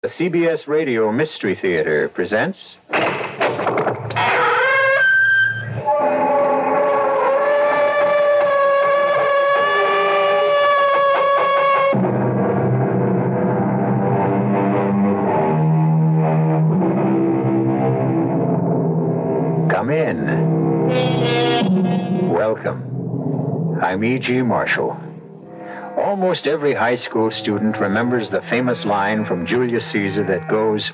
The CBS Radio Mystery Theater presents... Come in. Welcome. I'm E.G. Marshall. Almost every high school student remembers the famous line from Julius Caesar that goes,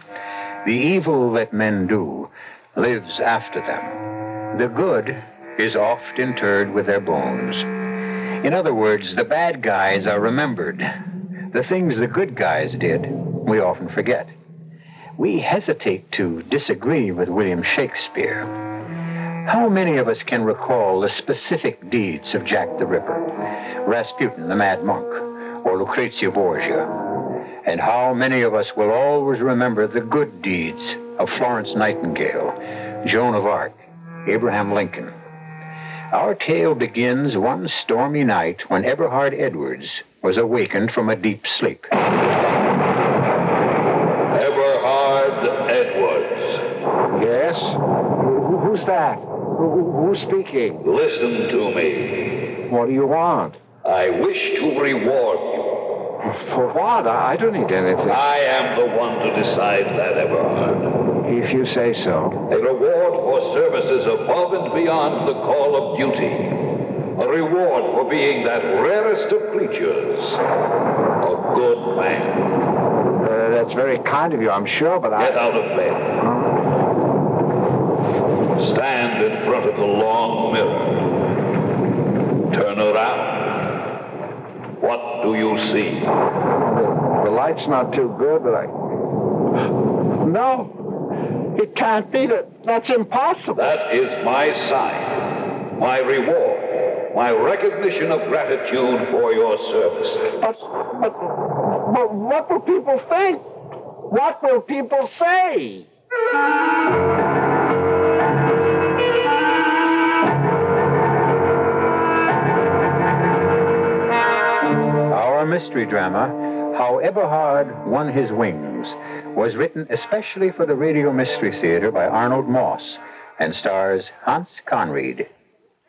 "The evil that men do lives after them. The good is oft interred with their bones." In other words, the bad guys are remembered. The things the good guys did, we often forget. We hesitate to disagree with William Shakespeare. How many of us can recall the specific deeds of Jack the Ripper, Rasputin, the Mad Monk, or Lucrezia Borgia? And how many of us will always remember the good deeds of Florence Nightingale, Joan of Arc, Abraham Lincoln? Our tale begins one stormy night when Everhard Edwards was awakened from a deep sleep. Everhard Edwards. Yes? Who's that? Who's speaking? Listen to me. What do you want? I wish to reward you. For what? I don't need anything. I am the one to decide that, Everhard. If you say so. A reward for services above and beyond the call of duty. A reward for being that rarest of creatures. A good man. That's very kind of you, I'm sure, but Get out of bed. Stand in front of the long mirror. Turn around. What do you see? The light's not too good, but No. It can't be that. That's impossible. That is my sign. My reward. My recognition of gratitude for your service. But what will people think? What will people say? Our mystery drama, How Everhard Won His Wings, was written especially for the Radio Mystery Theater by Arnold Moss and stars Hans Conried.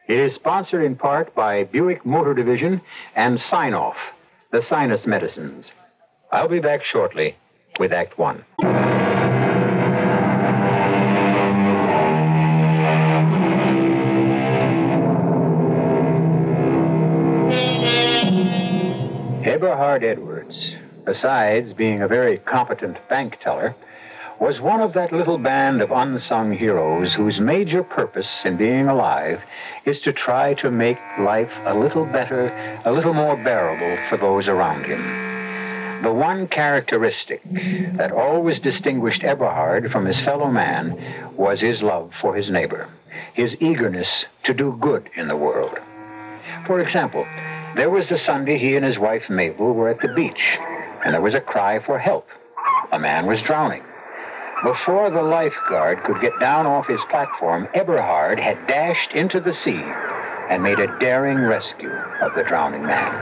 It is sponsored in part by Buick Motor Division and Sign-Off, the sinus medicines. I'll be back shortly with Act One. Everhard Edwards, besides being a very competent bank teller, was one of that little band of unsung heroes whose major purpose in being alive is to try to make life a little better, a little more bearable for those around him. The one characteristic that always distinguished Everhard from his fellow man was his love for his neighbor, his eagerness to do good in the world. For example, there was the Sunday he and his wife Mabel were at the beach, and there was a cry for help. A man was drowning. Before the lifeguard could get down off his platform, Everhard had dashed into the sea and made a daring rescue of the drowning man.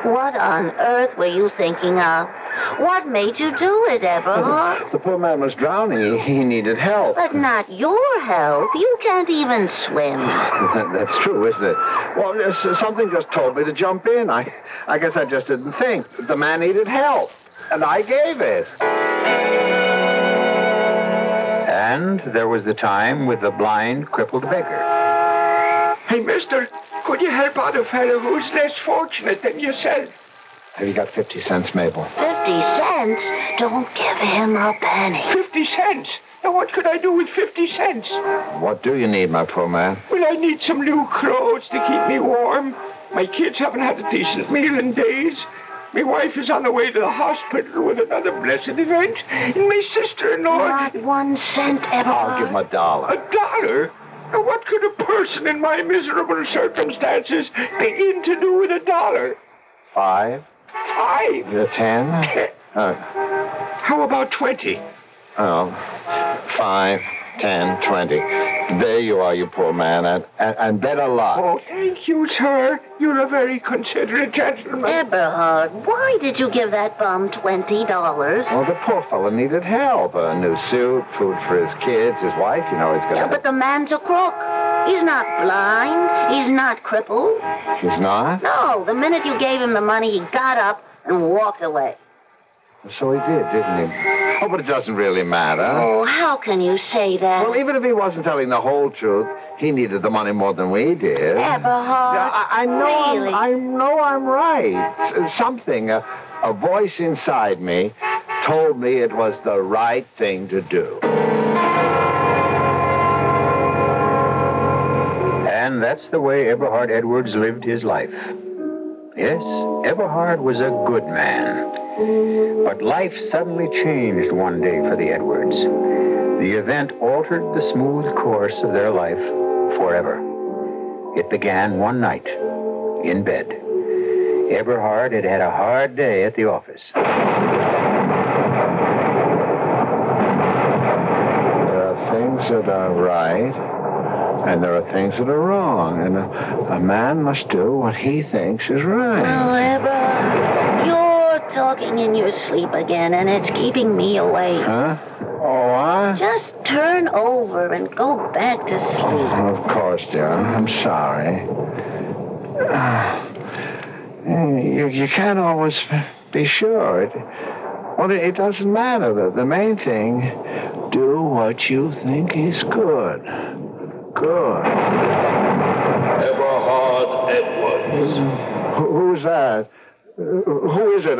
What on earth were you thinking of? What made you do it, Everhard? The poor man was drowning. He needed help. But not your help. You can't even swim. That's true, isn't it? Well, something just told me to jump in. I guess I just didn't think. The man needed help, and I gave it. And there was the time with the blind, crippled beggar. Hey, mister, could you help out a fellow who's less fortunate than yourself? Have you got 50 cents, Mabel? 50 cents? Don't give him a penny. 50 cents? Now, what could I do with 50 cents? What do you need, my poor man? Well, I need some new clothes to keep me warm. My kids haven't had a decent meal in days. My wife is on the way to the hospital with another blessed event. And my sister-in-law... Not 1 cent, Everhard. I'll give him $1. $1? Now, what could a person in my miserable circumstances begin to do with $1? 5? 5? 10? How about 20? Oh, 5. 10, 20. There you are, you poor man, and bet a lot. Oh, thank you, sir. You're a very considerate gentleman. Everhard, why did you give that bum $20? Well, the poor fellow needed help. A new suit, food for his kids, his wife, he's got... Yeah, but the man's a crook. He's not blind. He's not crippled. He's not? No, the minute you gave him the money, he got up and walked away. So he did, didn't he? Oh, but it doesn't really matter. Oh, how can you say that? Well, even if he wasn't telling the whole truth, he needed the money more than we did. Everhard, I know really? I know I'm right. Something, a voice inside me told me it was the right thing to do. And that's the way Everhard Edwards lived his life. Yes, Everhard was a good man. But life suddenly changed one day for the Edwards. The event altered the smooth course of their life forever. It began one night in bed. Everhard had had a hard day at the office. There are things that are right, and there are things that are wrong, and a man must do what he thinks is right. Oh, Everhard, you're talking in your sleep again, and it's keeping me awake. Huh? Oh, what? Just turn over and go back to sleep. Of course, dear. I'm sorry. You can't always be sure. It doesn't matter. The main thing, do what you think is good. Good. Everhard Edwards. Who's that? Who is it?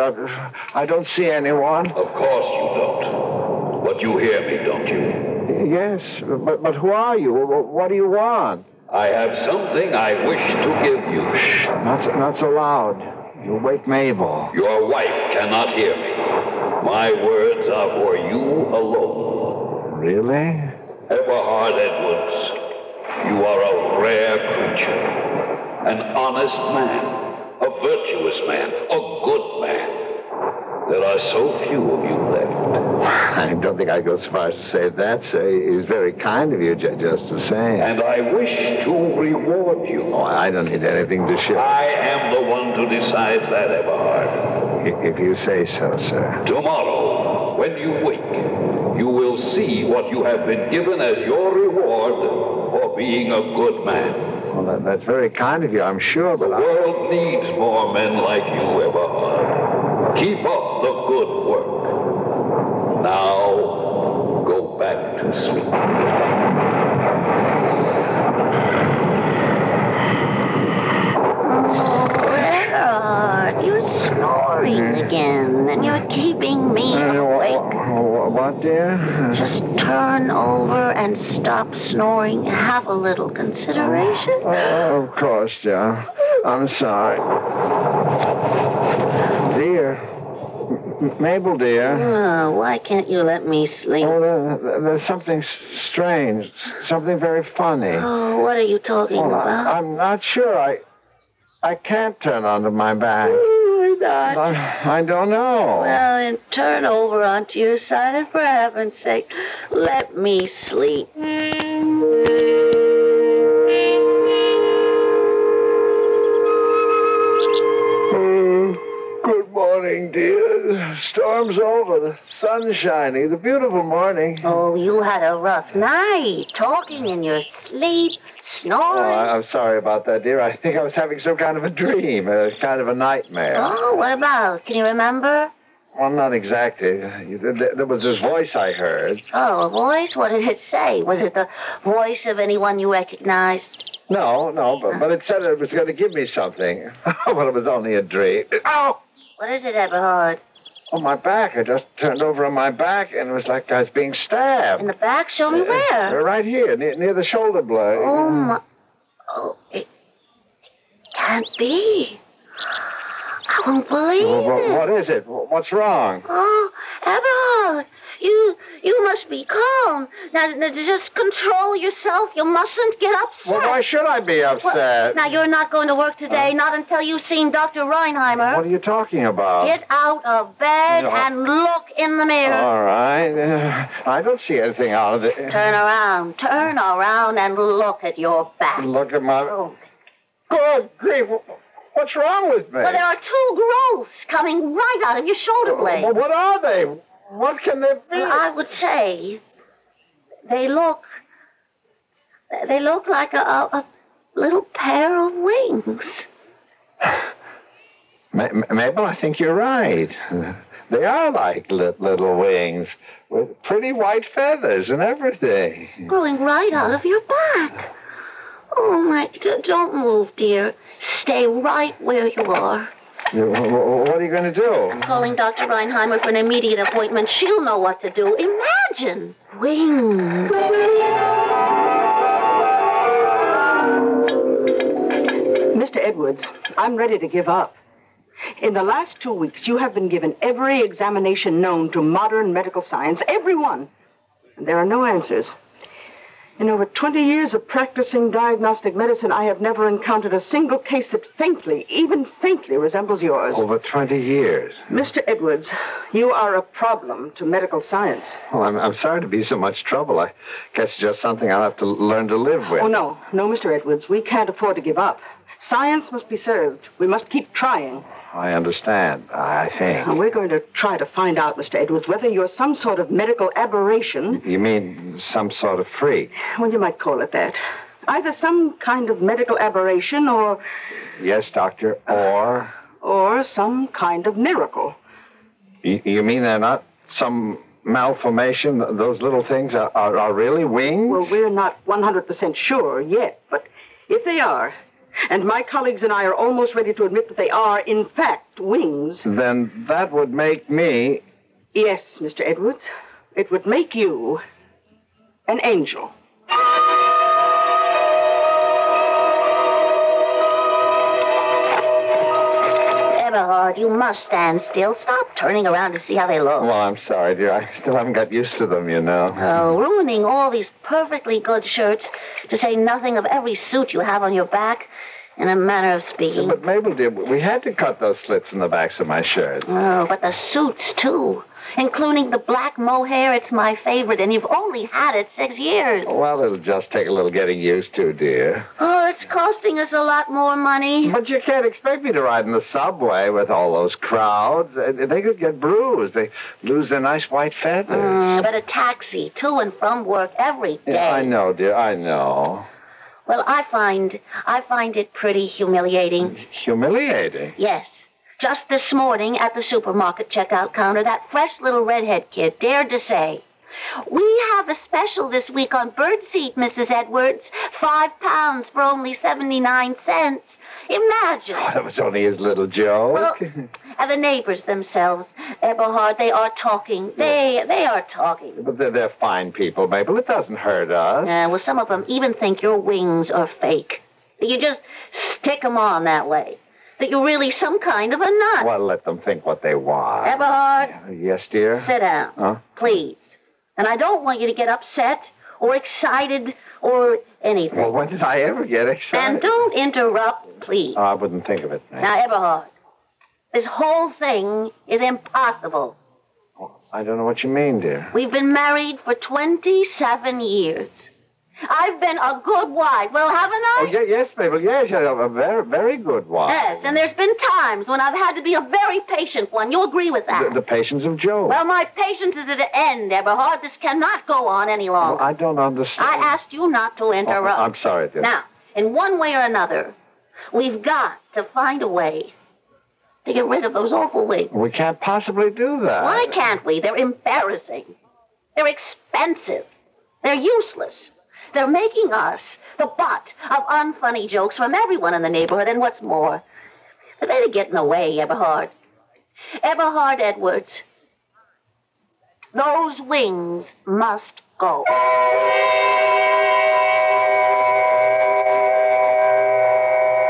I don't see anyone. Of course you don't. But you hear me, don't you? Yes, but who are you? What do you want? I have something I wish to give you. Shh, not so loud. You'll wake Mabel. Your wife cannot hear me. My words are for you alone. Really? Everhard Edwards, you are a rare creature. An honest man. A virtuous man. A good man. There are so few of you left. I don't think I'd go so far as to say that, sir. It was very kind of you just the same. And I wish to reward you. Oh, I don't need anything to show. I am the one to decide that, Everhard. If you say so, sir. Tomorrow, when you wake, you will see what you have been given as your reward for being a good man. Well, that's very kind of you, I'm sure, but The world needs more men like you, Everhard. Keep up the good work. Now, go back to sleep. Oh, Everhard, you're snoring again, and you're keeping me awake. What, dear? Just turn over and stop snoring. Have a little consideration. Oh, of course, dear. I'm sorry. Dear. Mabel, dear. Oh, why can't you let me sleep? Oh, there's something strange. Something very funny. Oh, what are you talking about? I'm not sure. I can't turn onto my back. Why not? I don't know. Well, then turn over onto your side, and for heaven's sake, let me sleep. Good morning, dear. The storm's over. The sun's shining. The beautiful morning. Oh, you had a rough night, talking in your sleep, Oh, snoring. I'm sorry about that, dear. I think I was having some kind of a dream, kind of a nightmare. Oh, what about? Can you remember? Well, not exactly. There was this voice I heard. Oh, a voice? What did it say? Was it the voice of anyone you recognized? No, but it said it was going to give me something. Well, it was only a dream. Ow! What is it, Everhard? On my back. I just turned over on my back, and it was like I was being stabbed. In the back? Show me where. Right here, near the shoulder blade. Oh, my. Oh, it can't be. I won't believe it. What is it? What's wrong? Oh, Everhard. Everhard, you must be calm. Now, just control yourself. You mustn't get upset. Well, why should I be upset? Well, now, you're not going to work today, not until you've seen Dr. Reinheimer. What are you talking about? Get out of bed and look in the mirror. All right. I don't see anything out of it. Turn around and look at your back. Look at my... Oh. Good grief. What's wrong with me? Well, there are 2 growths coming right out of your shoulder blade. Well, what are they? What can they be? Well, I would say they look like a little pair of wings. Mabel, I think you're right. They are like little wings with pretty white feathers and everything. Growing right out of your back. Oh, my, don't move, dear. Stay right where you are. What are you going to do? I'm calling Dr. Reinheimer for an immediate appointment. She'll know what to do. Imagine. Wings. Mr. Edwards, I'm ready to give up. In the last 2 weeks, you have been given every examination known to modern medical science, every one. And there are no answers. In over 20 years of practicing diagnostic medicine, I have never encountered a single case that even faintly resembles yours. Over 20 years. Mr. Edwards, you are a problem to medical science. Well, I'm sorry to be so much trouble. I guess it's just something I'll have to learn to live with. Oh, no, Mr. Edwards. We can't afford to give up. Science must be served. We must keep trying. I understand, I think. Now, we're going to try to find out, Mr. Edwards, whether you're some sort of medical aberration. You mean some sort of freak? Well, you might call it that. Either some kind of medical aberration or... Yes, doctor, or? Or some kind of miracle. You mean they're not some malformation? Those little things are really wings? Well, we're not 100% sure yet, but if they are... And my colleagues and I are almost ready to admit that they are, in fact, wings. Then that would make me... Yes, Mr. Edwards. It would make you an angel. Everhard, you must stand still. Stop turning around to see how they look. Well, I'm sorry, dear. I still haven't got used to them, you know. Oh, ruining all these perfectly good shirts, to say nothing of every suit you have on your back, in a manner of speaking. But, Mabel, dear, we had to cut those slits in the backs of my shirts. Oh, but the suits, too. Including the black mohair, it's my favorite, and you've only had it 6 years. Well, it'll just take a little getting used to, dear. Oh, it's costing us a lot more money. But you can't expect me to ride in the subway with all those crowds. They could get bruised. They lose their nice white feathers. But a taxi to and from work every day. Yeah, I know, dear, I know. Well, I find it pretty humiliating. Humiliating? Yes. Just this morning at the supermarket checkout counter, that fresh little redhead kid dared to say, "We have a special this week on birdseed, Mrs. Edwards. 5 pounds for only 79 cents. Imagine." Oh, that was only his little joke. Well, and the neighbors themselves, Everhard, they are talking. They are talking. But they're fine people, Mabel. It doesn't hurt us. Well, some of them even think your wings are fake. That you just stick them on that way. That you're really some kind of a nut. Well, let them think what they want. Everhard? Yes, dear? Sit down. Huh? Please. And I don't want you to get upset or excited or anything. Well, when did I ever get excited? And don't interrupt, please. I wouldn't think of it. Now, Everhard, this whole thing is impossible. Oh, I don't know what you mean, dear. We've been married for 27 years. I've been a good wife. Well, haven't I? Oh, yes, Mabel. Yes, a very, very good wife. Yes, and there's been times when I've had to be a very patient one. You agree with that? The patience of Job. Well, my patience is at an end, Everhard. This cannot go on any longer. Well, I don't understand. I asked you not to interrupt. Oh, I'm sorry, dear. Now, in one way or another, we've got to find a way to get rid of those awful wings. We can't possibly do that. Why can't we? They're embarrassing. They're expensive. They're useless. They're making us the butt of unfunny jokes from everyone in the neighborhood, and what's more, they're getting in the way, Everhard. Everhard Edwards, those wings must go.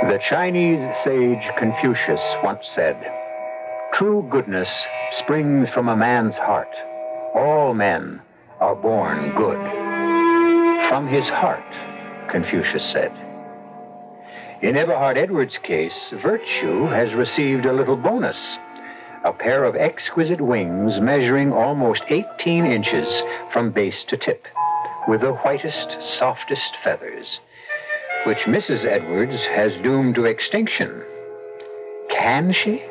The Chinese sage Confucius once said, "True goodness springs from a man's heart. All men are born good. From his heart, Confucius said. In Everhard Edwards' case, virtue has received a little bonus. A pair of exquisite wings measuring almost 18 inches from base to tip, with the whitest, softest feathers, which Mrs. Edwards has doomed to extinction. Can she?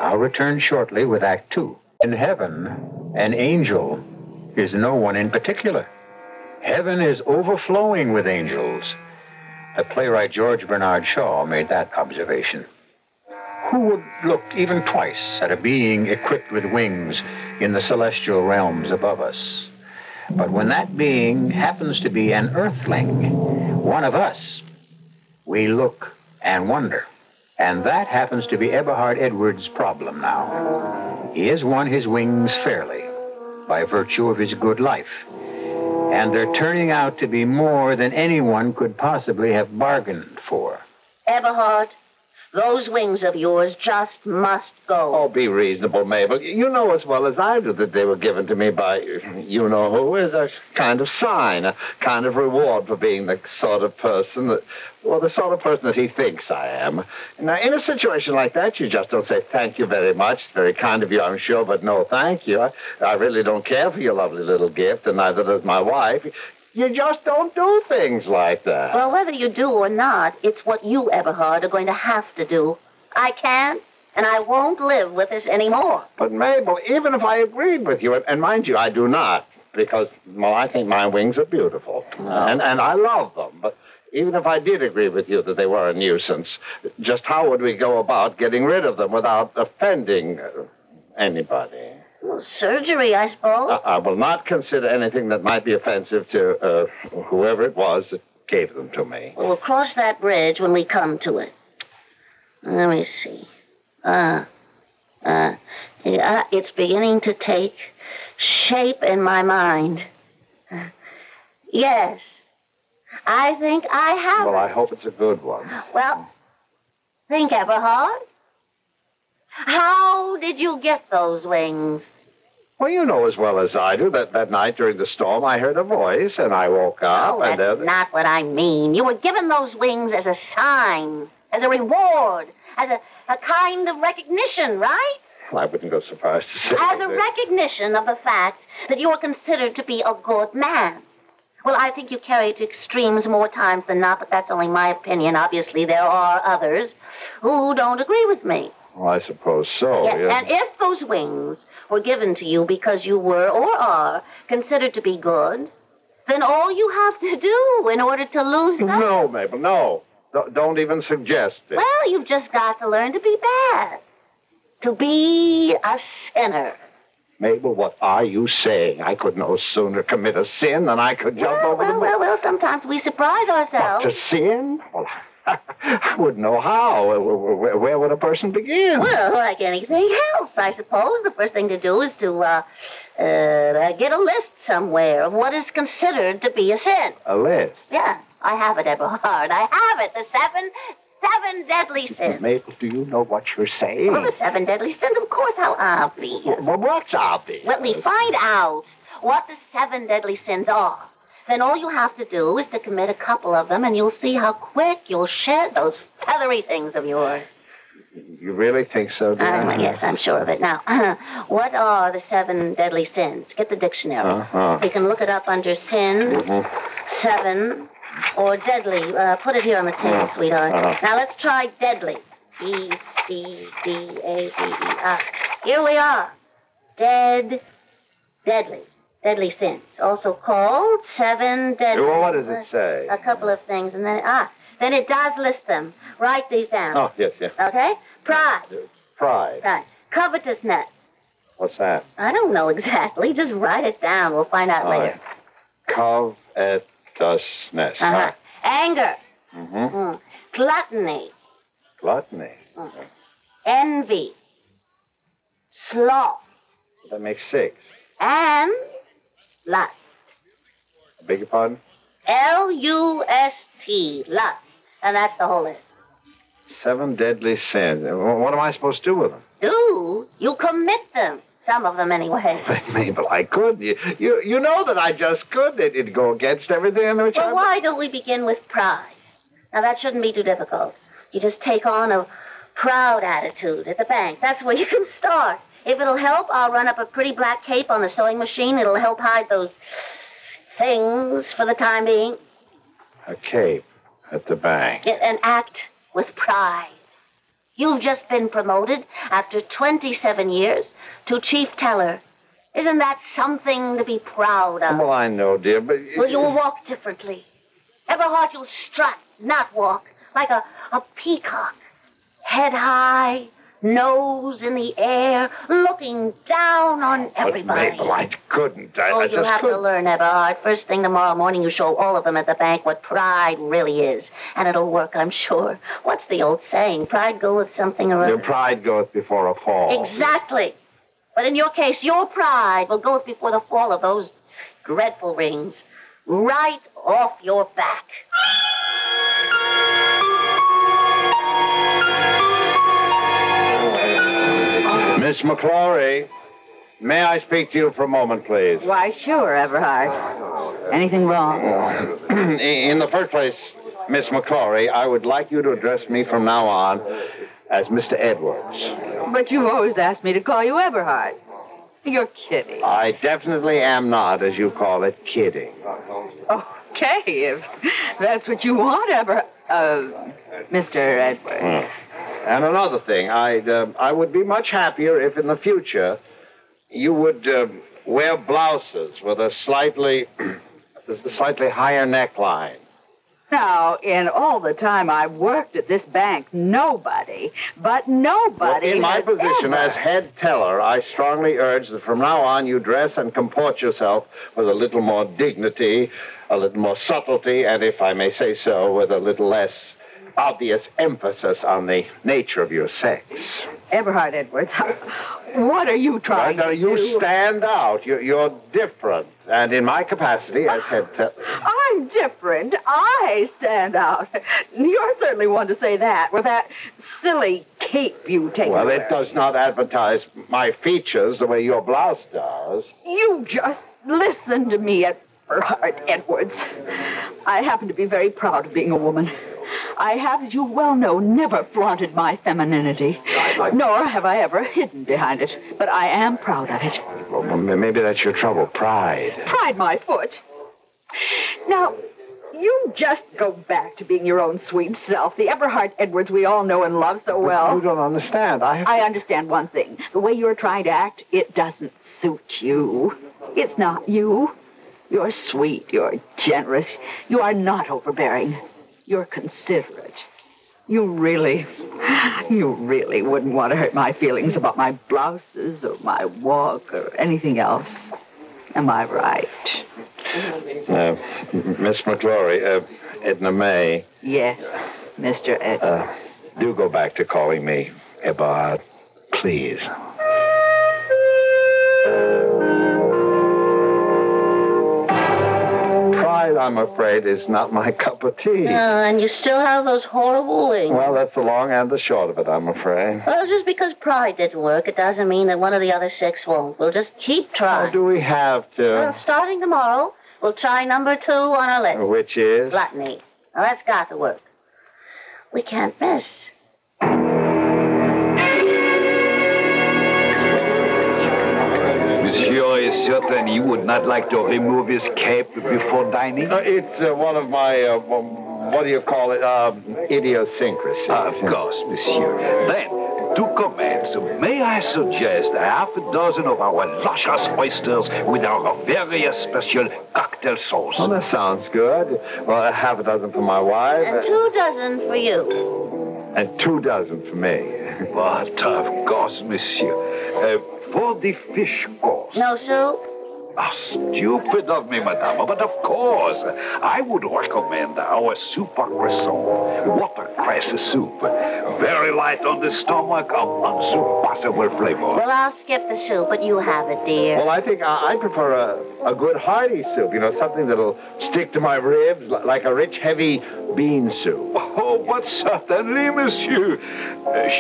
I'll return shortly with Act Two. In heaven, an angel is no one in particular. Heaven is overflowing with angels. The playwright George Bernard Shaw made that observation. Who would look even twice at a being equipped with wings in the celestial realms above us? But when that being happens to be an earthling, one of us, we look and wonder. And that happens to be Everhard Edwards' problem now. He has won his wings fairly by virtue of his good life. And they're turning out to be more than anyone could possibly have bargained for. Everhard, those wings of yours just must go. Oh, be reasonable, Mabel. You know as well as I do that they were given to me by you-know-who as a kind of sign, a kind of reward for being the sort of person that, well, the sort of person that he thinks I am. Now, in a situation like that, you just don't say, thank you very much. It's very kind of you, I'm sure, but no thank you. I really don't care for your lovely little gift, and neither does my wife. You just don't do things like that. Well, whether you do or not, it's what you, Everhard, are going to have to do. I can't, and I won't live with this anymore. But, Mabel, even if I agreed with you, and mind you, I do not, because, well, I think my wings are beautiful, and I love them, but even if I did agree with you that they were a nuisance, just how would we go about getting rid of them without offending anybody? Well, surgery, I suppose. I will not consider anything that might be offensive to whoever it was that gave them to me. Well, we'll cross that bridge when we come to it. Let me see. It's beginning to take shape in my mind. Yes. I think I have Well, it. I hope it's a good one. Well, think, Everhard. How did you get those wings? Well, you know as well as I do that night during the storm I heard a voice and I woke up Oh, that's not what I mean. You were given those wings as a sign, as a reward, as a kind of recognition, right? Well, I wouldn't go so far as to say As a that. recognition of the fact that you are considered to be a good man. Well, I think you carry it to extremes more times than not, but that's only my opinion. Obviously, there are others who don't agree with me. Well, I suppose so. Yes, Yes. and if those wings were given to you because you were or are considered to be good, then all you have to do in order to lose them... No, Mabel, no. Don't even suggest it. Well, you've just got to learn to be bad. To be a sinner. Mabel, what are you saying? I could no sooner commit a sin than I could jump over the... Well, sometimes we surprise ourselves. What, to sin? Well, I wouldn't know how. Where would a person begin? Well, like anything else, I suppose. The first thing to do is to get a list somewhere of what is considered to be a sin. A list? Yeah, I have it, Everhard. I have it. The seven deadly sins. Mabel, do you know what you're saying? Well, the seven deadly sins, of course. How obvious. Well, what's obvious? When we find out what the seven deadly sins are, then all you have to do is to commit a couple of them, and you'll see how quick you'll shed those feathery things of yours. You really think so, dear? Yes, I'm sure of it. Now, what are the seven deadly sins? Get the dictionary. Uh-huh. You can look it up under sins, seven, or deadly. Put it here on the table, sweetheart. Now, let's try deadly. D-C-D-A-D-E-R. Here we are. Deadly. Deadly sins, also called seven deadly. Well, what does it say? A couple of things, and then it does list them. Write these down. Oh, yes. Okay? Pride. Pride. Right. Covetousness. What's that? I don't know exactly. Just write it down. We'll find out later. Covetousness. Uh-huh. Anger. Mm-hmm. Gluttony. Gluttony. Envy. Sloth. That makes 6. And lust. I beg your pardon? L-U-S-T. Lust. And that's the whole list. 7 deadly sins. What am I supposed to do with them? Do? You commit them. Some of them, anyway. Mabel, I could. You know that I just could. It'd go against everything in which Well, why don't we begin with pride? Now, that shouldn't be too difficult. You just take on a proud attitude at the bank. That's where you can start. If it'll help, I'll run up a pretty black cape on the sewing machine. It'll help hide those things for the time being. A cape at the bank. And act with pride. You've just been promoted after 27 years to chief teller. Isn't that something to be proud of? Well, I know, dear, but... Well, you'll walk differently. Everhard, you'll strut, not walk, like a peacock. Head high, nose in the air, looking down on everybody. But Mabel, I couldn't. You'll have to learn, Everhard. First thing tomorrow morning, you show all of them at the bank what pride really is. And it'll work, I'm sure. What's the old saying? Pride goeth something or other. Your pride goeth before a fall. Exactly. But in your case, your pride will go before the fall of those dreadful rings. Right off your back. Miss McClory, may I speak to you for a moment, please? Why, sure, Everhard. Anything wrong? In the first place, Miss McClory, I would like you to address me from now on as Mr. Edwards. But you've always asked me to call you Everhard. You're kidding. I definitely am not, as you call it, kidding. Okay, if that's what you want, Mr. Edwards. And another thing, I would be much happier if in the future you would wear blouses with a slightly higher neckline. Now, in all the time I've worked at this bank, nobody Well, in my position as head teller, I strongly urge that from now on you dress and comport yourself with a little more dignity, a little more subtlety, and if I may say so, with a little less obvious emphasis on the nature of your sex. Everhard Edwards, what are you trying to do? You stand out. You're different. And in my capacity as head teller... I'm different. I stand out. You're certainly one to say that, with that silly cape you take. Well, it does not advertise my features the way your blouse does. You just listen to me, Everhard Edwards. I happen to be very proud of being a woman. I have, as you well know, never flaunted my femininity, nor have I ever hidden behind it. But I am proud of it. Well, maybe that's your trouble, pride. Pride my foot. Now, you just go back to being your own sweet self, the Everhard Edwards we all know and love so well. You don't understand. I understand one thing. The way you're trying to act, it doesn't suit you. It's not you. You're sweet. You're generous. You are not overbearing. You're considerate. You really wouldn't want to hurt my feelings about my blouses or my walk or anything else. Am I right? Miss McClory, Edna May. Yes, Mr. Edwards. Do go back to calling me Everhard, please. Pride, I'm afraid, is not my cup of tea. And you still have those horrible wings. Well, that's the long and the short of it, I'm afraid. Well, just because pride didn't work, it doesn't mean that one of the other six won't. We'll just keep trying. Oh, do we have to? Well, starting tomorrow, we'll try number 2 on our list. Which is? Gluttony. Now, that's got to work. We can't miss. Monsieur is certain you would not like to remove his cape before dining? It's one of my, what do you call it, idiosyncrasies. Of course, monsieur. Then, to commence, may I suggest half a dozen of our luscious oysters with our very special cocktail sauce? Oh, that sounds good. Well, half a dozen for my wife. And 2 dozen for you. And 2 dozen for me. But, of course, monsieur. For the fish course. No soup? How stupid of me, madame. But of course, I would recommend our soup à cresson, watercress soup. Very light on the stomach, of unsurpassable flavor. Well, I'll skip the soup, but you have it, dear. Well, I think I prefer a good hearty soup, something that'll stick to my ribs, like a rich, heavy bean soup. Oh, but certainly, monsieur.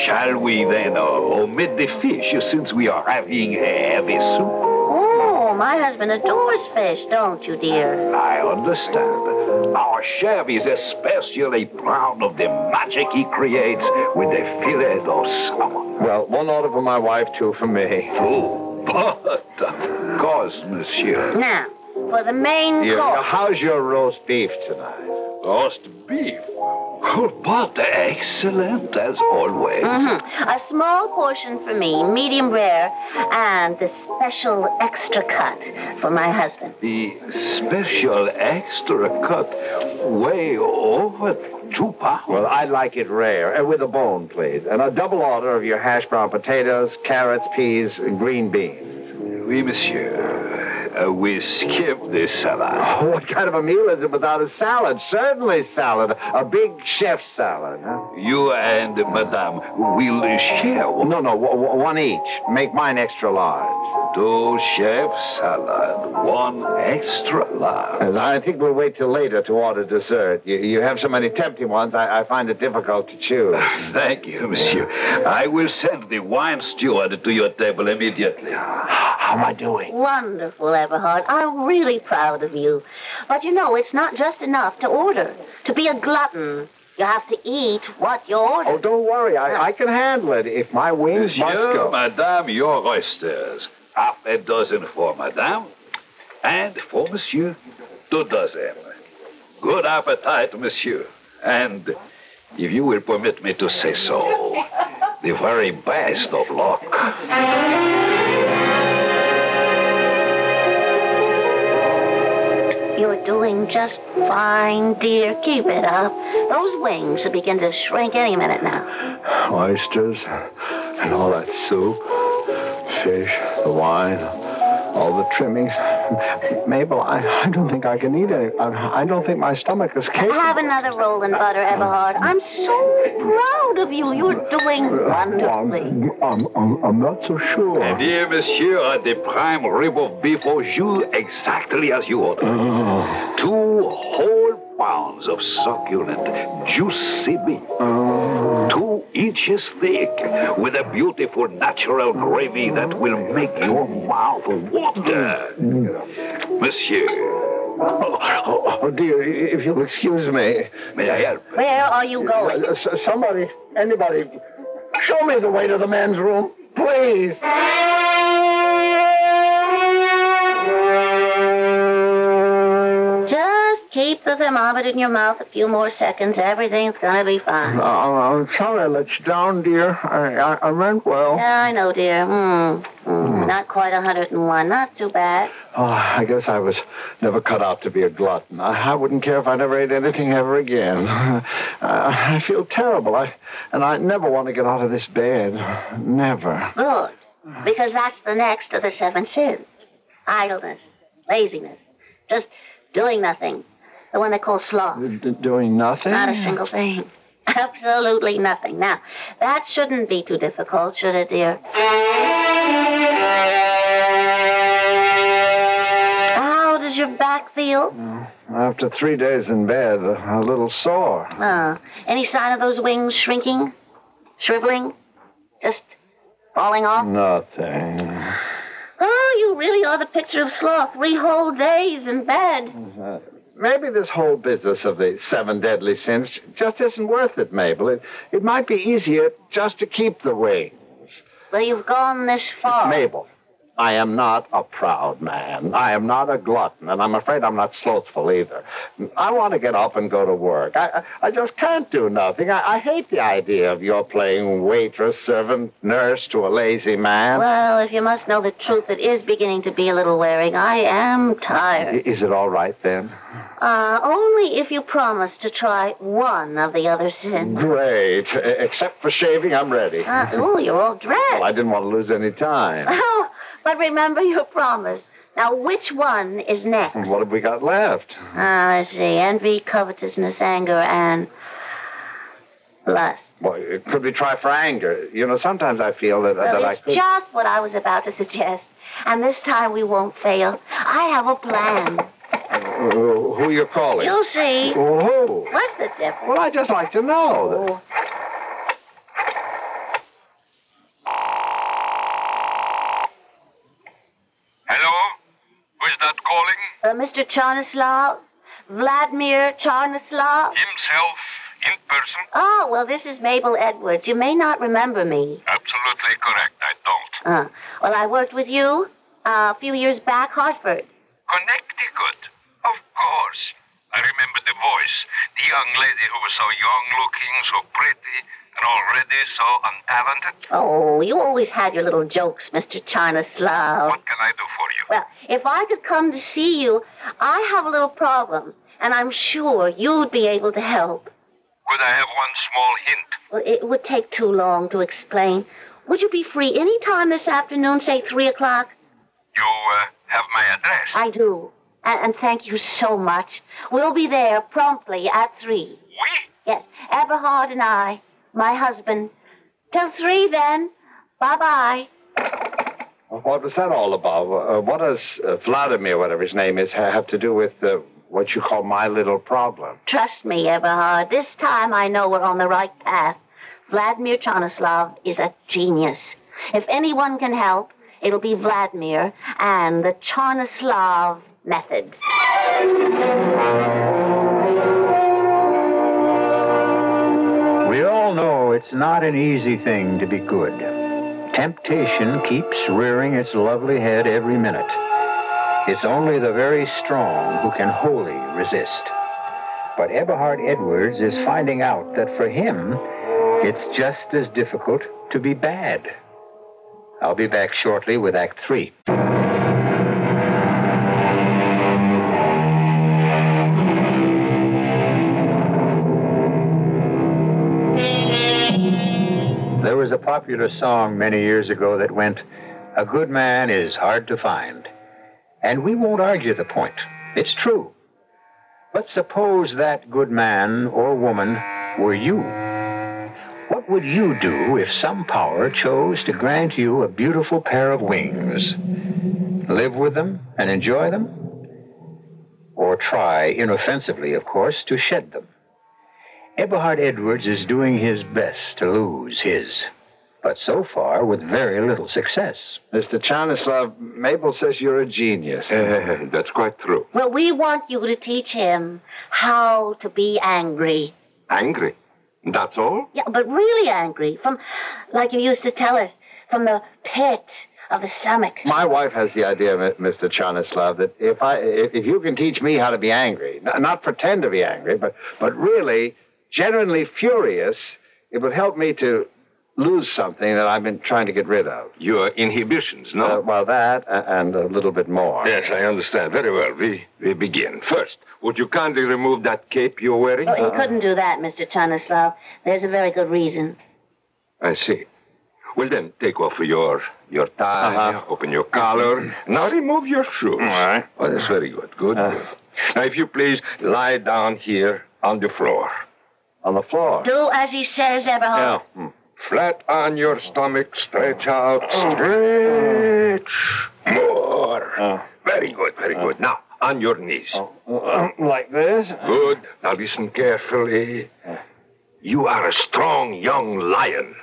Shall we then omit the fish since we are having a heavy soup? Oh, my husband adores fish, don't you, dear? I understand. Our chef is especially proud of the magic he creates with the filet of salmon. Well, one order for my wife, two for me. Oh, but of course, monsieur. Now, for the main course. How's your roast beef tonight? Roast beef? Oh, but excellent as always. Mm-hmm. A small portion for me, medium rare, and the special extra cut for my husband. The special extra cut way over 2 pounds. Well, I'd like it rare, with a bone, please. And a double order of your hash brown potatoes, carrots, peas, and green beans. Oui, monsieur. We skip the salad. Oh, what kind of a meal is it without a salad? Certainly salad. A big chef salad, huh? You and Madame will share. No, one each. Make mine extra large. 2 chef salad, 1 extra large. And I think we'll wait till later to order dessert. You have so many tempting ones, I find it difficult to choose. Thank you, monsieur. I will send the wine steward to your table immediately. How am I doing? Wonderful, Everhard. I'm really proud of you. But it's not just enough to order. To be a glutton, you have to eat what you order. Oh, don't worry. I can handle it if my wings must go. Madame, your oysters. Half a dozen for madame, and for monsieur, 2 dozen. Good appetite, monsieur. And, if you will permit me to say so, the very best of luck. You're doing just fine, dear. Keep it up. Those wings will begin to shrink any minute now. Oysters and all that soup, fish, the wine, all the trimmings. Mabel, I don't think I can eat it. I don't think my stomach is capable. Have another roll and butter, Everhard. I'm so proud of you. You're doing wonderfully. I'm not so sure. And here, monsieur, the prime rib of beef au jus, exactly as you ordered. 2 whole pounds of succulent, juicy beef. 2 inches thick, with a beautiful natural gravy that will make your mouth water. Monsieur. Oh, dear, if you'll excuse me. May I help? Where are you going? Somebody, anybody, show me the way to the men's room, please. Keep the thermometer in your mouth a few more seconds. Everything's gonna be fine. I'm sorry I let you down, dear. I meant well. Yeah, I know, dear. Not quite 101. Not too bad. Oh, I guess I was never cut out to be a glutton. I wouldn't care if I never ate anything ever again. I feel terrible. And I never want to get out of this bed. Never. Good. Because that's the next of the 7 sins. Idleness. Laziness. Just doing nothing. The one they call sloth. Doing nothing? Not a single thing. Absolutely nothing. Now, that shouldn't be too difficult, should it, dear? How does your back feel? After 3 days in bed, a little sore. Any sign of those wings shrinking? Shriveling? Just falling off? Nothing. Oh, you really are the picture of sloth. 3 whole days in bed. Maybe this whole business of the 7 deadly sins just isn't worth it, Mabel. It might be easier just to keep the wings. Well, you've gone this far. Mabel, I am not a proud man. I am not a glutton, and I'm afraid I'm not slothful either. I want to get up and go to work. I just can't do nothing. I hate the idea of your playing waitress, servant, nurse to a lazy man. Well, if you must know the truth, it is beginning to be a little wearing. I am tired. Is it all right, then? Only if you promise to try one of the other sins. Great. Except for shaving, I'm ready. You're all dressed. Well, I didn't want to lose any time. Oh, but remember your promise. Now, which one is next? What have we got left? Let's see. Envy, covetousness, anger, and lust. Well, could we try for anger? You know, sometimes I feel that I It's could... just what I was about to suggest. And this time we won't fail. I have a plan. Who you calling? You'll see. Who? What's the difference? Well, I'd just like to know. Oh. Hello? Who is that calling? Mr. Charnislav? Vladimir Charnislav? Himself, in person? Oh, well, this is Mabel Edwards. You may not remember me. Absolutely correct, I don't. Well, I worked with you a few years back, Hartford. Connecticut? Of course. I remember the voice. The young lady who was so young-looking, so pretty, and already so untalented. Oh, you always had your little jokes, Mr. Charnislav. What can I do for you? Well, if I could come to see you, I have a little problem, and I'm sure you'd be able to help. Could I have one small hint? Well, it would take too long to explain. Would you be free any time this afternoon, say 3 o'clock? You have my address? I do. And thank you so much. We'll be there promptly at 3. We? Yes, Everhard and I, my husband. Till 3 then. Bye-bye. What was that all about? What does Vladimir, whatever his name is, have to do with what you call my little problem? Trust me, Everhard. This time I know we're on the right path. Vladimir Charnislav is a genius. If anyone can help, it'll be Vladimir and the Charnislav method. We all know it's not an easy thing to be good. Temptation keeps rearing its lovely head every minute. It's only the very strong who can wholly resist. But Everhard Edwards is finding out that for him, it's just as difficult to be bad. I'll be back shortly with Act 3. There was a popular song many years ago that went, "A good man is hard to find." And we won't argue the point. It's true. But suppose that good man or woman were you. What would you do if some power chose to grant you a beautiful pair of wings? Live with them and enjoy them? Or try, inoffensively, of course, to shed them? Everhard Edwards is doing his best to lose his, but so far with very little success. Mr. Charnislav, Mabel says you're a genius. That's quite true. Well, we want you to teach him how to be angry. Angry? That's all? Yeah, but really angry. From, like you used to tell us, from the pit of the stomach. My wife has the idea, Mr. Charnislav, that if you can teach me how to be angry, not pretend to be angry, but really genuinely furious, it would help me to lose something that I've been trying to get rid of. Your inhibitions, no? Well, that and a little bit more. Yes, I understand. Very well. We begin. First, would you kindly remove that cape you're wearing? Oh, he couldn't do that, Mr. Charnislav. There's a very good reason. I see. Well, then, take off your tie, open your collar. Now remove your shoes. All right. Oh, that's very good. Good. Now, if you please, lie down here on the floor. On the floor? Do as he says, Everhard. Yeah. Flat on your stomach, stretch out, stretch. More. Very good, very good. Now, on your knees. Like this? Good. Now listen carefully. You are a strong young lion.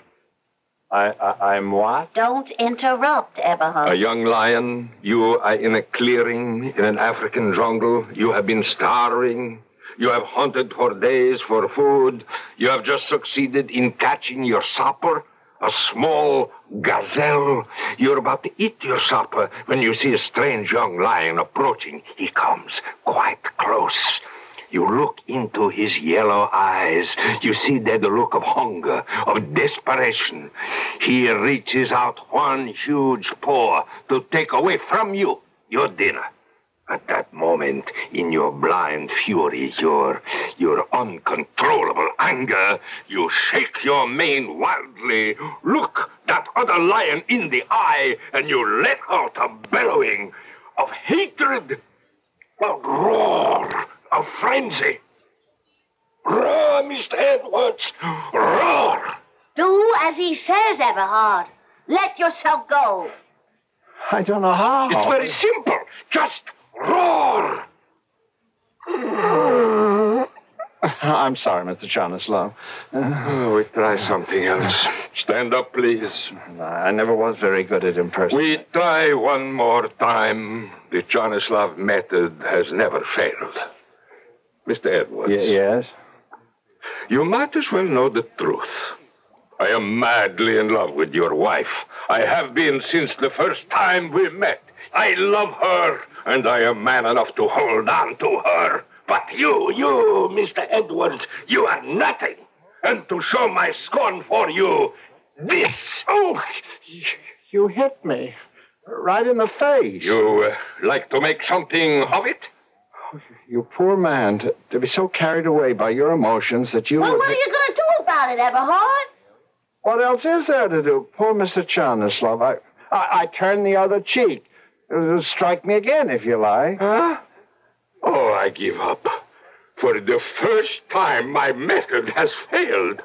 I'm what? Don't interrupt, Everhard. A young lion. You are in a clearing in an African jungle. You have been starving. You have hunted for days for food. You have just succeeded in catching your supper, a small gazelle. You're about to eat your supper when you see a strange young lion approaching. He comes quite close. You look into his yellow eyes. You see there the look of hunger, of desperation. He reaches out one huge paw to take away from you your dinner. At that moment, in your blind fury, your uncontrollable anger, you shake your mane wildly, look that other lion in the eye, and you let out a bellowing, of hatred, a roar of frenzy. Roar, Mr. Edwards, roar! Do as he says, Everhard. Let yourself go. I don't know how. It's very simple. Just roar. I'm sorry, Mr. Chanislav. We try something else. Stand up, please. I never was very good at impersonating. We try one more time. The Chanislav method has never failed. Mr. Edwards. Yes? You might as well know the truth. I am madly in love with your wife. I have been since the first time we met. I love her, and I am man enough to hold on to her. But you, Mr. Edwards, you are nothing. And to show my scorn for you, this. Oh, you hit me. Right in the face. You like to make something of it? You poor man, to be so carried away by your emotions that you... Well, what are you going to do about it, Everhard? What else is there to do? Poor Mr. Chanislav. I turn the other cheek. Strike me again, if you like. Huh? Oh, I give up. For the first time, my method has failed.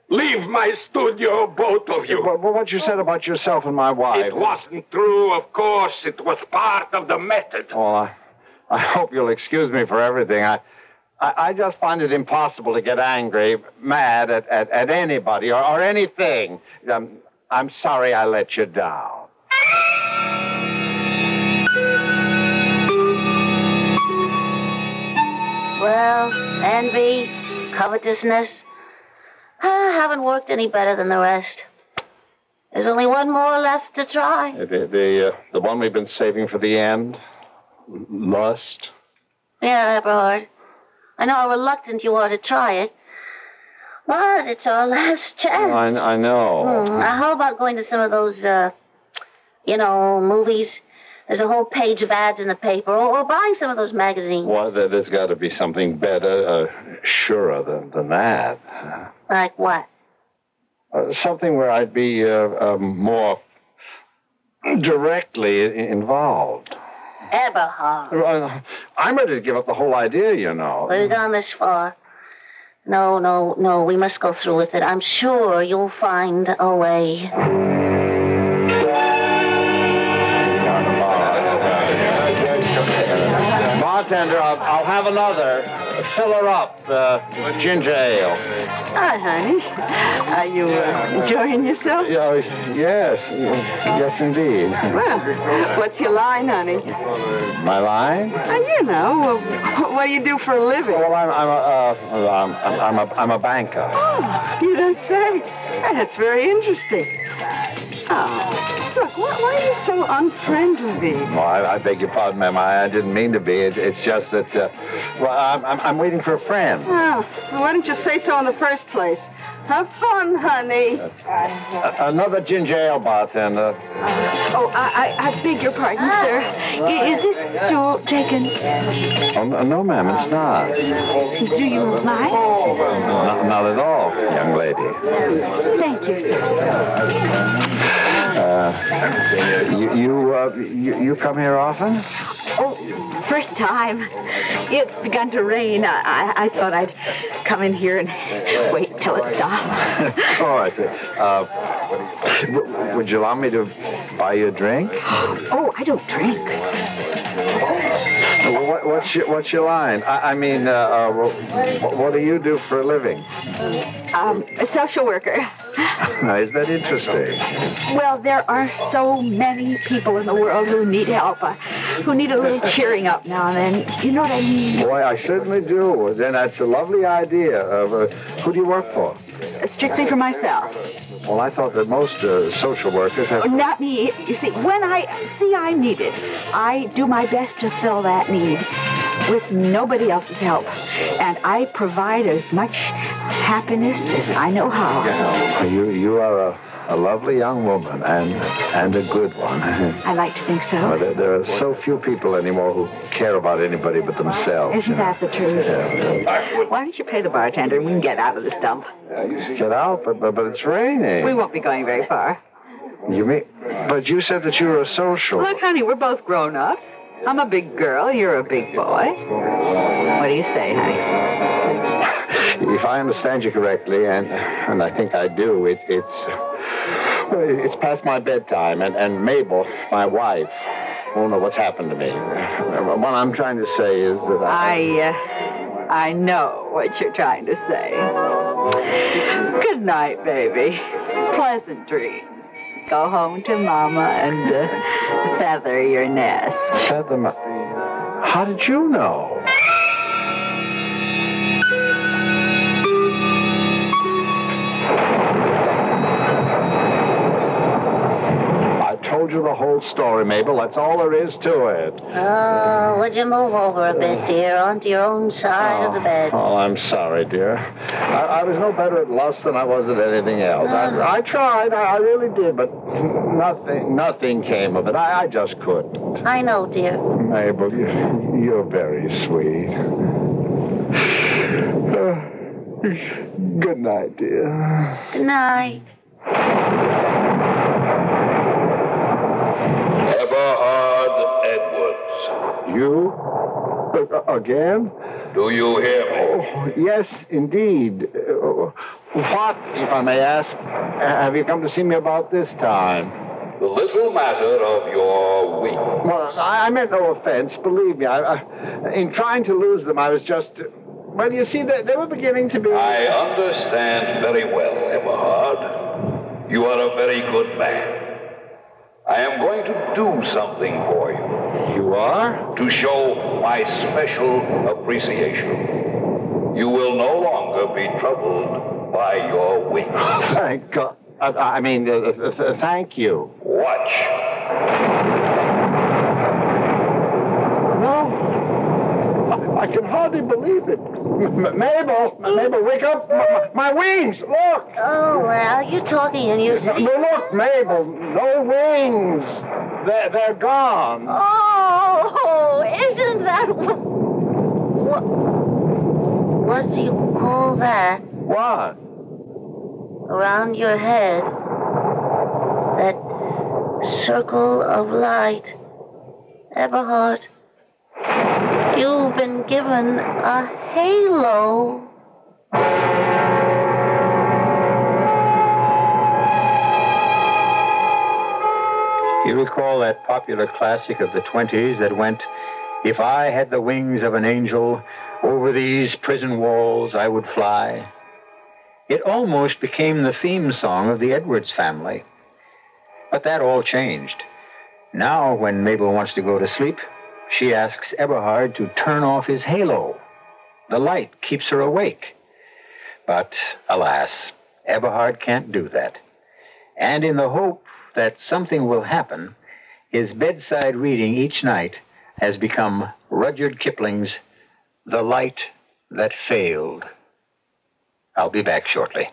Leave my studio, both of you. Well, what you said about yourself and my wife... It wasn't true, of course. It was part of the method. Oh, I hope you'll excuse me for everything. I just find it impossible to get angry, mad at anybody or anything. I'm sorry I let you down. Well, envy, covetousness. I haven't worked any better than the rest. There's only one more left to try. The one we've been saving for the end? Lust? Yeah, Everhard. I know how reluctant you are to try it. But it's our last chance. I know. Now, how about going to some of those, movies? There's a whole page of ads in the paper, or buying some of those magazines. Well, there's got to be something better, surer than that. Like what? Something where I'd be more directly involved. Everhard. I'm ready to give up the whole idea, you know. We've gone this far. No, we must go through with it. I'm sure you'll find a way. Bartender, I'll have another. Fill her up, ginger ale. Hi, honey. Are you enjoying yourself? Yes, indeed. Well, what's your line, honey? My line? What do you do for a living? Well, I'm a banker. Oh, you don't say. That's very interesting. Oh, look, why are you so unfriendly? Oh, I beg your pardon, ma'am. I didn't mean to be. It's just that, I'm waiting for a friend. Oh, well, why didn't you say so in the first place? Have fun, honey. Another ginger ale, bartender. I beg your pardon, sir. Is this stool taken? Oh, no, ma'am, it's not. Do you mind? Not at all, young lady. Thank you, sir. You come here often? Oh, first time. It's begun to rain. I thought I'd come in here and wait till it stopped. All right. Would you allow me to buy you a drink? Oh, I don't drink. What's your line? What do you do for a living? A social worker. Is that interesting? Well, there are so many people in the world who need help, who need a little cheering up now and then. You know what I mean? Boy, I certainly do. Then that's a lovely idea. Who do you work for? Strictly for myself. Well, I thought that most social workers have... Not me. You see, when I need it, I do my best to fill that need with nobody else's help. And I provide as much happiness as I know how. Yeah, you are a lovely young woman and a good one. I like to think so. Well, there are so few people anymore who care about anybody but themselves. Isn't that the truth? Yeah. Why don't you pay the bartender and we can get out of this dump? Get out, but it's raining. We won't be going very far. You But you said that you were a social. Look, honey, we're both grown up. I'm a big girl. You're a big boy. What do you say, honey? If I understand you correctly, and I think I do, it's past my bedtime, and Mabel, my wife, won't know what's happened to me. What I'm trying to say is that I know what you're trying to say. Good night, baby. Pleasant dreams. Go home to Mama and feather your nest. How did you know? I told you the whole story, Mabel. That's all there is to it. Oh, would you move over a bit, dear, onto your own side of the bed? Oh, I'm sorry, dear. I was no better at lust than I was at anything else. I tried. I really did, but nothing came of it. I just couldn't. I know, dear. Mabel, you're very sweet. Good night, dear. Good night. Everhard Edwards. You? Again? Do you hear me? Oh, yes, indeed. What, if I may ask, have you come to see me about this time? The little matter of your wings. Well, I meant no offense, believe me. In trying to lose them, I was just... Well, you see, they were beginning to be... I understand very well, Everhard. You are a very good man. I am going to do something for you. You are? To show my special appreciation. You will no longer be troubled by your wings. Thank God. Thank you. Watch. No. I can hardly believe it. Mabel, wake up. My wings, look. Oh, well, you're talking and you see... No, look, Mabel, no wings. They're gone. Oh, isn't that... What do you call that? What? Around your head. That circle of light. Everhard, you've been given a halo. You recall that popular classic of the 20s that went, "If I had the wings of an angel, over these prison walls I would fly"? It almost became the theme song of the Edwards family. But that all changed. Now, when Mabel wants to go to sleep, she asks Everhard to turn off his halo. The light keeps her awake. But, alas, Everhard can't do that. And in the hope that something will happen, his bedside reading each night has become Rudyard Kipling's The Light That Failed. I'll be back shortly.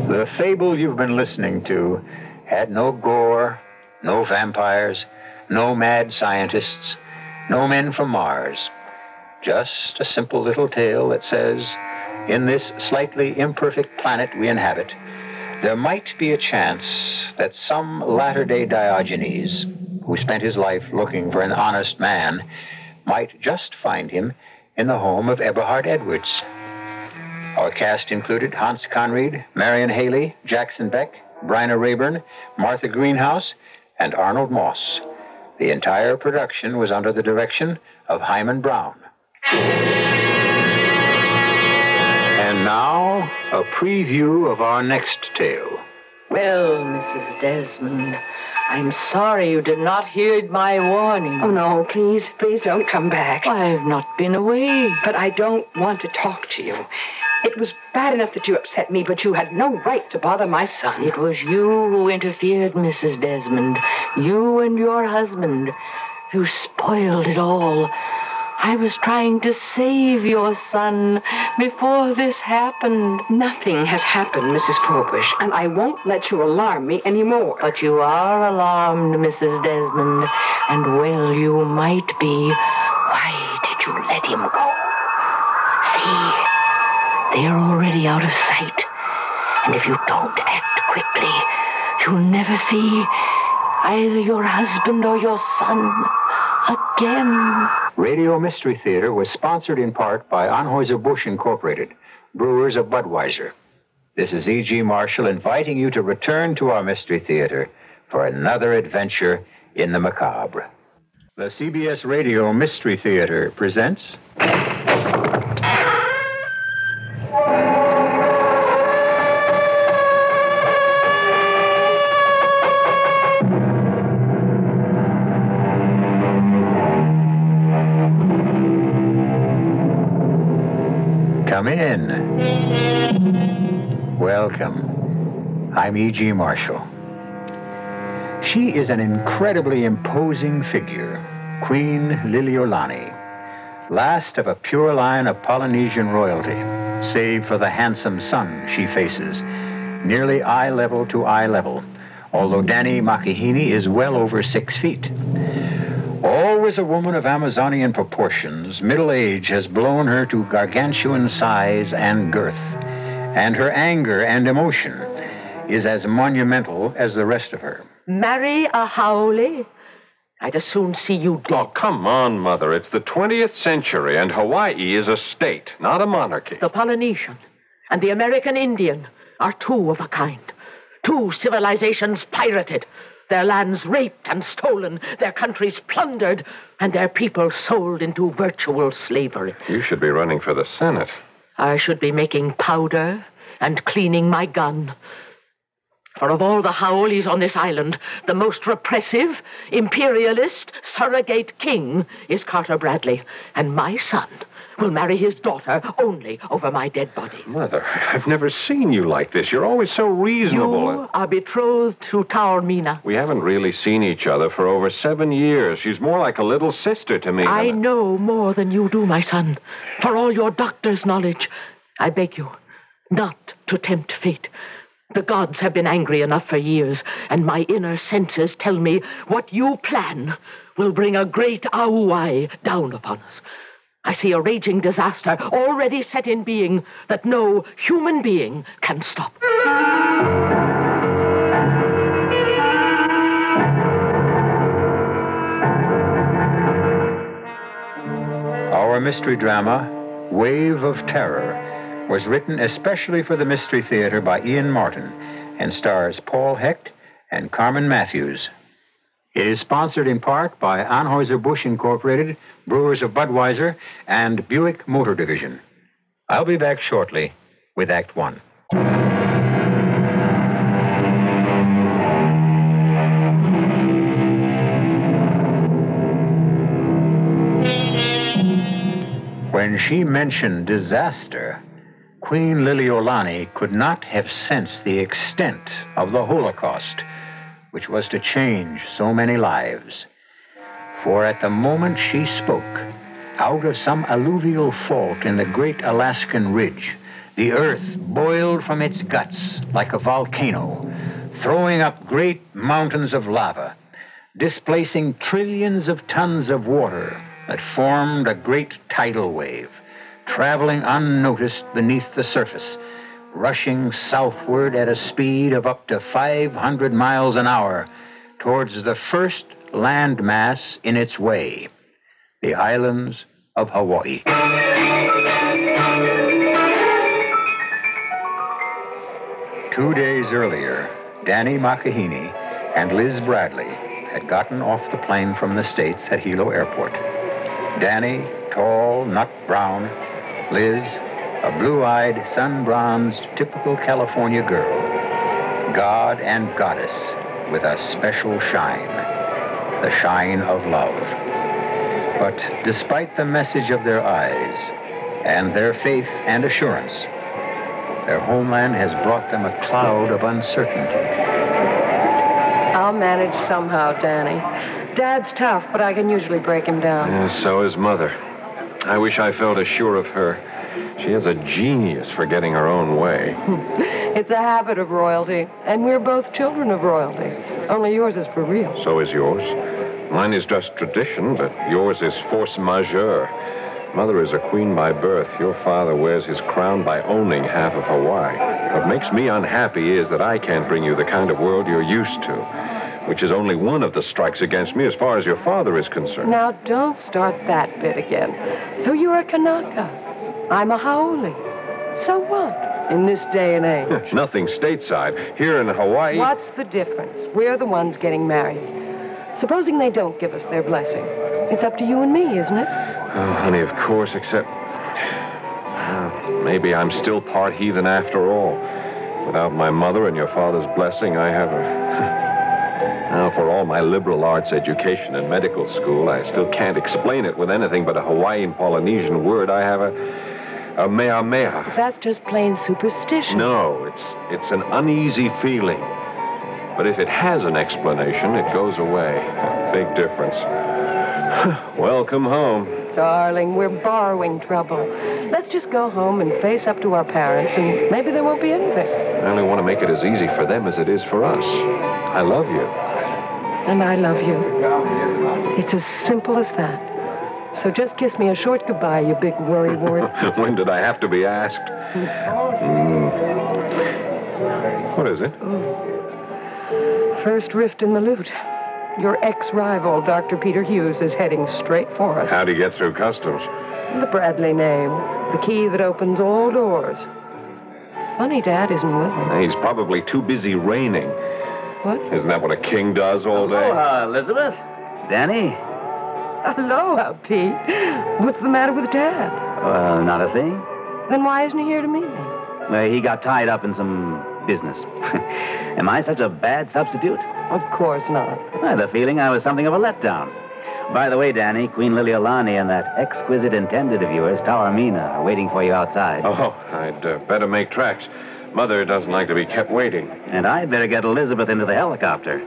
The fable you've been listening to had no gore, no vampires, no mad scientists, no men from Mars. Just a simple little tale that says, in this slightly imperfect planet we inhabit, there might be a chance that some latter-day Diogenes, who spent his life looking for an honest man, might just find him in the home of Everhard Edwards. Our cast included Hans Conried, Marion Haley, Jackson Beck, Bryna Rayburn, Martha Greenhouse, and Arnold Moss. The entire production was under the direction of Hyman Brown. And now, a preview of our next tale. Well, Mrs. Desmond, I'm sorry you did not heed my warning. Oh, no, please don't come back. I've not been away. But I don't want to talk to you. It was bad enough that you upset me, but you had no right to bother my son. It was you who interfered, Mrs. Desmond. You and your husband. You spoiled it all. I was trying to save your son before this happened. Nothing has happened, Mrs. Probish, and I won't let you alarm me anymore. But you are alarmed, Mrs. Desmond, and well you might be. Why did you let him go. See, they're already out of sight. And if you don't act quickly, you'll never see either your husband or your son again. Radio Mystery Theater was sponsored in part by Anheuser-Busch Incorporated, brewers of Budweiser. This is E.G. Marshall inviting you to return to our Mystery Theater for another adventure in the macabre. The CBS Radio Mystery Theater presents... Come in. Welcome. I'm E.G. Marshall. She is an incredibly imposing figure, Queen Liliolani, last of a pure line of Polynesian royalty, save for the handsome son she faces, nearly eye level to eye level, although Dani Makihini is well over 6 feet. Always a woman of Amazonian proportions, middle age has blown her to gargantuan size and girth, and her anger and emotion is as monumental as the rest of her. Marry a haole? I'd as soon see you dead. Oh, come on, Mother. It's the 20th century, and Hawaii is a state, not a monarchy. The Polynesian and the American Indian are two of a kind. Two civilizations pirated, their lands raped and stolen, their countries plundered, and their people sold into virtual slavery. You should be running for the Senate. I should be making powder and cleaning my gun. For of all the haoles on this island, the most repressive, imperialist, surrogate king is Carter Bradley, and my son will marry his daughter only over my dead body. Mother, I've never seen you like this. You're always so reasonable. You are betrothed to Taormina. We haven't really seen each other for over 7 years. She's more like a little sister to me. I know more than you do, my son. For all your doctor's knowledge, I beg you not to tempt fate. The gods have been angry enough for years, and my inner senses tell me what you plan will bring a great auai down upon us. I see a raging disaster already set in being that no human being can stop. Our mystery drama, Wave of Terror, was written especially for the Mystery Theater by Ian Martin and stars Paul Hecht and Carmen Matthews. It is sponsored in part by Anheuser-Busch Incorporated, brewers of Budweiser, and Buick Motor Division. I'll be back shortly with Act One. When she mentioned disaster, Queen Liliolani could not have sensed the extent of the Holocaust, which was to change so many lives. For at the moment she spoke, out of some alluvial fault in the great Alaskan ridge, the earth boiled from its guts like a volcano, throwing up great mountains of lava, displacing trillions of tons of water that formed a great tidal wave, traveling unnoticed beneath the surface, rushing southward at a speed of up to 500 miles an hour towards the first landmass in its way, the islands of Hawaii. 2 days earlier, Dani Makihini and Liz Bradley had gotten off the plane from the States at Hilo Airport. Dani, tall, nut brown. Liz, a blue-eyed, sun-bronzed, typical California girl. God and goddess with a special shine, the shine of love. But despite the message of their eyes and their faith and assurance, their homeland has brought them a cloud of uncertainty. I'll manage somehow, Dani. Dad's tough, but I can usually break him down. Yeah, so is Mother. I wish I felt as sure of her. She has a genius for getting her own way. It's a habit of royalty, and we're both children of royalty. Only yours is for real. So is yours. Mine is just tradition, but yours is force majeure. Mother is a queen by birth. Your father wears his crown by owning half of Hawaii. What makes me unhappy is that I can't bring you the kind of world you're used to, which is only one of the strikes against me as far as your father is concerned. Now, don't start that bit again. So you're a Kanaka. I'm a Haole. So what in this day and age? Nothing stateside. Here in Hawaii... What's the difference? We're the ones getting married. Supposing they don't give us their blessing. It's up to you and me, isn't it? Oh, honey, of course, except... maybe I'm still part heathen after all. Without my mother and your father's blessing, I have a... Now, for all my liberal arts education and medical school, I still can't explain it with anything but a Hawaiian Polynesian word. I have a mea mea. That's just plain superstition. No, it's an uneasy feeling. But if it has an explanation, it goes away. Big difference. Welcome home. Darling, we're borrowing trouble. Let's just go home and face up to our parents, and maybe there won't be anything. I only want to make it as easy for them as it is for us. I love you. And I love you. It's as simple as that. So just kiss me a short goodbye, you big worrywart. When did I have to be asked? What is it? First rift in the loot. Your ex-rival, Dr. Peter Hughes, is heading straight for us. How'd he get through customs? The Bradley name. The key that opens all doors. Funny Dad isn't with him. He's probably too busy reigning. What? Isn't that what a king does all day? Aloha, Elizabeth. Danny. Aloha, Pete. What's the matter with Dad? Not a thing. Then why isn't he here to meet me? Well, he got tied up in some business. Am I such a bad substitute? Of course not. I had the feeling I was something of a letdown. By the way, Danny, Queen Liliolani and that exquisite intended of yours, Taormina, are waiting for you outside. Oh, I'd better make tracks. Mother doesn't like to be kept waiting. And I'd better get Elizabeth into the helicopter.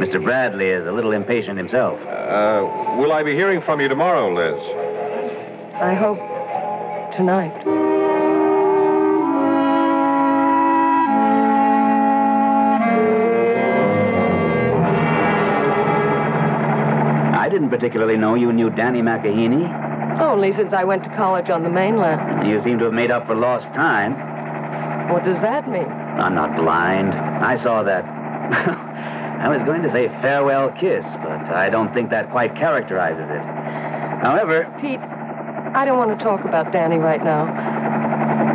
Mr. Bradley is a little impatient himself. Will I be hearing from you tomorrow, Liz? I hope tonight. I didn't particularly know you knew Danny McAheeney. Only since I went to college on the mainland. You seem to have made up for lost time. What does that mean? I'm not blind. I saw that. I was going to say farewell kiss, but I don't think that quite characterizes it. However... Pete, I don't want to talk about Danny right now.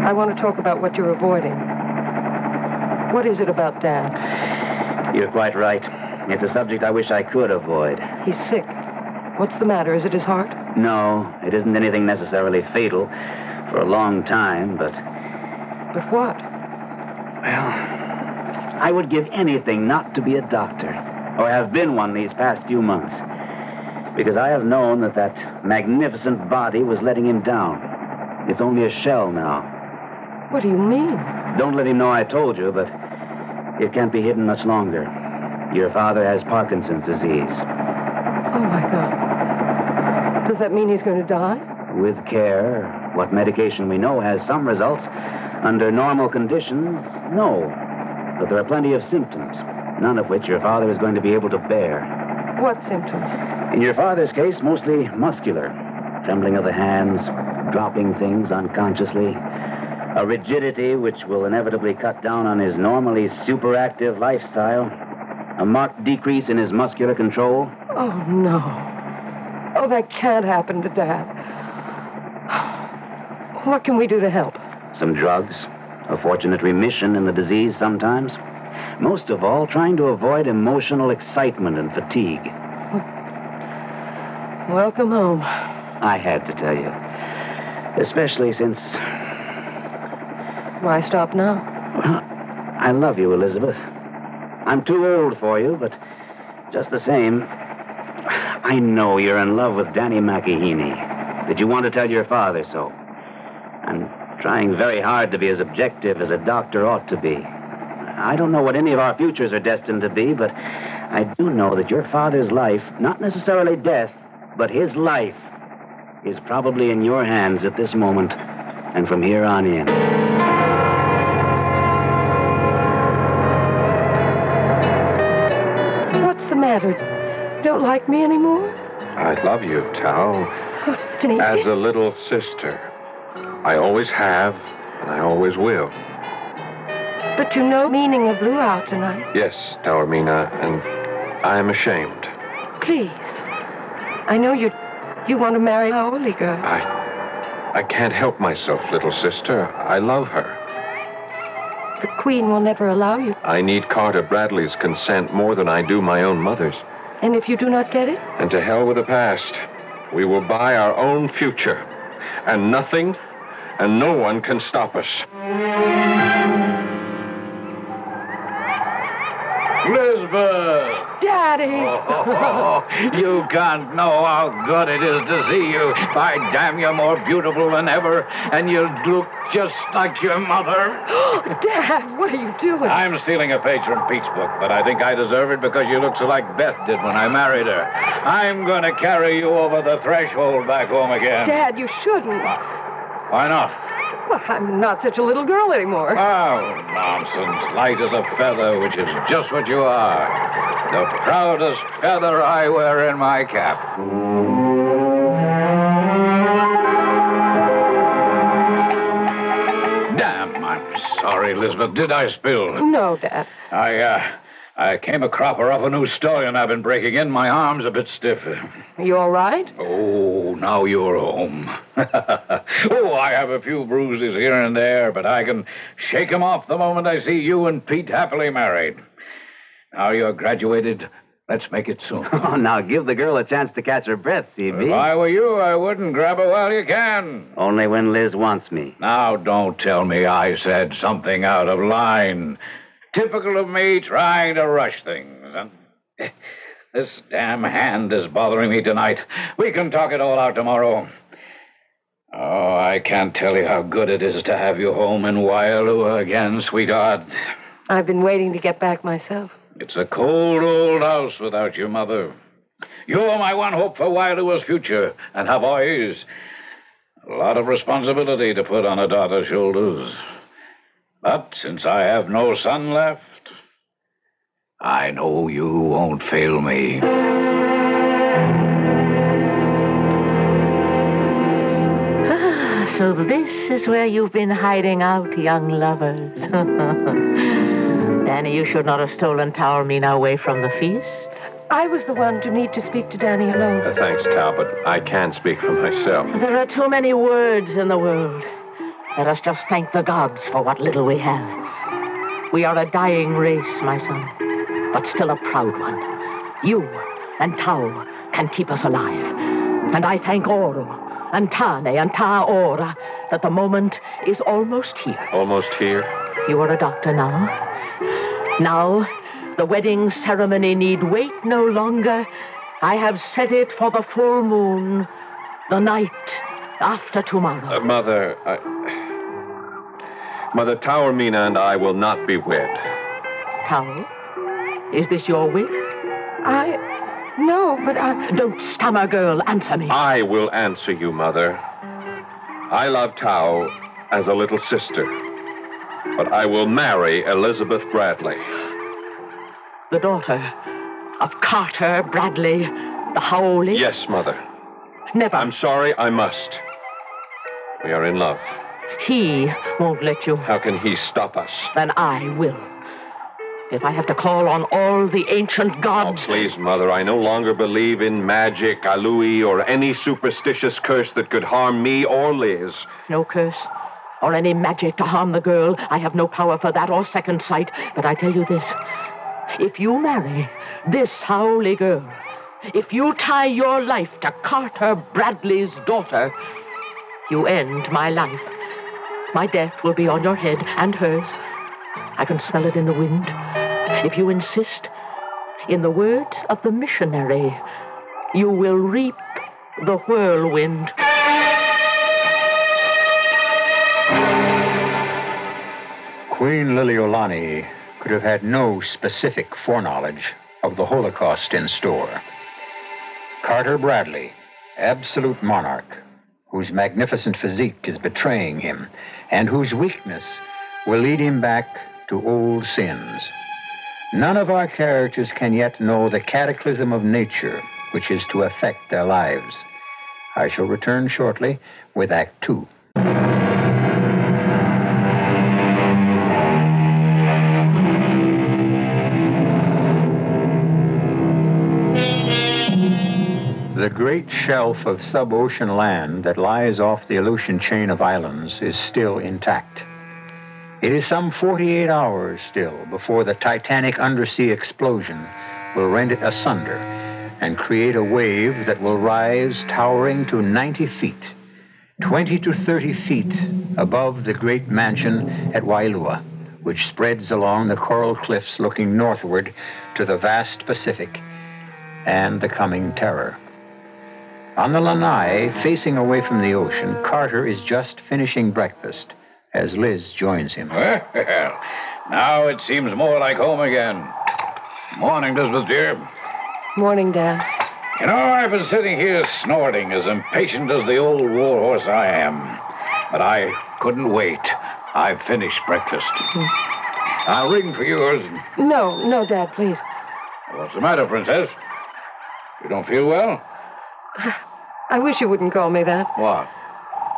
I want to talk about what you're avoiding. What is it about Dad? You're quite right. It's a subject I wish I could avoid. He's sick. What's the matter? Is it his heart? No, it isn't anything necessarily fatal for a long time, but... But what? Well, I would give anything not to be a doctor, or have been one these past few months, because I have known that magnificent body was letting him down. It's only a shell now. What do you mean? Don't let him know I told you, but it can't be hidden much longer. Your father has Parkinson's disease. Oh, my God. Does that mean he's going to die? With care, what medication we know has some results. Under normal conditions, no. But there are plenty of symptoms, none of which your father is going to be able to bear. What symptoms? In your father's case, mostly muscular. Trembling of the hands, dropping things unconsciously. A rigidity which will inevitably cut down on his normally superactive lifestyle. A marked decrease in his muscular control. Oh, no. Oh, that can't happen to Dad. What can we do to help? Some drugs. A fortunate remission in the disease sometimes. Most of all, trying to avoid emotional excitement and fatigue. Welcome home. I had to tell you. Especially since... Why stop now? I love you, Elizabeth. I'm too old for you, but just the same, I know you're in love with Danny McAheeney, that you want to tell your father so. I'm trying very hard to be as objective as a doctor ought to be. I don't know what any of our futures are destined to be, but I do know that your father's life, not necessarily death, but his life, is probably in your hands at this moment and from here on in. What's the matter? Don't like me anymore? I love you, Tao. Denise? As a little sister. I always have, and I always will. But you know the meaning of luau tonight. Yes, Taormina, and I am ashamed. Please. I know you want to marry a holy girl. I can't help myself, little sister. I love her. The Queen will never allow you. I need Carter Bradley's consent more than I do my own mother's. And if you do not get it? And to hell with the past. We will buy our own future. And nothing and no one can stop us. Elizabeth! Daddy! Oh, you can't know how good it is to see you. By damn, you're more beautiful than ever, and you look just like your mother. Dad, what are you doing? I'm stealing a page from Pete's book, but I think I deserve it because you look so like Beth did when I married her. I'm going to carry you over the threshold back home again. Dad, you shouldn't. Why not? Well, I'm not such a little girl anymore. Oh, nonsense. Light as a feather, which is just what you are. The proudest feather I wear in my cap. Damn, I'm sorry, Elizabeth. Did I spill? No, Dad. I came a cropper off a new stallion I've been breaking in. My arm's a bit stiff. You all right? Oh, now you're home. Oh, I have a few bruises here and there, but I can shake 'em off the moment I see you and Pete happily married. Now you're graduated. Let's make it soon. Oh, now give the girl a chance to catch her breath, CB. If I were you, I wouldn't grab her while you can. Only when Liz wants me. Now, don't tell me I said something out of line. Typical of me trying to rush things. This damn hand is bothering me tonight. We can talk it all out tomorrow. Oh, I can't tell you how good it is to have you home in Waialua again, sweetheart. I've been waiting to get back myself. It's a cold old house without your mother. You're my one hope for Waialua's future, and have always. A lot of responsibility to put on a daughter's shoulders. But since I have no son left, I know you won't fail me. So this is where you've been hiding out, young lovers. Danny, you should not have stolen Taormina away from the feast. I was the one to need to speak to Danny alone. Thanks, Tal, but I can't speak for myself. There are too many words in the world. Let us just thank the gods for what little we have. We are a dying race, my son, but still a proud one. You and Tau can keep us alive. And I thank Oro and Tane and Taora that the moment is almost here. Almost here? You are a doctor now. Now, the wedding ceremony need wait no longer. I have set it for the full moon, the night after tomorrow. Mother, Mother, Taormina and I will not be wed. Tao, is this your wish? No, but Don't stammer, girl. Answer me. I will answer you, Mother. I love Tao as a little sister, but I will marry Elizabeth Bradley. The daughter of Carter Bradley, the Howley? Yes, Mother. Never. I'm sorry, I must. We are in love. He won't let you. How can he stop us? Then I will. If I have to call on all the ancient gods... Oh, please, Mother, I no longer believe in magic, alui, or any superstitious curse that could harm me or Liz. No curse or any magic to harm the girl. I have no power for that or second sight. But I tell you this. If you marry this Howley girl, if you tie your life to Carter Bradley's daughter, you end my life. My death will be on your head and hers. I can smell it in the wind. If you insist, in the words of the missionary, you will reap the whirlwind. Queen Liliolani could have had no specific foreknowledge of the Holocaust in store. Carter Bradley, absolute monarch, whose magnificent physique is betraying him, and whose weakness will lead him back to old sins. None of our characters can yet know the cataclysm of nature which is to affect their lives. I shall return shortly with Act Two. The great shelf of sub-ocean land that lies off the Aleutian chain of islands is still intact. It is some 48 hours still before the titanic undersea explosion will rend it asunder and create a wave that will rise towering to 90 feet, 20 to 30 feet above the great mansion at Wailua, which spreads along the coral cliffs looking northward to the vast Pacific and the coming terror. On the lanai, facing away from the ocean, Carter is just finishing breakfast as Liz joins him. Well, now it seems more like home again. Morning, Elizabeth, dear. Morning, Dad. You know, I've been sitting here snorting as impatient as the old warhorse I am. But I couldn't wait. I've finished breakfast. I'll ring for yours. No, Dad, please. What's the matter, Princess? You don't feel well? I wish you wouldn't call me that. What?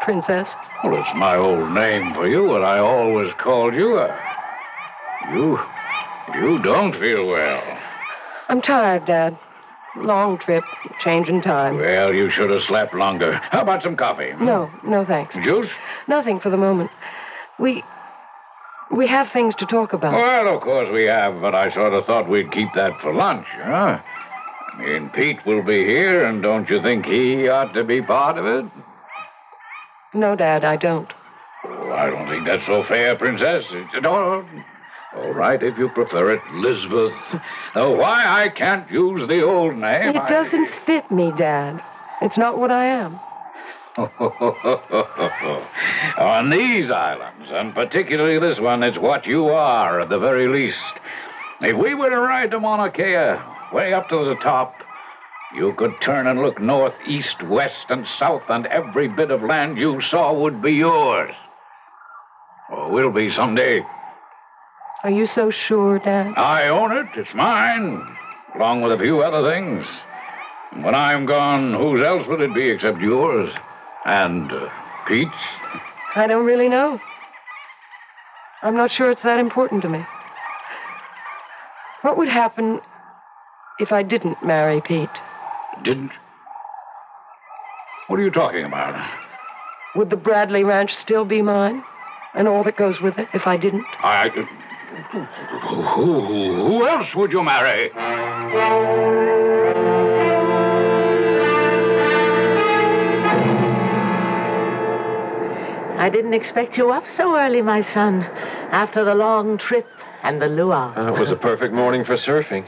Princess. Well, it's my old name for you, and I always called you. You don't feel well. I'm tired, Dad. Long trip, change in time. Well, you should have slept longer. How about some coffee? No, thanks. Juice? Nothing for the moment. We have things to talk about. Well, of course we have, but I sort of thought we'd keep that for lunch, huh? I mean, Pete will be here, and don't you think he ought to be part of it? No, Dad, I don't. Oh, I don't think that's so fair, Princess. No. All right, if you prefer it, Elizabeth. Why I can't use the old name? It doesn't fit me, Dad. It's not what I am. On these islands, and particularly this one, it's what you are, at the very least. If we were to ride to Mauna Kea, way up to the top, you could turn and look north, east, west, and south, and every bit of land you saw would be yours. Or will be someday. Are you so sure, Dad? I own it. It's mine, along with a few other things. And when I'm gone, whose else would it be except yours? And Pete's? I don't really know. I'm not sure it's that important to me. What would happen if I didn't marry Pete? Didn't? What are you talking about? Would the Bradley Ranch still be mine? And all that goes with it if I didn't? Who else would you marry? I didn't expect you up so early, my son, after the long trip and the luau. It was a perfect morning for surfing.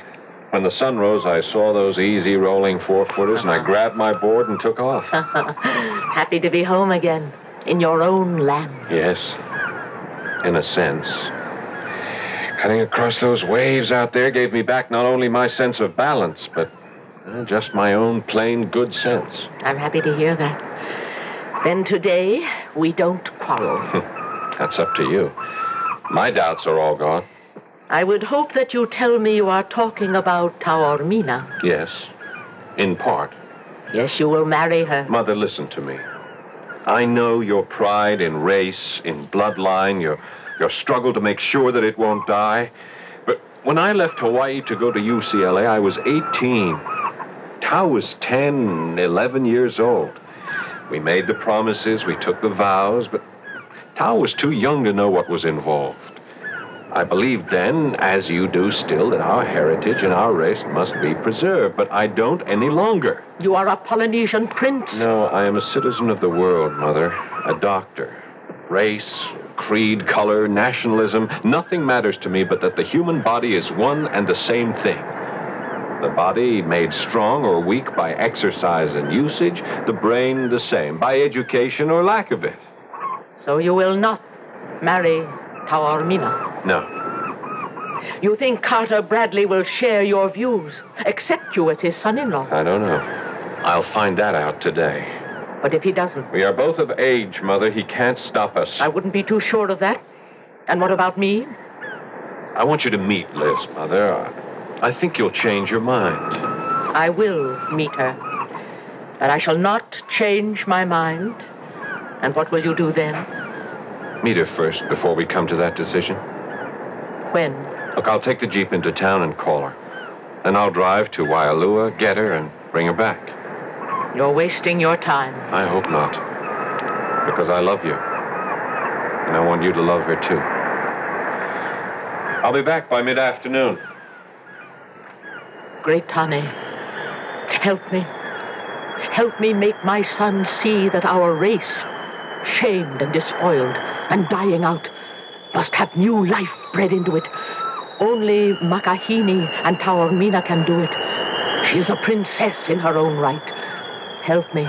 When the sun rose, I saw those easy rolling 4-footers, and I grabbed my board and took off. Happy to be home again, in your own land. Yes, in a sense. Cutting across those waves out there gave me back not only my sense of balance, but just my own plain good sense. I'm happy to hear that. Then today, we don't quarrel. That's up to you. My doubts are all gone. I would hope that you tell me you are talking about Taormina. Yes, in part. Yes, you will marry her. Mother, listen to me. I know your pride in race, in bloodline, your struggle to make sure that it won't die. But when I left Hawaii to go to UCLA, I was 18. Tao was 10, 11 years old. We made the promises, we took the vows, but Tao was too young to know what was involved. I believed then, as you do still, that our heritage and our race must be preserved, but I don't any longer. You are a Polynesian prince. No, I am a citizen of the world, Mother. A doctor. Race, creed, color, nationalism, nothing matters to me but that the human body is one and the same thing. The body made strong or weak by exercise and usage, the brain the same, by education or lack of it. So you will not marry Taormina? No. You think Carter Bradley will share your views, accept you as his son-in-law? I don't know. I'll find that out today. But if he doesn't? We are both of age, Mother. He can't stop us. I wouldn't be too sure of that. And what about me? I want you to meet Liz, Mother. I think you'll change your mind. I will meet her. But I shall not change my mind. And what will you do then? Meet her first before we come to that decision. When? Look, I'll take the Jeep into town and call her. Then I'll drive to Waialua, get her, and bring her back. You're wasting your time. I hope not. Because I love you. And I want you to love her, too. I'll be back by mid-afternoon. Great Tane, help me. Help me make my son see that our race, shamed and despoiled and dying out, must have new life bred into it. Only Makahini and Taormina can do it. She is a princess in her own right. Help me,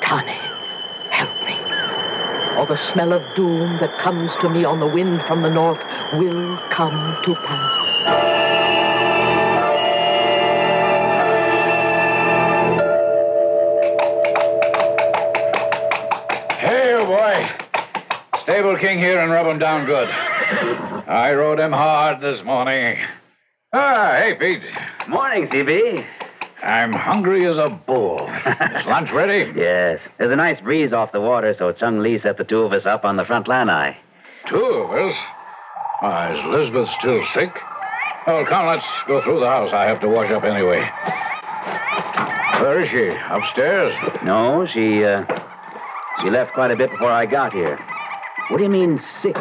Tane. Help me. Or the smell of doom that comes to me on the wind from the north will come to pass. Hey, oh boy. Stable King here and rub him down good. I rode him hard this morning. Hey, Pete. Morning, CB. I'm hungry as a bull. Is lunch ready? Yes. There's a nice breeze off the water, so Chung Lee set the two of us up on the front lanai. Two of us? Is Elizabeth still sick? Oh, come, let's go through the house. I have to wash up anyway. Where is she? Upstairs? No, she left quite a bit before I got here. What do you mean, sick?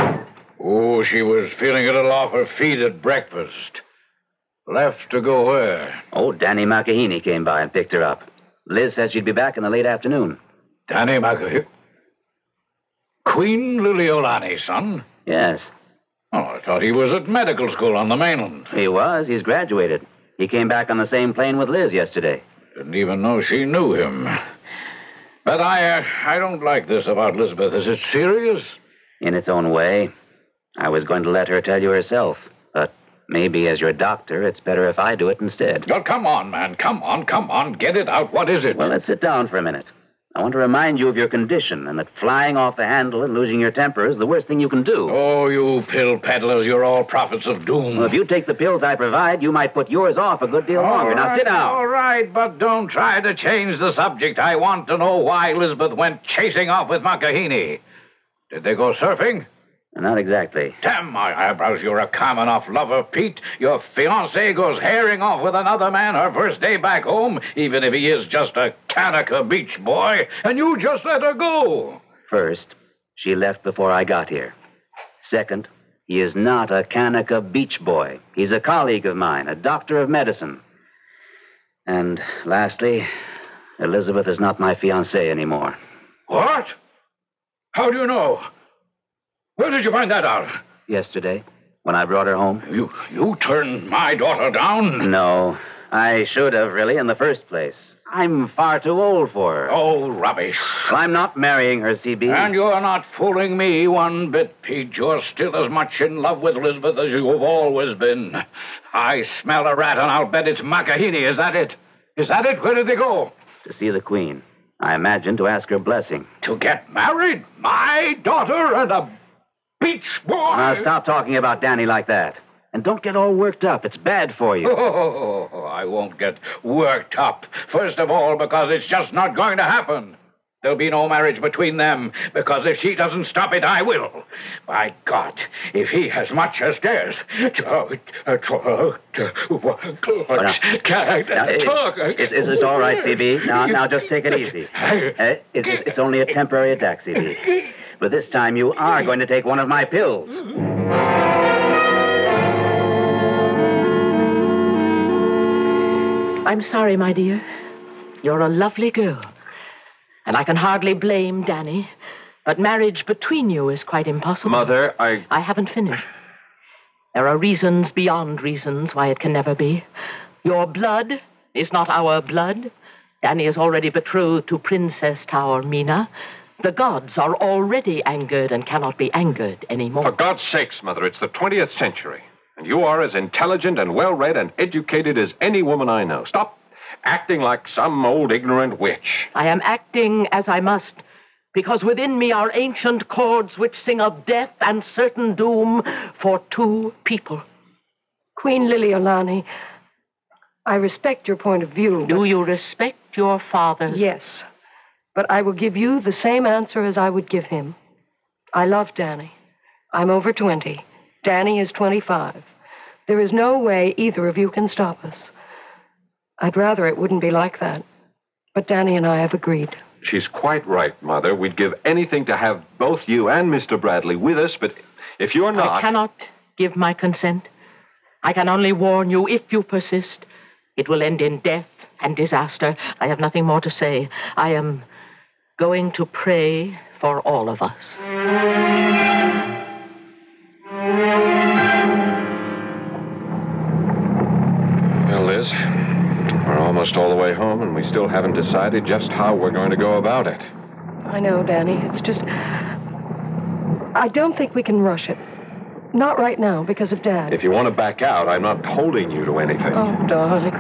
Oh, she was feeling a little off her feet at breakfast. Left to go where? Oh, Danny Makahini came by and picked her up. Liz said she'd be back in the late afternoon. Danny Makahini? Queen Liliolani's son? Yes. Oh, I thought he was at medical school on the mainland. He was. He's graduated. He came back on the same plane with Liz yesterday. Didn't even know she knew him. But I don't like this about Elizabeth. Is it serious? In its own way. I was going to let her tell you herself. But maybe as your doctor, it's better if I do it instead. Oh, come on, man. Come on. Get it out. What is it? Well, let's sit down for a minute. I want to remind you of your condition and that flying off the handle and losing your temper is the worst thing you can do. Oh, you pill peddlers, you're all prophets of doom. Well, if you take the pills I provide, you might put yours off a good deal longer. Now, sit down. All right, but don't try to change the subject. I want to know why Elizabeth went chasing off with Makahini. Did they go surfing? Not exactly. Damn my eyebrows, you're a common enough lover, Pete. Your fiancée goes herring off with another man her first day back home, even if he is just a Kanaka beach boy, and you just let her go. First, she left before I got here. Second, he is not a Kanaka beach boy. He's a colleague of mine, a doctor of medicine. And lastly, Elizabeth is not my fiancée anymore. What? How do you know? Where did you find that out? Yesterday, when I brought her home. You turned my daughter down? No, I should have, really, in the first place. I'm far too old for her. Oh, rubbish. Well, I'm not marrying her, CB. And you're not fooling me one bit, Pete. You're still as much in love with Elizabeth as you have always been. I smell a rat, and I'll bet it's Makahini. Is that it? Is that it? Where did they go? To see the Queen. I imagine to ask her blessing. To get married? My daughter and a beach boy? Now, stop talking about Danny like that. And don't get all worked up. It's bad for you. Oh, I won't get worked up. First of all, because it's just not going to happen. There'll be no marriage between them, because if she doesn't stop it, I will. By God, if he has much as dares... It's all right, CB. Now, just take it easy. It's only a temporary attack, CB. But this time you are going to take one of my pills. I'm sorry, my dear. You're a lovely girl. And I can hardly blame Danny. But marriage between you is quite impossible. Mother, I haven't finished. There are reasons beyond reasons why it can never be. Your blood is not our blood. Danny is already betrothed to Princess Taormina. The gods are already angered and cannot be angered anymore. For God's sakes, Mother, it's the 20th century. And you are as intelligent and well-read and educated as any woman I know. Stop acting like some old ignorant witch. I am acting as I must, because within me are ancient chords which sing of death and certain doom for two people. Queen Liliolani, I respect your point of view. Do you respect your father's? Yes. But I will give you the same answer as I would give him. I love Danny. I'm over 20. Danny is 25. There is no way either of you can stop us. I'd rather it wouldn't be like that. But Danny and I have agreed. She's quite right, Mother. We'd give anything to have both you and Mr. Bradley with us, but if you're not... I cannot give my consent. I can only warn you, if you persist, it will end in death and disaster. I have nothing more to say. I am going to pray for all of us. Well, Liz, we're almost all the way home, and we still haven't decided just how we're going to go about it. I know, Danny. It's just... I don't think we can rush it. Not right now, because of Dad. If you want to back out, I'm not holding you to anything. Oh, darling.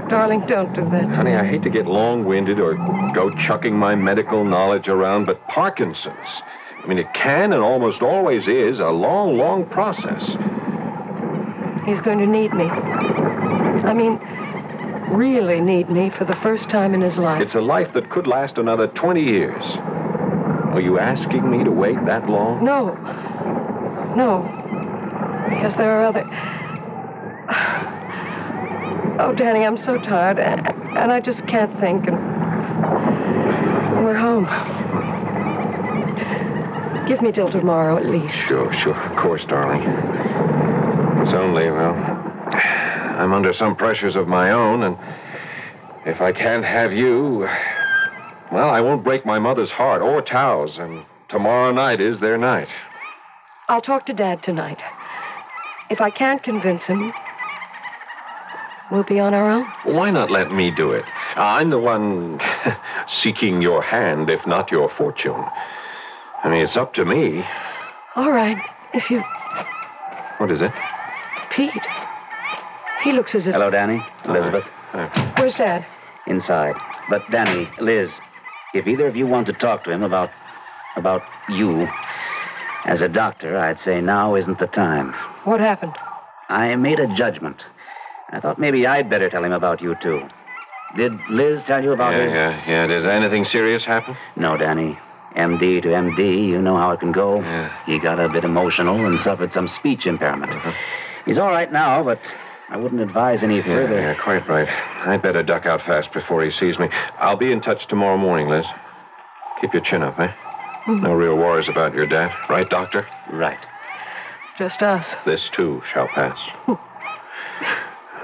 Darling, don't do that. Honey, I hate to get long-winded or go chucking my medical knowledge around, but Parkinson's, I mean, it can and almost always is a long, long process. He's going to need me. I mean, really need me for the first time in his life. It's a life that could last another 20 years. Are you asking me to wait that long? No. No. Because there are other... Oh, Danny, I'm so tired, and I just can't think, and we're home. Give me till tomorrow, at least. Sure, of course, darling. It's only, well, I'm under some pressures of my own, and if I can't have you, well, I won't break my mother's heart or Tao's, and tomorrow night is their night. I'll talk to Dad tonight. If I can't convince him, we'll be on our own. Why not let me do it? I'm the one seeking your hand, if not your fortune. I mean, it's up to me. All right, if you... What is it? Pete. He looks as if... Hello, Danny. Elizabeth. Hi. Where's Dad? Inside. But, Danny, Liz, if either of you want to talk to him about you, as a doctor, I'd say now isn't the time. What happened? I made a judgment. I thought maybe I'd better tell him about you, too. Did Liz tell you about his... Yeah. Did anything serious happen? No, Danny. MD to MD, you know how it can go. Yeah. He got a bit emotional and suffered some speech impairment. Uh-huh. He's all right now, but I wouldn't advise any further. Yeah, quite right. I'd better duck out fast before he sees me. I'll be in touch tomorrow morning, Liz. Keep your chin up, eh? Mm-hmm. No real worries about your dad. Right, Doctor? Right. Just us. This, too, shall pass.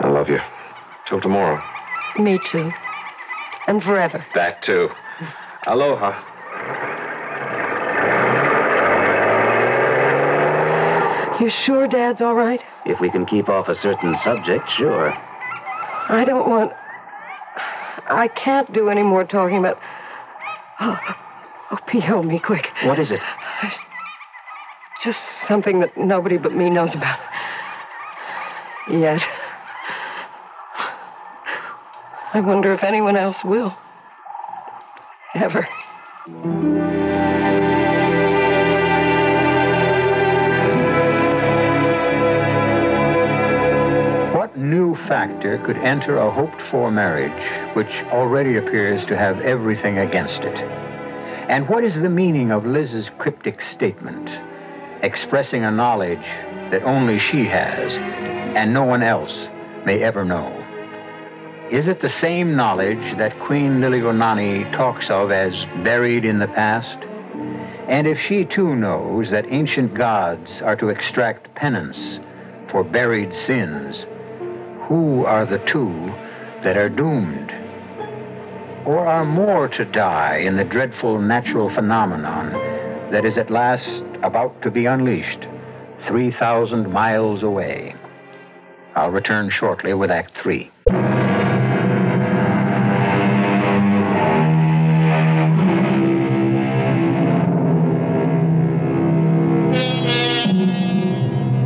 I love you. Till tomorrow. Me too. And forever. That, too. Aloha. You sure Dad's all right? If we can keep off a certain subject, sure. I don't want... I can't do any more talking about... Oh, Pete, hold me quick. What is it? Just something that nobody but me knows about. Yet. I wonder if anyone else will. Ever. What new factor could enter a hoped-for marriage which already appears to have everything against it? And what is the meaning of Liz's cryptic statement, expressing a knowledge that only she has and no one else may ever know? Is it the same knowledge that Queen Liliuonaoni talks of as buried in the past? And if she too knows that ancient gods are to extract penance for buried sins, who are the two that are doomed? Or are more to die in the dreadful natural phenomenon that is at last about to be unleashed 3,000 miles away? I'll return shortly with Act 3.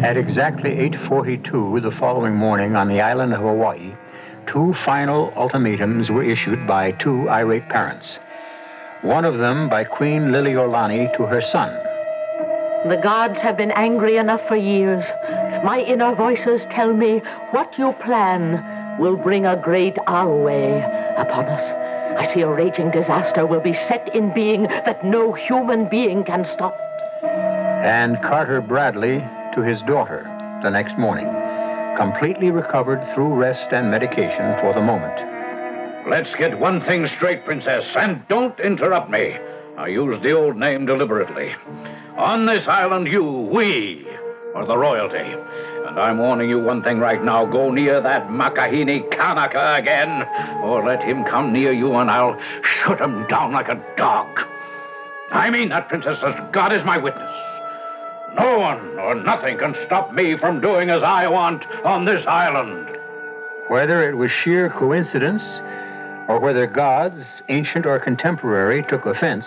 At exactly 8:42 the following morning on the island of Hawaii, two final ultimatums were issued by two irate parents. One of them by Queen Liliuonaoni to her son. The gods have been angry enough for years. My inner voices tell me what you plan will bring a great our way, upon us. I see a raging disaster will be set in being that no human being can stop. And Carter Bradley to his daughter the next morning, completely recovered through rest and medication for the moment. Let's get one thing straight, Princess, and don't interrupt me. I use the old name deliberately. On this island, we are the royalty. And I'm warning you one thing right now. Go near that Makahini Kanaka again, or let him come near you and I'll shoot him down like a dog. I mean that, Princess, as God is my witness. No one or nothing can stop me from doing as I want on this island. Whether it was sheer coincidence or whether gods, ancient or contemporary, took offense,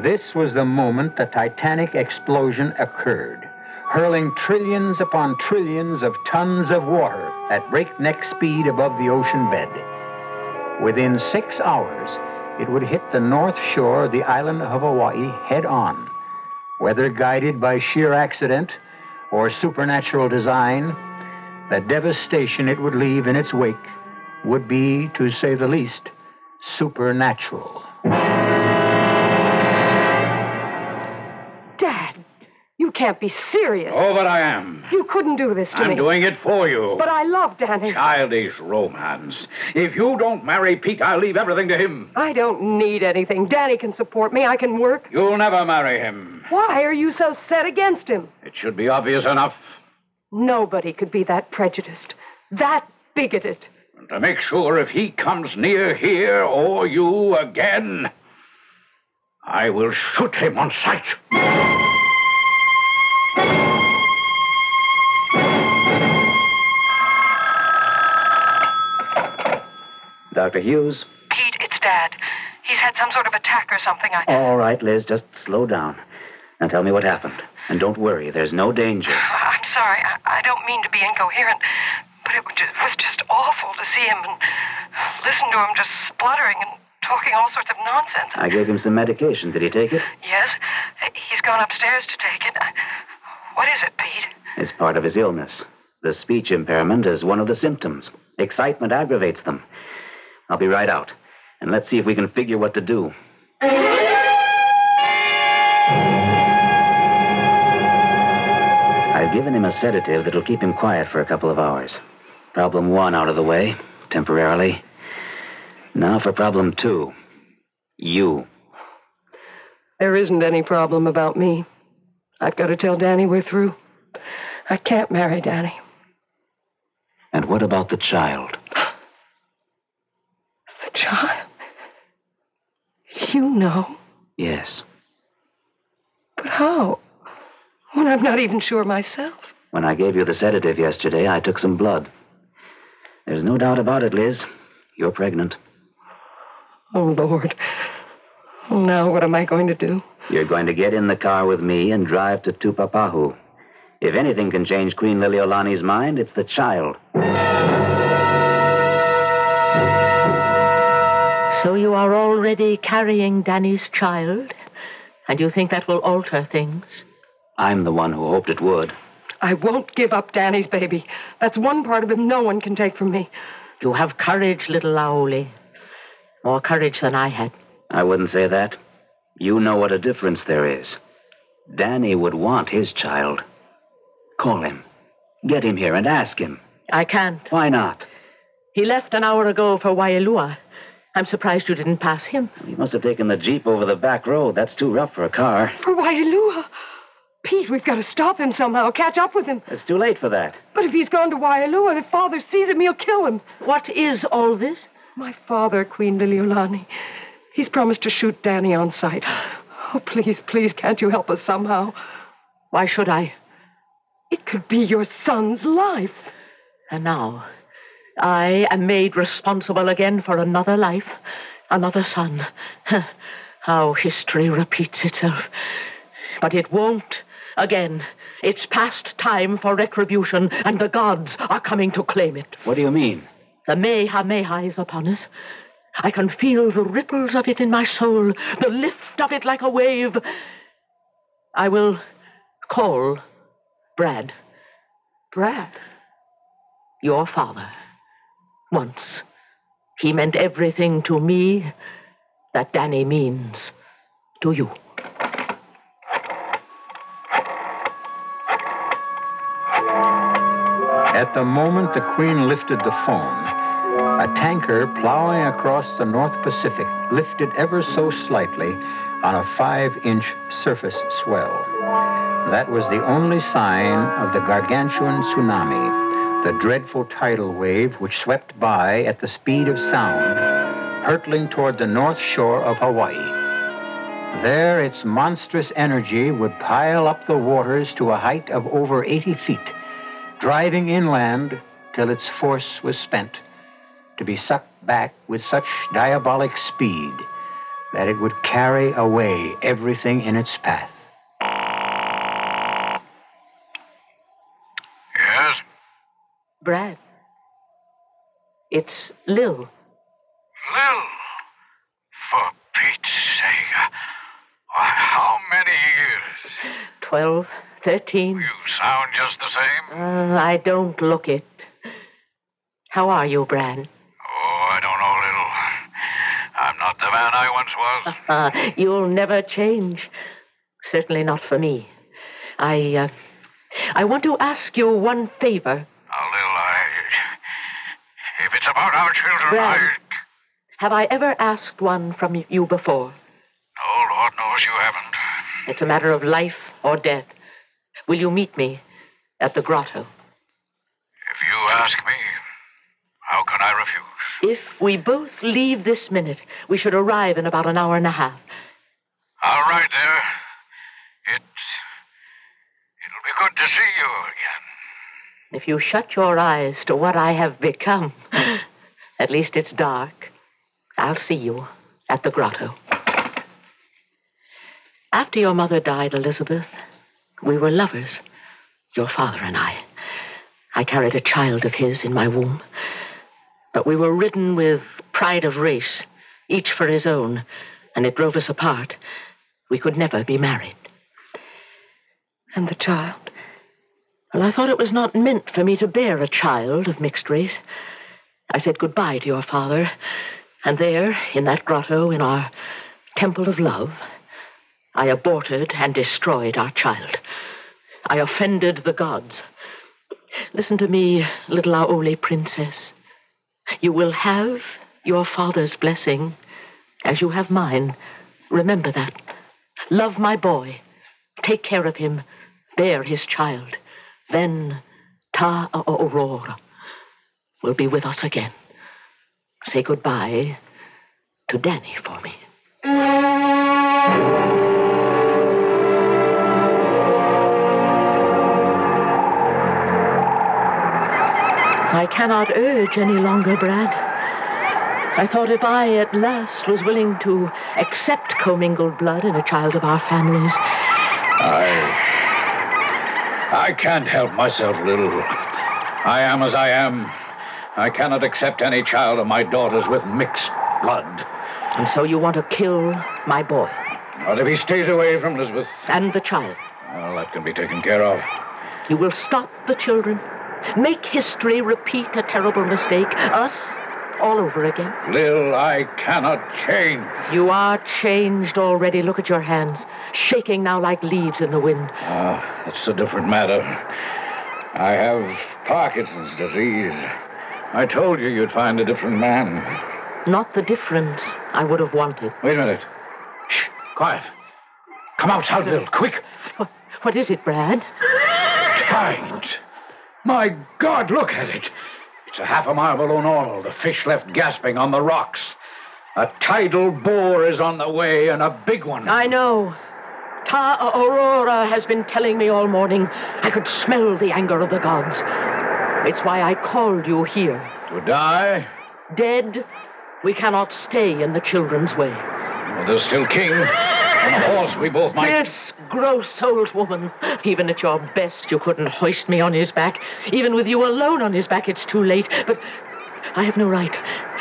this was the moment the titanic explosion occurred, hurling trillions upon trillions of tons of water at breakneck speed above the ocean bed. Within 6 hours, it would hit the north shore of the island of Hawaii head on. Whether guided by sheer accident or supernatural design, the devastation it would leave in its wake would be, to say the least, supernatural. Dad, you can't be serious. Oh, but I am. You couldn't do this to me. I'm doing it for you. But I love Danny. Childish romance. If you don't marry Pete, I'll leave everything to him. I don't need anything. Danny can support me. I can work. You'll never marry him. Why are you so set against him? It should be obvious enough. Nobody could be that prejudiced, that bigoted. And to make sure if he comes near here or you again, I will shoot him on sight. Dr. Hughes? Pete, it's Dad. He's had some sort of attack or something. All right, Liz, just slow down. Now tell me what happened. And don't worry, there's no danger. I'm sorry. I don't mean to be incoherent, but it was just awful to see him and listen to him just spluttering and talking all sorts of nonsense. I gave him some medication. Did he take it? Yes. He's gone upstairs to take it. What is it, Pete? It's part of his illness. The speech impairment is one of the symptoms. Excitement aggravates them. I'll be right out. And let's see if we can figure what to do. I've given him a sedative that'll keep him quiet for a couple of hours. Problem 1 out of the way, temporarily. Now for problem 2. You. There isn't any problem about me. I've got to tell Danny we're through. I can't marry Danny. And what about the child? The child? You know? Yes. But how? When I'm not even sure myself. When I gave you the sedative yesterday, I took some blood. There's no doubt about it, Liz. You're pregnant. Oh, Lord. Oh, now what am I going to do? You're going to get in the car with me and drive to Tupapahu. If anything can change Queen Liliolani's mind, it's the child. So you are already carrying Danny's child? And you think that will alter things? I'm the one who hoped it would. I won't give up Danny's baby. That's one part of him no one can take from me. You have courage, little Laoli. More courage than I had. I wouldn't say that. You know what a difference there is. Danny would want his child. Call him. Get him here and ask him. I can't. Why not? He left an hour ago for Waialua. I'm surprised you didn't pass him. He must have taken the Jeep over the back road. That's too rough for a car. For Waialua? Pete, we've got to stop him somehow, catch up with him. It's too late for that. But if he's gone to Waialua, if Father sees him, he'll kill him. What is all this? My father, Queen Liliolani. He's promised to shoot Danny on sight. Oh, please, please, can't you help us somehow? Why should I? It could be your son's life. And now, I am made responsible again for another life, another son. How history repeats itself. But it won't again. It's past time for retribution, and the gods are coming to claim it. What do you mean? The Mehameha is upon us. I can feel the ripples of it in my soul, the lift of it like a wave. I will call Brad. Brad? Your father. Once. He meant everything to me that Danny means to you. At the moment the Queen lifted the phone, a tanker plowing across the North Pacific lifted ever so slightly on a 5-inch surface swell. That was the only sign of the gargantuan tsunami, the dreadful tidal wave which swept by at the speed of sound, hurtling toward the north shore of Hawaii. There, its monstrous energy would pile up the waters to a height of over 80 feet, driving inland till its force was spent, to be sucked back with such diabolic speed that it would carry away everything in its path. Yes? Brad. It's Lil. Lil? For Pete's sake. How many years? 12, 13. You sound just the same. I don't look it. How are you, Brad? Oh, I don't know, Lil. I'm not the man I once was. You'll never change. Certainly not for me. I want to ask you one favor. Now, Lil, if it's about our children, Brad, have I ever asked one from you before? No, Lord knows you haven't. It's a matter of life or death. Will you meet me at the grotto? If you ask me, how can I refuse? If we both leave this minute, we should arrive in about an hour and a half. All right, there. It'll be good to see you again. If you shut your eyes to what I have become, at least it's dark, I'll see you at the grotto. After your mother died, Elizabeth, we were lovers, your father and I. I carried a child of his in my womb. But we were ridden with pride of race, each for his own, and it drove us apart. We could never be married. And the child? Well, I thought it was not meant for me to bear a child of mixed race. I said goodbye to your father, and there, in that grotto, in our temple of love, I aborted and destroyed our child. I offended the gods. Listen to me, little Aole princess. You will have your father's blessing, as you have mine. Remember that. Love my boy. Take care of him. Bear his child. Then Aurora will be with us again. Say goodbye to Danny for me. I cannot urge any longer, Brad. I thought if I at last was willing to accept commingled blood in a child of our families. I can't help myself, Lil. I am as I am. I cannot accept any child of my daughter's with mixed blood. And so you want to kill my boy? Not if he stays away from Elizabeth. And the child? Well, that can be taken care of. You will stop the children? Make history repeat a terrible mistake? Us all over again? Lil, I cannot change. You are changed already. Look at your hands. Shaking now like leaves in the wind. That's a different matter. I have Parkinson's disease. I told you you'd find a different man. Not the difference I would have wanted. Wait a minute. Shh, quiet. Come outside, Lil, quick. What is it, Brad? Tide. My God, look at it. It's a half a mile below normal. The fish left gasping on the rocks. A tidal bore is on the way, and a big one. I know. Aurora has been telling me all morning. I could smell the anger of the gods. It's why I called you here. To die? Dead, we cannot stay in the children's way. Well, there's still King. On a horse we both might... This gross old woman. Even at your best, you couldn't hoist me on his back. Even with you alone on his back, it's too late. But I have no right.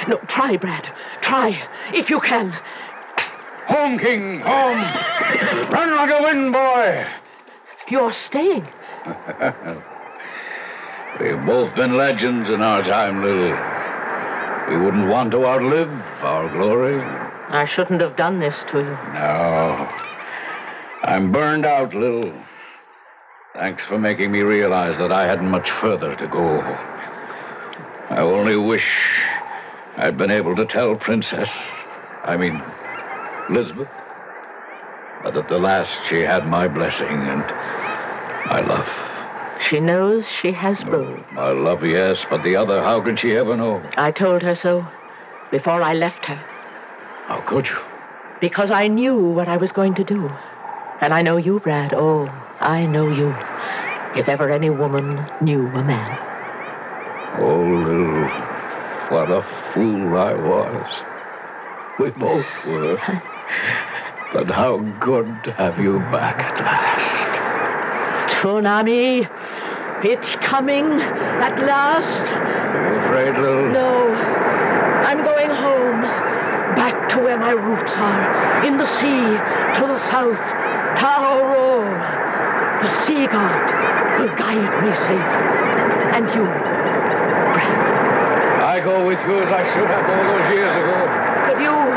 No, try, Brad. Try, if you can. Home, King, home. Run like a wind, boy. You're staying. We've both been legends in our time, Lil. We wouldn't want to outlive our glory. I shouldn't have done this to you. No. I'm burned out, Lil. Thanks for making me realize that I hadn't much further to go. I only wish I'd been able to tell Elizabeth, that at the last she had my blessing and my love. She knows she has both. My love, yes, but the other, how can she ever know? I told her so before I left her. How could you? Because I knew what I was going to do. And I know you, Brad. Oh, I know you. If ever any woman knew a man. Oh, Lil, what a fool I was. We both were. But how good to have you back at last. Tsunami, it's coming at last. Are you afraid, Lil? No, I'm going home. Back to where my roots are. In the sea, to the south. Taoro. The sea god will guide me safe. And you, Brad. I go with you as I should have all those years ago. But you're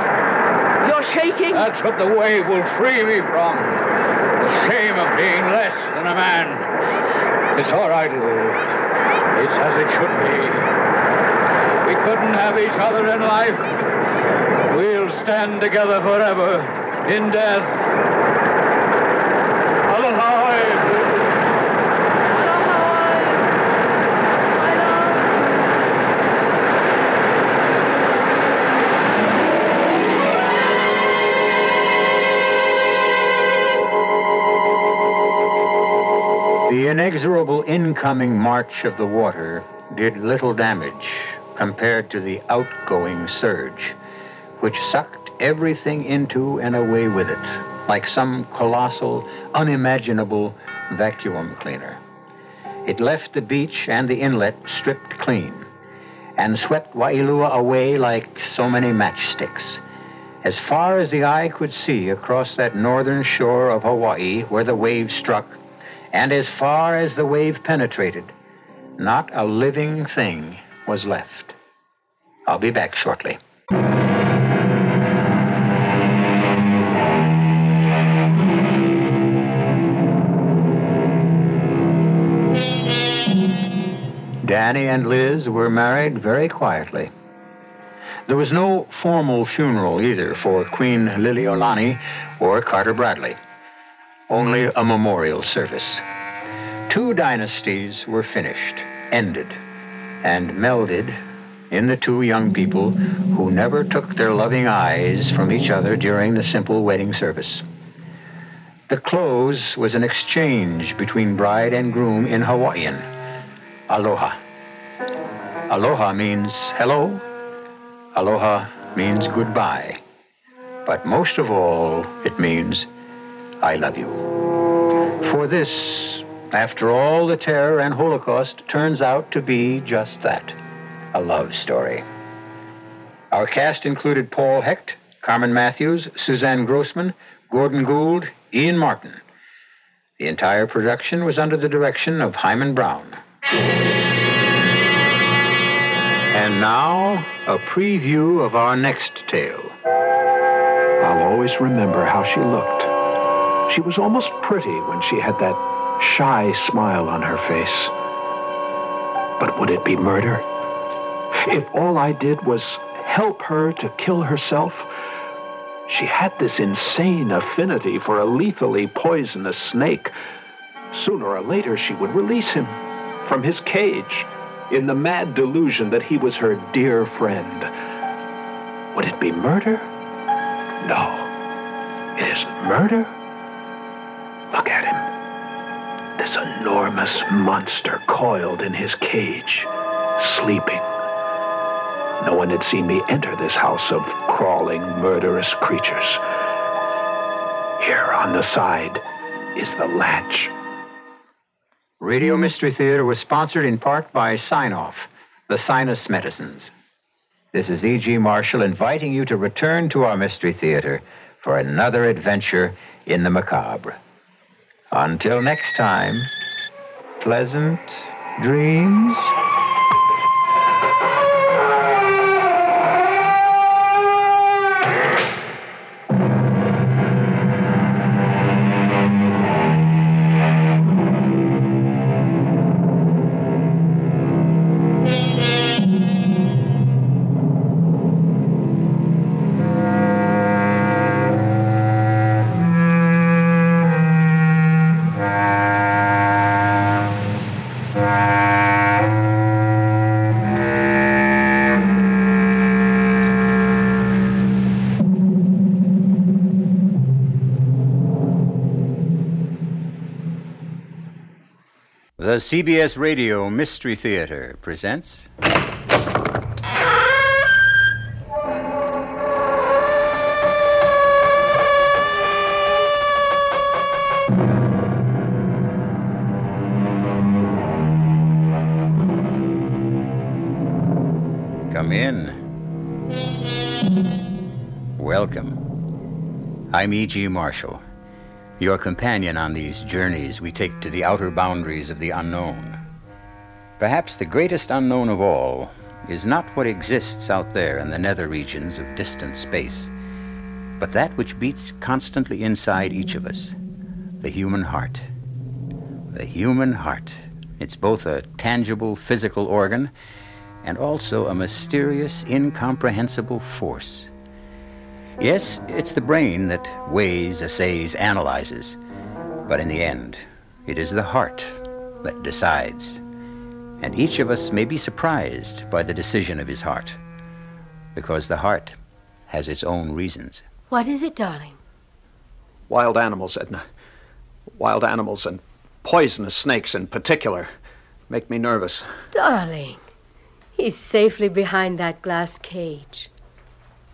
shaking. That's what the wave will free me from. The shame of being less than a man. It's all right, Lou. It's as it should be. We couldn't have each other in life. We'll stand together forever in death. Aloha. The inexorable incoming march of the water did little damage compared to the outgoing surge, which sucked everything into and away with it, like some colossal, unimaginable vacuum cleaner. It left the beach and the inlet stripped clean, and swept Wailua away like so many matchsticks, as far as the eye could see across that northern shore of Hawaii where the wave struck, and as far as the wave penetrated. Not a living thing was left. I'll be back shortly. Danny and Liz were married very quietly. There was no formal funeral either for Queen Liliolani or Carter Bradley. Only a memorial service. 2 dynasties were finished, ended, and melded in the 2 young people who never took their loving eyes from each other during the simple wedding service. The close was an exchange between bride and groom in Hawaiian. Aloha. Aloha means hello. Aloha means goodbye. But most of all, it means I love you. For this, after all the terror and Holocaust, turns out to be just that, a love story. Our cast included Paul Hecht, Carmen Matthews, Suzanne Grossman, Gordon Gould, Ian Martin. The entire production was under the direction of Hyman Brown. And now, a preview of our next tale. I'll always remember how she looked. She was almost pretty when she had that shy smile on her face. But would it be murder? If all I did was help her to kill herself? She had this insane affinity for a lethally poisonous snake. Sooner or later, she would release him from his cage in the mad delusion that he was her dear friend. Would it be murder? No. It isn't murder. Look at him. This enormous monster coiled in his cage, sleeping. No one had seen me enter this house of crawling, murderous creatures. Here on the side is the latch. Radio Mystery Theater was sponsored in part by Sign-Off, the sinus medicines. This is E.G. Marshall inviting you to return to our Mystery Theater for another adventure in the macabre. Until next time, pleasant dreams. The CBS Radio Mystery Theater presents... Come in. Welcome. I'm E.G. Marshall, your companion on these journeys we take to the outer boundaries of the unknown. Perhaps the greatest unknown of all is not what exists out there in the nether regions of distant space, but that which beats constantly inside each of us, the human heart. The human heart. It's both a tangible physical organ and also a mysterious, incomprehensible force. Yes, it's the brain that weighs, assays, analyzes, but in the end, it is the heart that decides. And each of us may be surprised by the decision of his heart, because the heart has its own reasons. What is it, darling? Wild animals, Edna. Wild animals, and poisonous snakes in particular, make me nervous. Darling, he's safely behind that glass cage.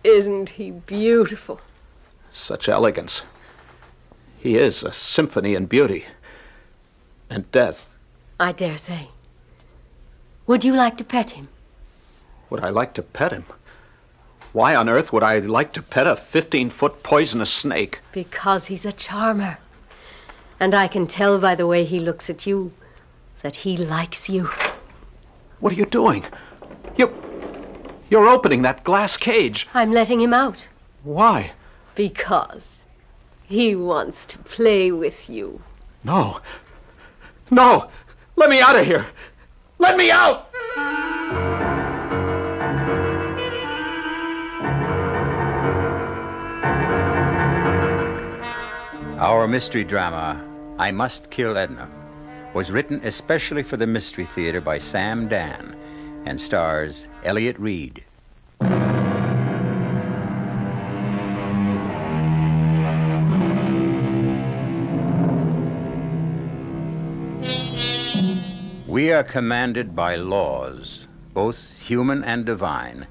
Isn't he beautiful? Such elegance. He is a symphony in beauty. And death. I dare say. Would you like to pet him? Would I like to pet him? Why on earth would I like to pet a 15-foot poisonous snake? Because he's a charmer. And I can tell by the way he looks at you that he likes you. What are you doing? You're opening that glass cage. I'm letting him out. Why? Because he wants to play with you. No. No! Let me out of here! Let me out! Our mystery drama, I Must Kill Edna, was written especially for the Mystery Theater by Sam Dan and stars Elliot Reed. We are commanded by laws, both human and divine,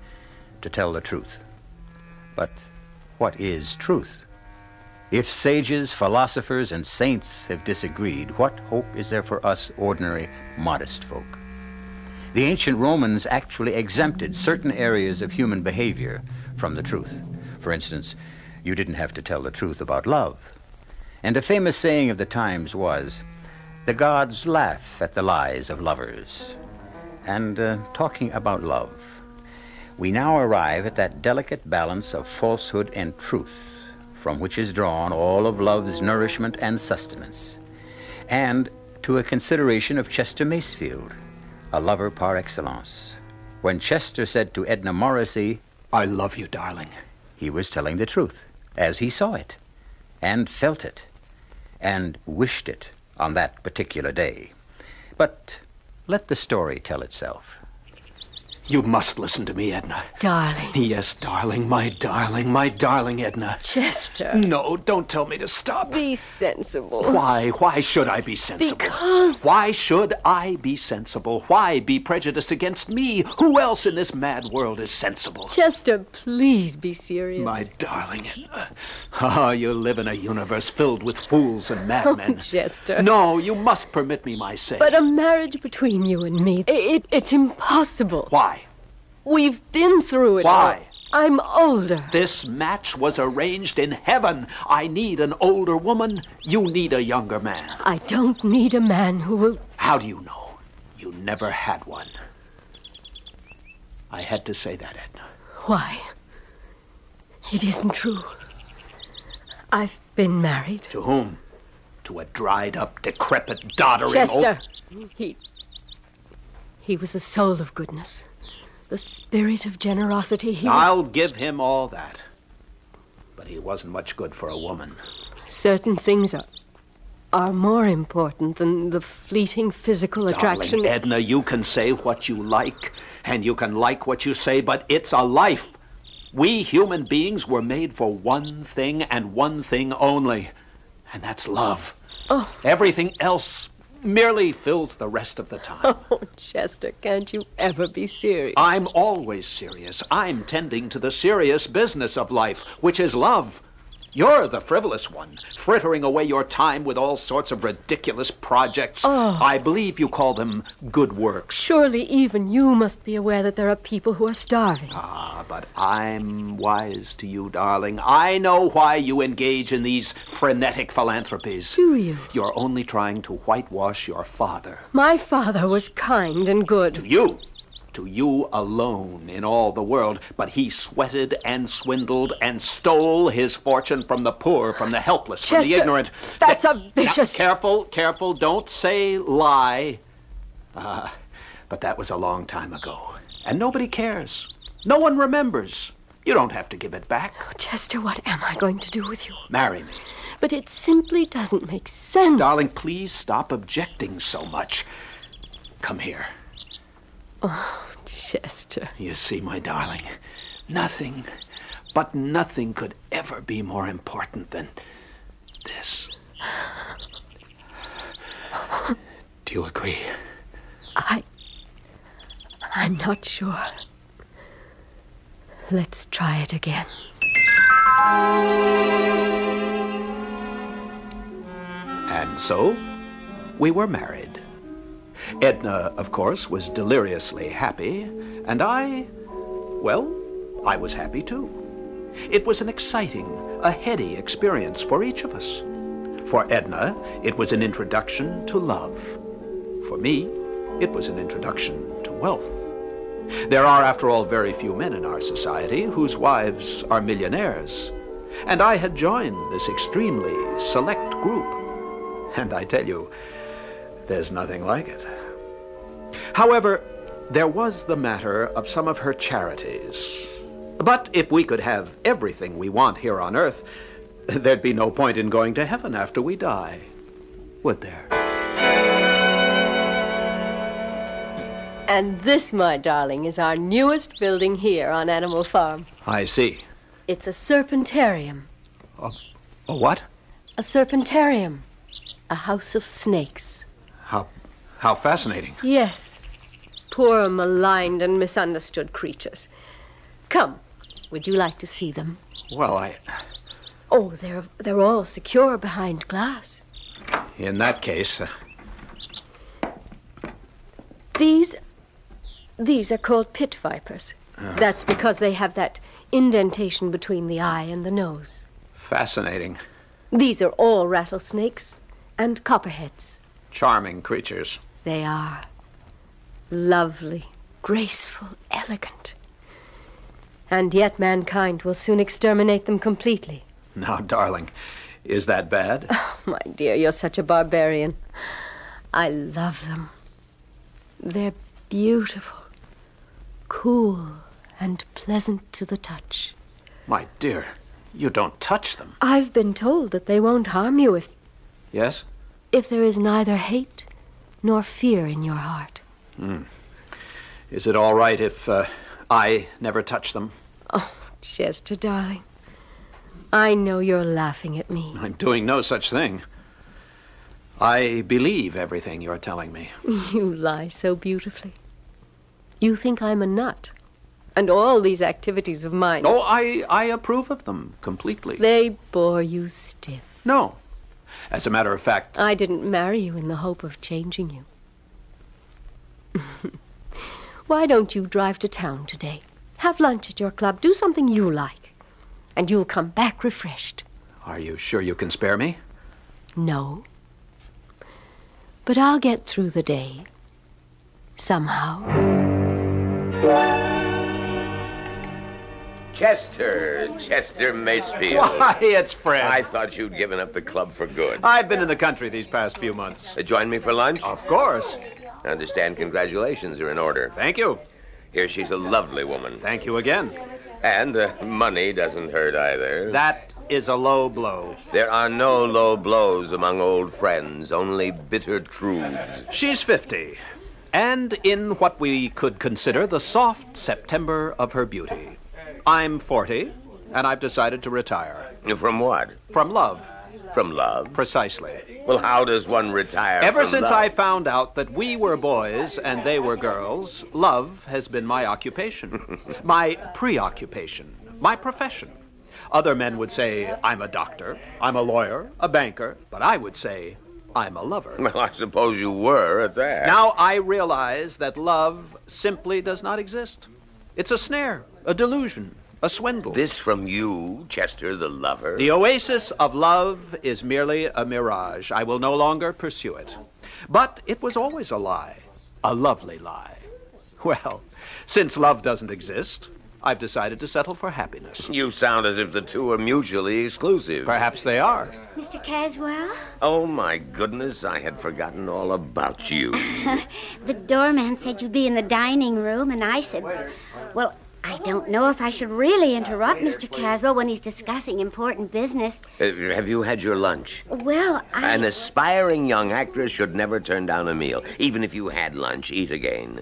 to tell the truth. But what is truth? If sages, philosophers, and saints have disagreed, what hope is there for us ordinary, modest folk? The ancient Romans actually exempted certain areas of human behavior from the truth. For instance, you didn't have to tell the truth about love. And a famous saying of the times was, "The gods laugh at the lies of lovers." And talking about love, we now arrive at that delicate balance of falsehood and truth, from which is drawn all of love's nourishment and sustenance, and to a consideration of Chester Masefield, a lover par excellence. When Chester said to Edna Morrissey, "I love you, darling," he was telling the truth, as he saw it, and felt it, and wished it on that particular day. But let the story tell itself. You must listen to me, Edna. Darling. Yes, darling, my darling Edna. Chester. No, don't tell me to stop. Be sensible. Why? Why should I be sensible? Because... Why should I be sensible? Why be prejudiced against me? Who else in this mad world is sensible? Chester, please be serious. My darling Edna. Ah, you live in a universe filled with fools and madmen. Oh, Chester. No, you must permit me my say. But a marriage between you and me, it's impossible. Why? We've been through it. Why? I'm older. This match was arranged in heaven. I need an older woman. You need a younger man. I don't need a man who will... How do you know? You never had one. I had to say that, Edna. Why? It isn't true. I've been married. To whom? To a dried-up, decrepit, doddering Chester! He was a soul of goodness. The spirit of generosity. I'll give him all that. But he wasn't much good for a woman. Certain things are more important than the fleeting physical attraction. Darling Edna, you can say what you like, and you can like what you say, but it's a life. We human beings were made for one thing and one thing only, and that's love. Oh. Everything else merely fills the rest of the time. Oh, Chester, can't you ever be serious? I'm always serious. I'm tending to the serious business of life, which is love. You're the frivolous one, frittering away your time with all sorts of ridiculous projects. Oh. I believe you call them good works. Surely even you must be aware that there are people who are starving. Ah, but I'm wise to you, darling. I know why you engage in these frenetic philanthropies. Do you? You're only trying to whitewash your father. My father was kind and good. To you alone in all the world, but he sweated and swindled and stole his fortune from the poor, from the helpless, from the Chester, ignorant. that's a vicious... Now, careful, don't say lie. But that was a long time ago, and nobody cares. No one remembers. You don't have to give it back. Oh, Chester, what am I going to do with you? Marry me. But it simply doesn't make sense. Darling, please stop objecting so much. Come here. Oh, Chester. You see, my darling, nothing could ever be more important than this. Do you agree? I'm not sure. Let's try it again. And so, we were married. Edna, of course, was deliriously happy, and I was happy too. It was an exciting, a heady experience for each of us. For Edna, it was an introduction to love. For me, it was an introduction to wealth. There are, after all, very few men in our society whose wives are millionaires, and I had joined this extremely select group. And I tell you, there's nothing like it. However, there was the matter of some of her charities. But if we could have everything we want here on earth, there'd be no point in going to heaven after we die, would there? And this, my darling, is our newest building here on Animal Farm. I see. It's a serpentarium. A what? A serpentarium. A house of snakes. How fascinating. Yes. Poor, maligned, and misunderstood creatures. Come, would you like to see them? Well, Oh, they're all secure behind glass. In that case... These are called pit vipers. That's because they have that indentation between the eye and the nose. Fascinating. These are all rattlesnakes and copperheads. Charming creatures. They are. Lovely, graceful, elegant. And yet mankind will soon exterminate them completely. Now, darling, is that bad? Oh, my dear, you're such a barbarian. I love them. They're beautiful, cool, and pleasant to the touch. My dear, you don't touch them. I've been told that they won't harm you if... Yes? If there is neither hate nor fear in your heart. Is it all right if I never touch them? Oh, Chester, darling. I know you're laughing at me. I'm doing no such thing. I believe everything you're telling me. You lie so beautifully. You think I'm a nut. And all these activities of mine... Oh, I approve of them completely. They bore you stiff. No. As a matter of fact... I didn't marry you in the hope of changing you. Why don't you drive to town today? Have lunch at your club. Do something you like. And you'll come back refreshed. Are you sure you can spare me? No. But I'll get through the day. Somehow. Chester Macefield. Why, it's Fred. I thought you'd given up the club for good. I've been in the country these past few months. Join me for lunch? Of course. I understand congratulations are in order. Thank you. Here, she's a lovely woman. Thank you again. And money doesn't hurt either. That is a low blow. There are no low blows among old friends, only bitter truths. She's 50, and in what we could consider the soft September of her beauty. I'm 40, and I've decided to retire. From what? From love. From love? Precisely. Well, how does one retire Ever from since love? I found out that we were boys and they were girls, love has been my occupation, my preoccupation, my profession. Other men would say, I'm a doctor, I'm a lawyer, a banker, but I would say, I'm a lover. Well, I suppose you were at that. Now I realize that love simply does not exist. It's a snare, a delusion, a swindle. This from you, Chester, the lover? The oasis of love is merely a mirage. I will no longer pursue it. But it was always a lie, a lovely lie. Well, since love doesn't exist, I've decided to settle for happiness. You sound as if the two are mutually exclusive. Perhaps they are. Mr. Caswell? Oh, my goodness, I had forgotten all about you. The doorman said you'd be in the dining room, and I said, well, I don't know if I should really interrupt Mr. Caswell when he's discussing important business. Have you had your lunch? Well, An aspiring young actress should never turn down a meal. Even if you had lunch, eat again.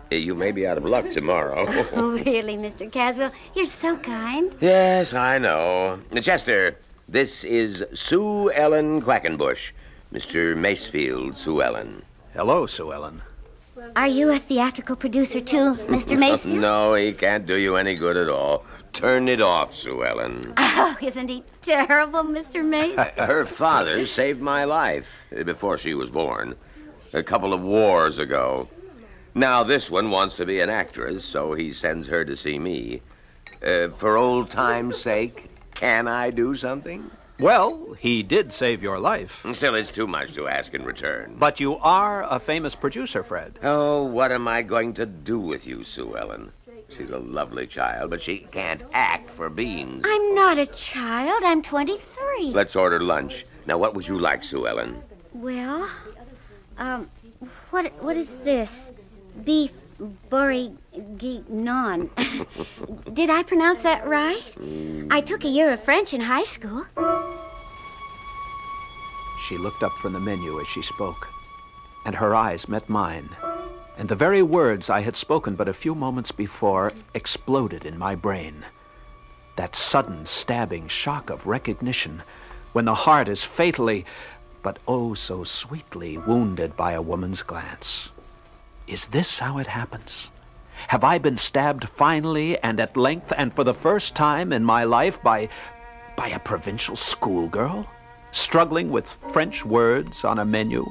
You may be out of luck tomorrow. Oh, really, Mr. Caswell? You're so kind. Yes, I know. Chester, this is Sue Ellen Quackenbush. Mr. Macefield, Sue Ellen. Hello, Sue Ellen. Are you a theatrical producer, too, Mr. Macefield? No, he can't do you any good at all. Turn it off, Sue Ellen. Oh, isn't he terrible, Mr. Mace? Her father saved my life before she was born, a couple of wars ago. Now, this one wants to be an actress, so he sends her to see me. For old time's sake, can I do something? Well, he did save your life. Still, it's too much to ask in return. But you are a famous producer, Fred. Oh, what am I going to do with you, Sue Ellen? She's a lovely child, but she can't act for beans. I'm not a child. I'm 23. Let's order lunch. Now, what would you like, Sue Ellen? Well, what is this? Beef bourguignon. Did I pronounce that right? I took a year of French in high school. She looked up from the menu as she spoke, and her eyes met mine. And the very words I had spoken but a few moments before exploded in my brain. That sudden stabbing shock of recognition when the heart is fatally, but oh so sweetly, wounded by a woman's glance. Is this how it happens? Have I been stabbed finally and at length and for the first time in my life by a provincial schoolgirl? Struggling with French words on a menu?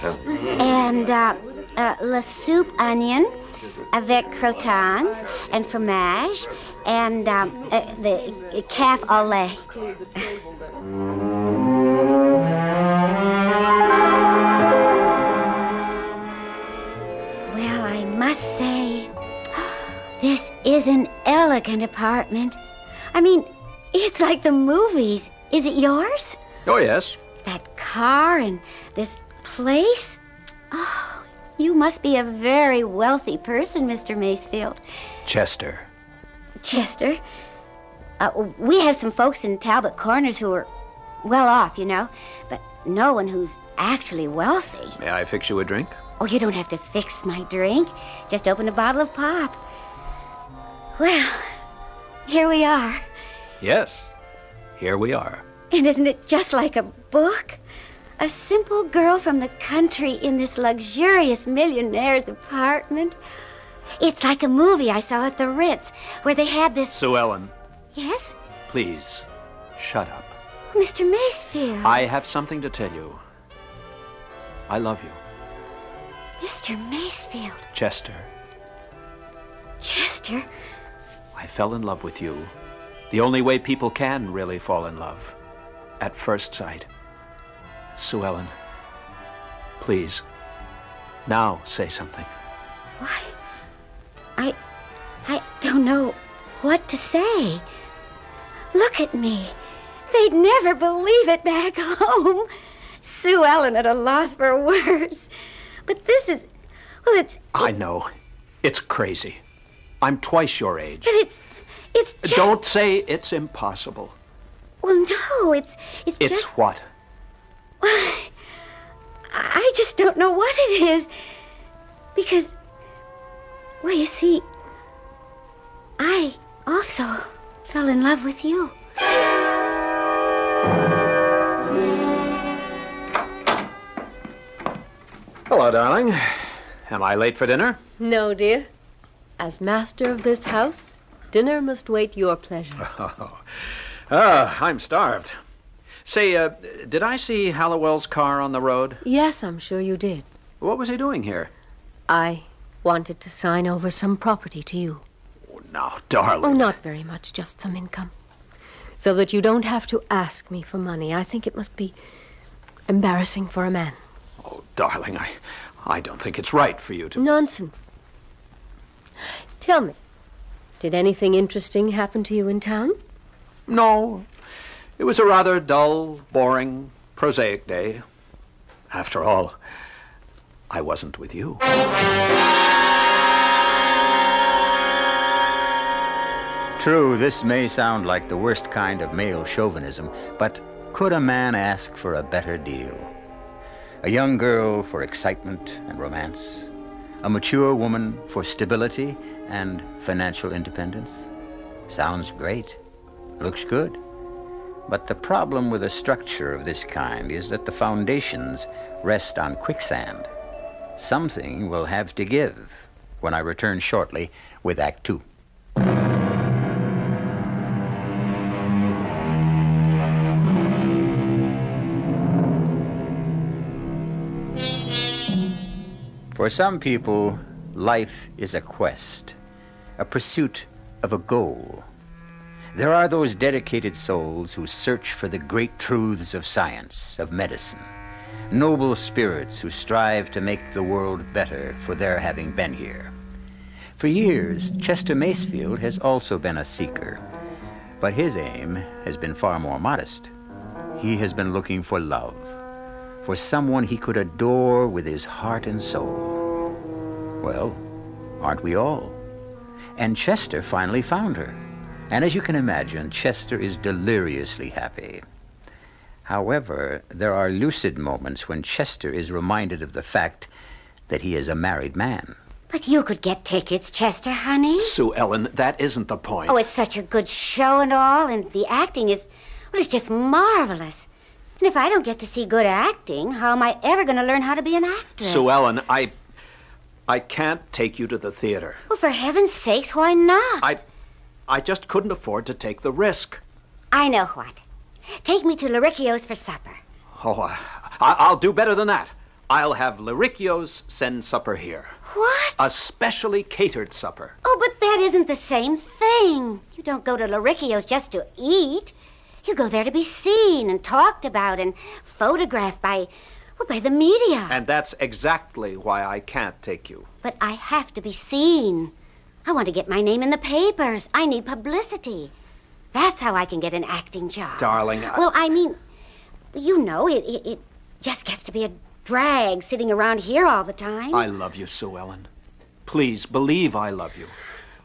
And la soupe onion avec croutons and fromage and the calf au lait. Well, I must say, this is an elegant apartment. I mean, it's like the movies. Is it yours? Oh, yes. That car and this place? Oh, you must be a very wealthy person, Mr. Macefield. Chester. Chester? We have some folks in Talbot Corners who are well off, you know, but no one who's actually wealthy. May I fix you a drink? Oh, you don't have to fix my drink. Just open a bottle of pop. Well, here we are. Yes, here we are. And isn't it just like a book? A simple girl from the country in this luxurious millionaire's apartment. It's like a movie I saw at the Ritz, where they had this... Sue Ellen. Yes? Please, shut up. Mr. Macefield. I have something to tell you. I love you. Mr. Macefield. Chester. Chester? I fell in love with you. The only way people can really fall in love. At first sight. Sue Ellen, please, now say something. Why? I don't know what to say. Look at me. They'd never believe it back home. Sue Ellen at a loss for words. But this is, well, it's... I know. It's crazy. I'm twice your age. But it's just... Don't say it's impossible. Well, no, it's just... what? I just don't know what it is. Because, well, you see, I also fell in love with you. Hello, darling. Am I late for dinner? No, dear. As master of this house, dinner must wait your pleasure. I'm starved. Say, did I see Hallowell's car on the road? Yes, I'm sure you did. What was he doing here? I wanted to sign over some property to you. Oh, now, darling. Oh, not very much, just some income. So that you don't have to ask me for money. I think it must be embarrassing for a man. Oh, darling, I don't think it's right for you to... Nonsense. Tell me, did anything interesting happen to you in town? No. It was a rather dull, boring, prosaic day. After all, I wasn't with you. True, this may sound like the worst kind of male chauvinism, but could a man ask for a better deal? A young girl for excitement and romance, a mature woman for stability and financial independence. Sounds great. Looks good. But the problem with a structure of this kind is that the foundations rest on quicksand. Something will have to give when I return shortly with Act Two. For some people, life is a quest, a pursuit of a goal. There are those dedicated souls who search for the great truths of science, of medicine, noble spirits who strive to make the world better for their having been here. For years, Chester Masefield has also been a seeker, but his aim has been far more modest. He has been looking for love, for someone he could adore with his heart and soul. Well, aren't we all? And Chester finally found her. And as you can imagine, Chester is deliriously happy. However, there are lucid moments when Chester is reminded of the fact that he is a married man. But you could get tickets, Chester, honey. Sue Ellen, that isn't the point. Oh, it's such a good show and all, and the acting is, well, it's just marvelous. And if I don't get to see good acting, how am I ever going to learn how to be an actress? Sue Ellen, I can't take you to the theater. Well, for heaven's sakes, why not? I just couldn't afford to take the risk. I know what. Take me to Loricchio's for supper. Oh, I'll do better than that. I'll have Loricchio's send supper here. What? A specially catered supper. Oh, but that isn't the same thing. You don't go to Loricchio's just to eat. You go there to be seen and talked about and photographed by the media. And that's exactly why I can't take you. But I have to be seen. I want to get my name in the papers. I need publicity. That's how I can get an acting job. Darling, Well, I mean, you know, it just gets to be a drag sitting around here all the time. I love you, Sue Ellen. Please, believe I love you.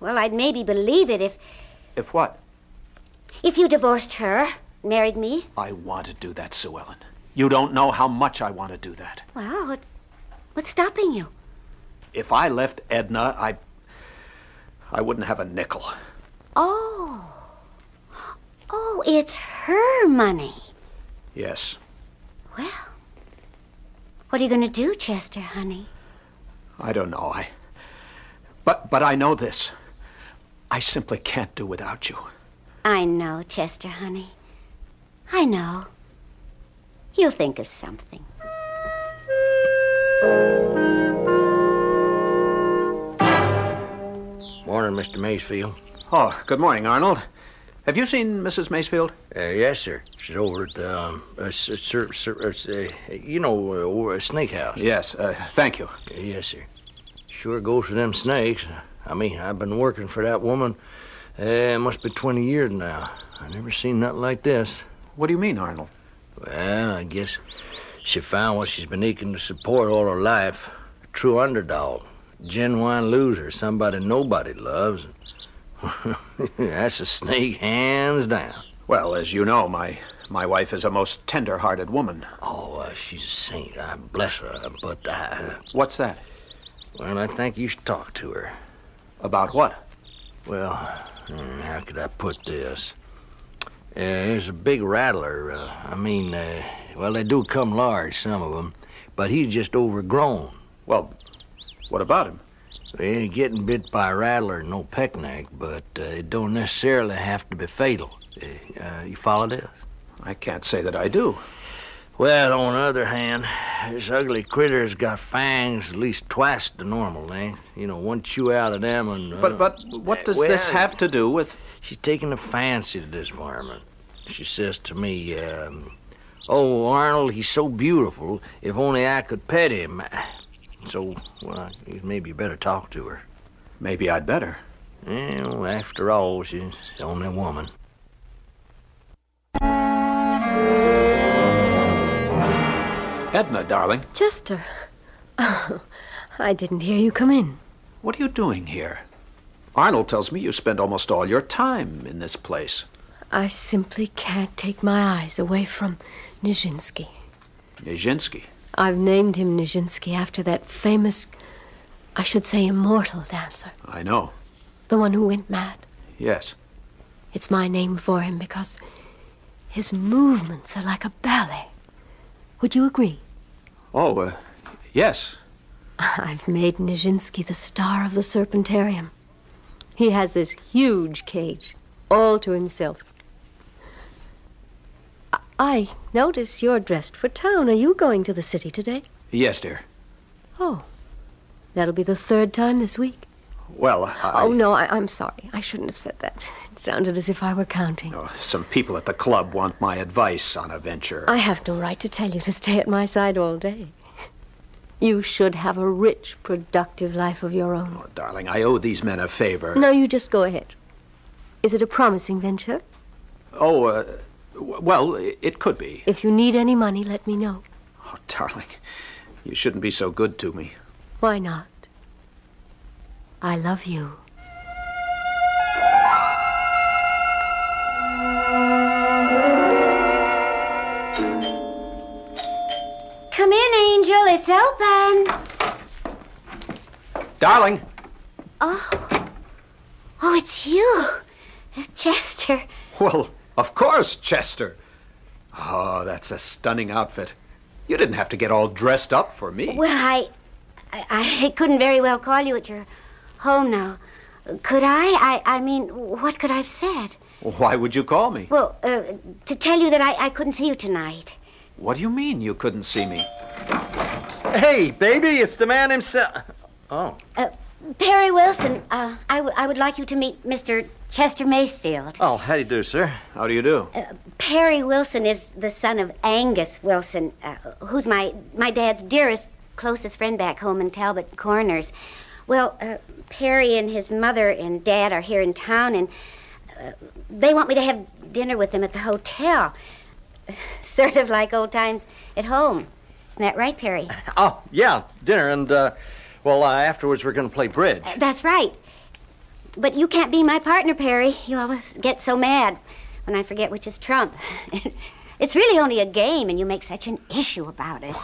Well, I'd maybe believe it if... If what? If you divorced her, married me. I want to do that, Sue Ellen. You don't know how much I want to do that. Well, what's stopping you? If I left Edna, I wouldn't have a nickel. Oh, it's her money. Yes. Well, what are you going to do, Chester, honey? I don't know. But I know this. I simply can't do without you. I know, Chester, honey. I know. You'll think of something. Morning, Mr. Masefield. Oh, good morning, Arnold. Have you seen Mrs. Masefield? Yes, sir. She's over at a snake house. Yes, thank you. Yes, sir. Sure goes for them snakes. I mean, I've been working for that woman, it must be 20 years now. I never seen nothing like this. What do you mean, Arnold? Well, I guess she found what she's been aching to support all her life. A true underdog. Genuine loser. Somebody nobody loves. That's a snake, hands down. Well, as you know, my wife is a most tender-hearted woman. Oh, she's a saint. I bless her. But What's that? Well, I think you should talk to her. About what? Well, how could I put this? There's a big rattler. Well, they do come large, some of them. But he's just overgrown. Well, what about him? Well, getting bit by a rattler, no peckneck, but it don't necessarily have to be fatal. You follow this? I can't say that I do. Well, on the other hand, this ugly critter's got fangs at least twice the normal length. You know, one chew out of them and... But what does this have to do with... She's taking a fancy to this varmint. She says to me, oh, Arnold, he's so beautiful. If only I could pet him. So, well, maybe you better talk to her. Maybe I'd better. Well, after all, she's only a woman. Edna, darling. Chester. Oh, I didn't hear you come in. What are you doing here? Arnold tells me you spend almost all your time in this place. I simply can't take my eyes away from Nijinsky. Nijinsky? I've named him Nijinsky after that famous, I should say immortal dancer. I know. The one who went mad. Yes. It's my name for him because his movements are like a ballet. Would you agree? Oh, yes. I've made Nijinsky the star of the Serpentarium. He has this huge cage, all to himself. I notice you're dressed for town. Are you going to the city today? Yes, dear. Oh, that'll be the third time this week. Well, Oh, no, I'm sorry. I shouldn't have said that. It sounded as if I were counting. Oh, some people at the club want my advice on a venture. I have no right to tell you to stay at my side all day. You should have a rich, productive life of your own. Oh, darling, I owe these men a favor. No, you just go ahead. Is it a promising venture? Oh, well, it could be. If you need any money, let me know. Oh, darling, you shouldn't be so good to me. Why not? I love you. Come in, Angel. It's open. Darling. Oh, it's you, Chester. Well, of course, Chester. Oh, that's a stunning outfit. You didn't have to get all dressed up for me. Well, I couldn't very well call you at your home now. Could I? I mean, what could I have said? Why would you call me? Well, to tell you that I couldn't see you tonight. What do you mean you couldn't see me? Hey, baby, it's the man himself. Oh. Perry Wilson, I would like you to meet Mr. Chester Macefield. Oh, how do you do, sir? How do you do? Perry Wilson is the son of Angus Wilson, who's my dad's dearest, closest friend back home in Talbot Corners. Well, Perry and his mother and dad are here in town, and they want me to have dinner with them at the hotel. Sort of like old times at home. Isn't that right, Perry? Oh, yeah, dinner, and, afterwards we're going to play bridge. That's right. But you can't be my partner, Perry. You always get so mad when I forget which is trump. It's really only a game, and you make such an issue about it.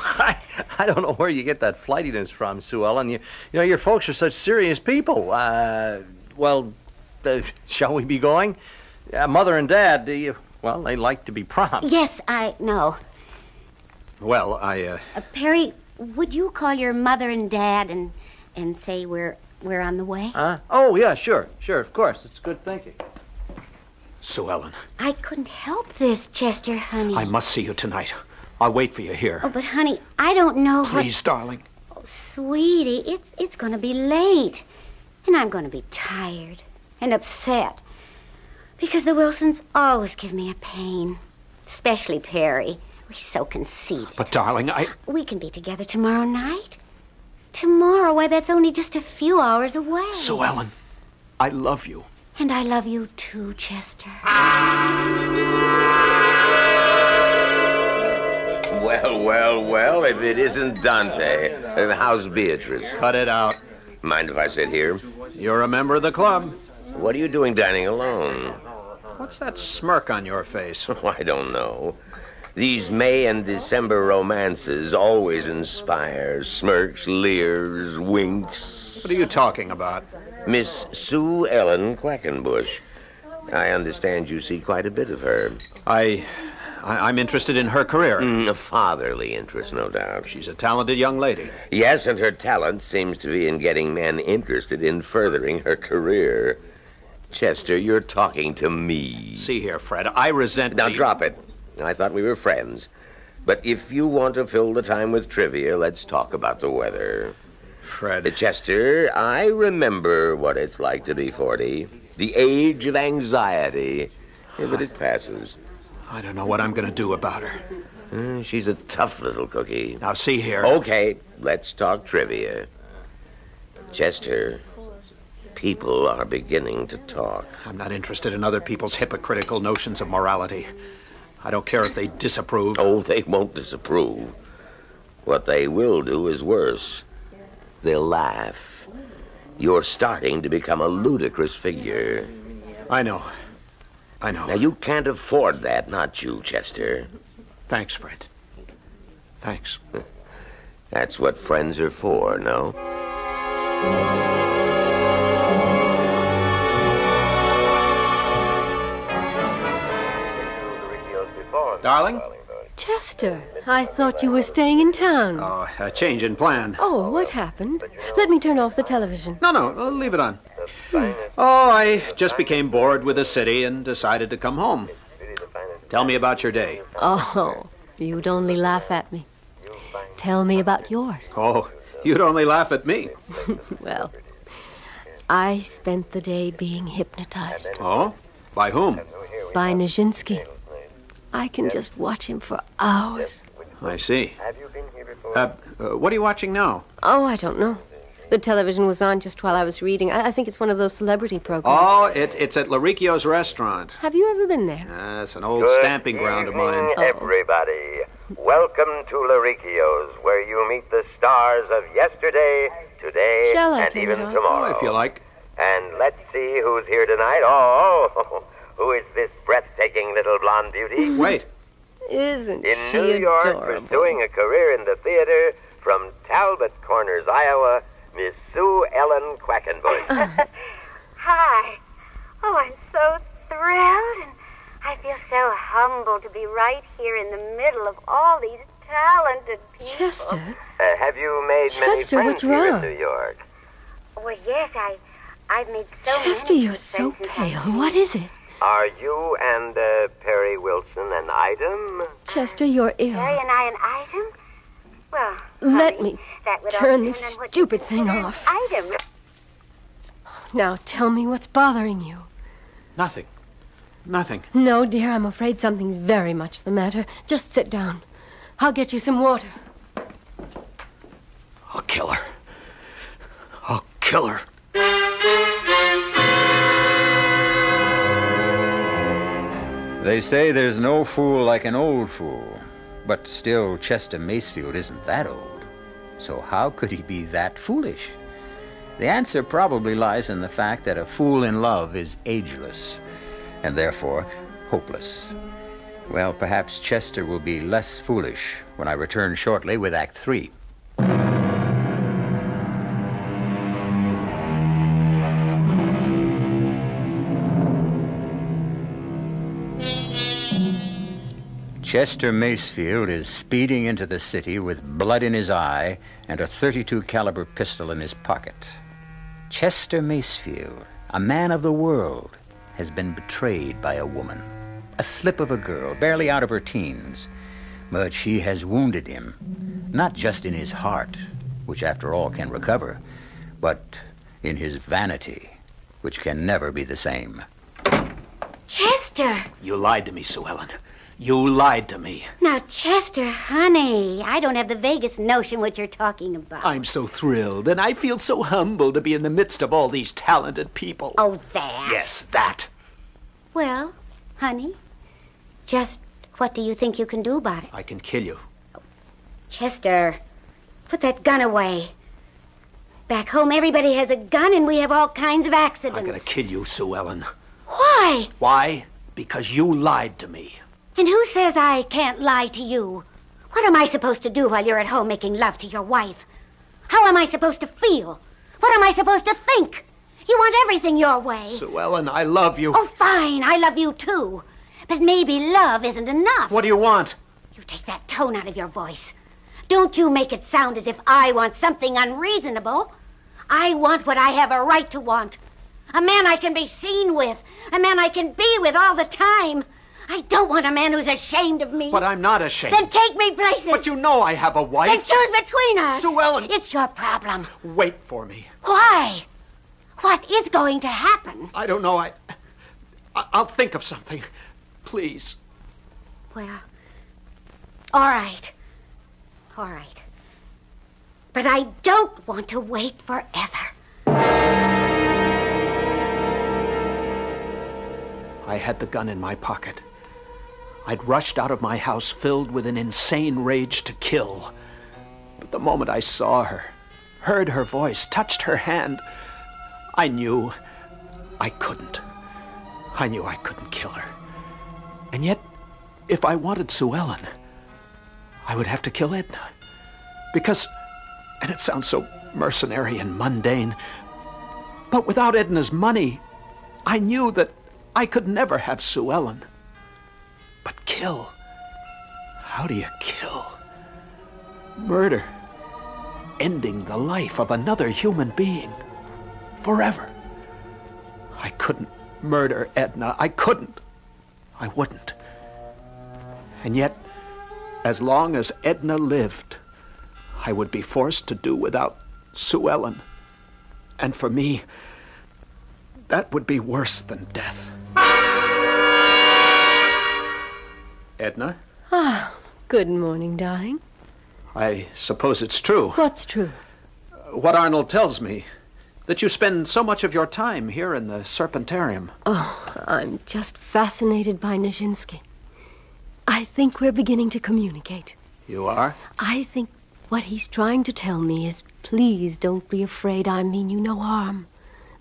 I don't know where you get that flightiness from, Sue Ellen. You know, your folks are such serious people. Shall we be going? Mother and Dad, they like to be prompt. Yes, I know. Well, Perry, would you call your mother and Dad and say we're on the way? Oh, yeah, sure, of course. It's good thinking. Sue Ellen. I couldn't help this, Chester, honey. I must see you tonight. I'll wait for you here. Oh, but honey, I don't know Please, darling. Oh, sweetie, it's going to be late. And I'm going to be tired and upset. Because the Wilsons always give me a pain. Especially Perry. He's so conceited. But, darling, We can be together tomorrow night. Tomorrow? Why, that's only just a few hours away. Sue Ellen, I love you. And I love you too, Chester. Well, if it isn't Dante, how's Beatrice? Cut it out. Mind if I sit here? You're a member of the club. What are you doing dining alone? What's that smirk on your face? I don't know. These May and December romances always inspire smirks, leers, winks. What are you talking about? Miss Sue Ellen Quackenbush. I understand you see quite a bit of her. I I'm interested in her career. A fatherly interest, no doubt. She's a talented young lady. Yes, and her talent seems to be in getting men interested in furthering her career. Chester, you're talking to me. See here, Fred, I resent... Now, drop it. I thought we were friends. But if you want to fill the time with trivia, let's talk about the weather. Fred. Chester, I remember what it's like to be 40. The age of anxiety. Yeah, but it passes. I don't know what I'm going to do about her. She's a tough little cookie. Now, see here. Okay, let's talk trivia. Chester, people are beginning to talk. I'm not interested in other people's hypocritical notions of morality. I don't care if they disapprove. Oh, they won't disapprove. What they will do is worse. They'll laugh. You're starting to become a ludicrous figure. I know. I know. Now, you can't afford that, not you, Chester. Thanks, Fred. Thanks. That's what friends are for, no? Darling? Chester, I thought you were staying in town. Oh, a change in plan. Oh, what happened? Let me turn off the television. No, leave it on. Oh, I just became bored with the city and decided to come home. Tell me about your day. Oh, you'd only laugh at me. Tell me about yours. Oh, you'd only laugh at me. Well, I spent the day being hypnotized. Oh? By whom? By Nijinsky. I can just watch him for hours. I see. What are you watching now? Oh, I don't know. The television was on just while I was reading. I think it's one of those celebrity programs. Oh, it's at Laricchio's restaurant. Have you ever been there? It's an old stamping ground of mine. Everybody. Welcome to Laricchio's, where you meet the stars of yesterday, today, and even tomorrow. Oh, if you like. And let's see who's here tonight. Oh, who is this breathtaking little blonde beauty? Wait. Isn't in she New York, adorable? pursuing a career in the theater from Talbot Corners, Iowa, Miss Sue Ellen Quackenbush. Hi. Oh, I'm so thrilled, and I feel so humbled to be right here in the middle of all these talented people. Chester? Have you made many Chester, friends what's here wrong? in New York? Well, yes, I've made so Chester, many you're good so friends since pale. I've What is it? Are you and Perry Wilson an item? Chester, you're ill. Perry and I an item? Well, Let me that would turn all this depend on what stupid you thing consider off. an item. Now tell me what's bothering you. Nothing. Nothing. No, dear, I'm afraid something's very much the matter. Just sit down. I'll get you some water. I'll kill her. I'll kill her. They say there's no fool like an old fool, but still Chester Macefield isn't that old. So how could he be that foolish? The answer probably lies in the fact that a fool in love is ageless, and therefore hopeless. Well, perhaps Chester will be less foolish when I return shortly with Act 3. Chester Macefield is speeding into the city with blood in his eye and a .32 caliber pistol in his pocket. Chester Macefield, a man of the world, has been betrayed by a woman, a slip of a girl, barely out of her teens. But she has wounded him, not just in his heart, which after all can recover, but in his vanity, which can never be the same. Chester! You lied to me, Sue Ellen. You lied to me. Now, Chester, honey, I don't have the vaguest notion what you're talking about. I'm so thrilled, and I feel so humbled to be in the midst of all these talented people. Oh, that? Yes, that. Well, honey, just what do you think you can do about it? I can kill you. Chester, put that gun away. Back home, everybody has a gun, and we have all kinds of accidents. I'm gonna kill you, Sue Ellen. Why? Why? Because you lied to me. And who says I can't lie to you? What am I supposed to do while you're at home making love to your wife? How am I supposed to feel? What am I supposed to think? You want everything your way. Sue Ellen, I love you. Oh, fine. I love you, too. But maybe love isn't enough. What do you want? You take that tone out of your voice. Don't you make it sound as if I want something unreasonable. I want what I have a right to want. A man I can be seen with. A man I can be with all the time. I don't want a man who's ashamed of me. But I'm not ashamed. Then take me places. But you know I have a wife. Then choose between us. Sue Ellen. It's your problem. Wait for me. Why? What is going to happen? I don't know. I'll think of something. Please. Well, all right. All right. But I don't want to wait forever. I had the gun in my pocket. I'd rushed out of my house filled with an insane rage to kill. But the moment I saw her, heard her voice, touched her hand, I knew I couldn't. I knew I couldn't kill her. And yet, if I wanted Sue Ellen, I would have to kill Edna. Because, and it sounds so mercenary and mundane, but without Edna's money, I knew that I could never have Sue Ellen. But kill? How do you kill? Murder. Ending the life of another human being. Forever. I couldn't murder Edna. I couldn't. I wouldn't. And yet, as long as Edna lived, I would be forced to do without Sue Ellen. And for me, that would be worse than death. Edna? Ah, good morning, darling. I suppose it's true. What's true? What Arnold tells me. That you spend so much of your time here in the Serpentarium. Oh, I'm just fascinated by Nijinsky. I think we're beginning to communicate. You are? I think what he's trying to tell me is, please don't be afraid. I mean you no harm.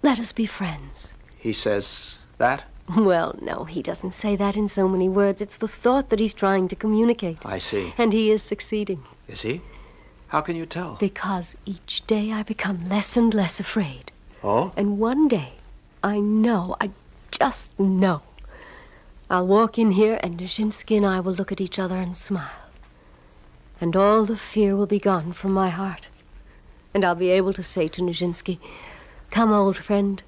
Let us be friends. He says that? Well, no, he doesn't say that in so many words. It's the thought that he's trying to communicate. I see. And he is succeeding. Is he? How can you tell? Because each day I become less and less afraid. Oh? And one day, I just know, I'll walk in here and Nijinsky and I will look at each other and smile. And all the fear will be gone from my heart. And I'll be able to say to Nijinsky, come, old friend,